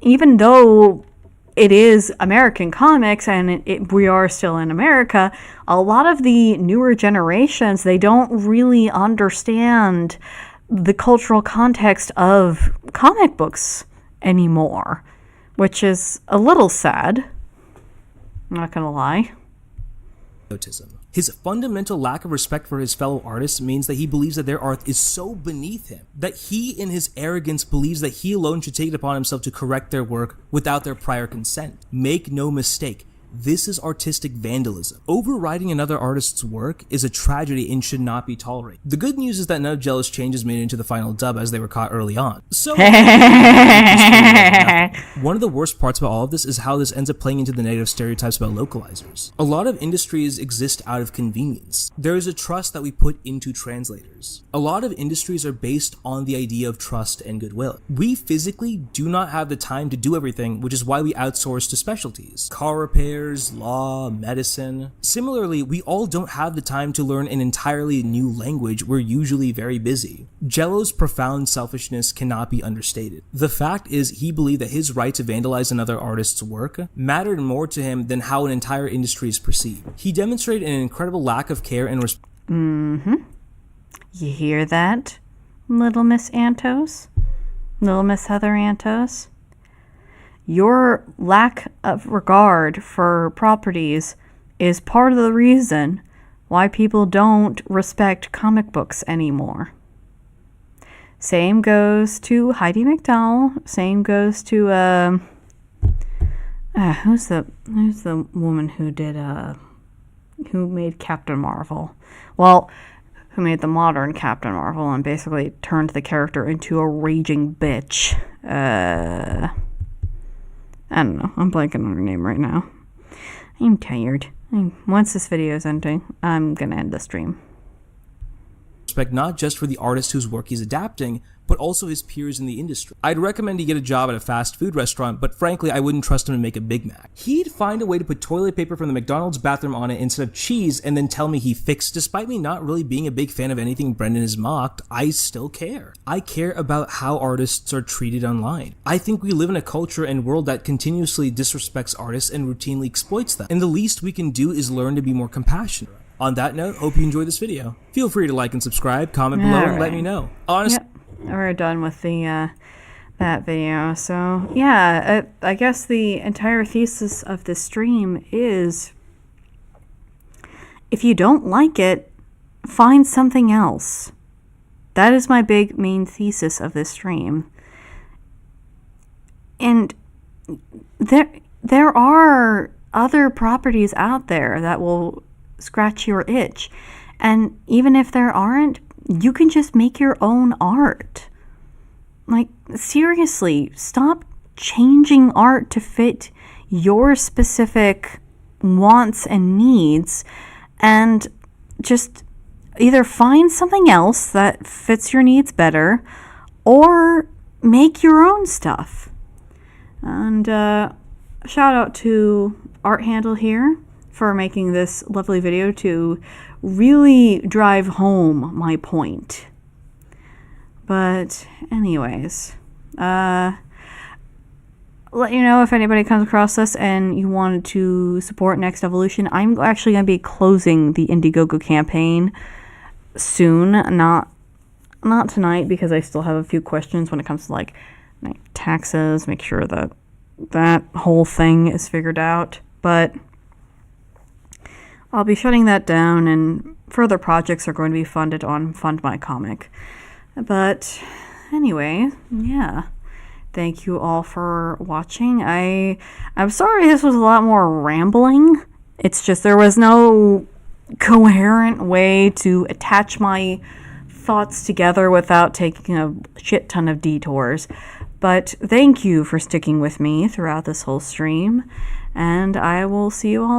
Even though it is American comics and we are still in America, a lot of the newer generations, they don't really understand the cultural context of comic books anymore, which is a little sad. I'm not gonna lie. His fundamental lack of respect for his fellow artists means that he believes that their art is so beneath him that he, in his arrogance, believes that he alone should take it upon himself to correct their work without their prior consent. Make no mistake, this is artistic vandalism. Overriding another artist's work is a tragedy and should not be tolerated. The good news is that none of Jello's changes made it into the final dub, as they were caught early on. So, one of the worst parts about all of this is how this ends up playing into the negative stereotypes about localizers. A lot of industries exist out of convenience. There is a trust that we put into translators. A lot of industries are based on the idea of trust and goodwill. We physically do not have the time to do everything, which is why we outsource to specialties. Car repair, law, medicine. Similarly, we all don't have the time to learn an entirely new language. We're usually very busy. Jello's profound selfishness cannot be understated. The fact is, he believed that his right to vandalize another artist's work mattered more to him than how an entire industry is perceived. He demonstrated an incredible lack of care and respect. You hear that, Little Miss Antos? Little Miss Heather Antos? Your lack of regard for properties is part of the reason why people don't respect comic books anymore. Same goes to Heidi McDowell. Same goes to who's the woman who did who made Captain Marvel? Well, who made the modern Captain Marvel and basically turned the character into a raging bitch. I don't know. I'm blanking on her name right now. I'm tired. Once this video is ending, I'm gonna end the stream. Respect not just for the artist whose work he's adapting, but also his peers in the industry. I'd recommend he get a job at a fast food restaurant, but frankly, I wouldn't trust him to make a Big Mac. He'd find a way to put toilet paper from the McDonald's bathroom on it instead of cheese and then tell me he fixed. Despite me not really being a big fan of anything Brendan has mocked, I still care. I care about how artists are treated online. I think we live in a culture and world that continuously disrespects artists and routinely exploits them, and the least we can do is learn to be more compassionate. On that note, hope you enjoyed this video. Feel free to like and subscribe, comment below, and let me know. Honestly, Yep. We're done with the that video. So yeah, I guess the entire thesis of this stream is, if you don't like it, find something else. That is my big main thesis of this stream. And there are other properties out there that will scratch your itch. And even if there aren't, you can just make your own art. Like, seriously, stop changing art to fit your specific wants and needs, and just either find something else that fits your needs better or make your own stuff. And shout out to Art Handle here for making this lovely video to really drive home my point. But anyways, let you know if anybody comes across this and you wanted to support Next Evolution. I'm actually going to be closing the Indiegogo campaign soon, not tonight, because I still have a few questions when it comes to like taxes, make sure that that whole thing is figured out. But I'll be shutting that down, and further projects are going to be funded on Fund My Comic. But anyway, yeah. Thank you all for watching. I'm sorry this was a lot more rambling It's just there was no coherent way to attach my thoughts together without taking a shit ton of detours. But thank you for sticking with me throughout this whole stream, and I will see you all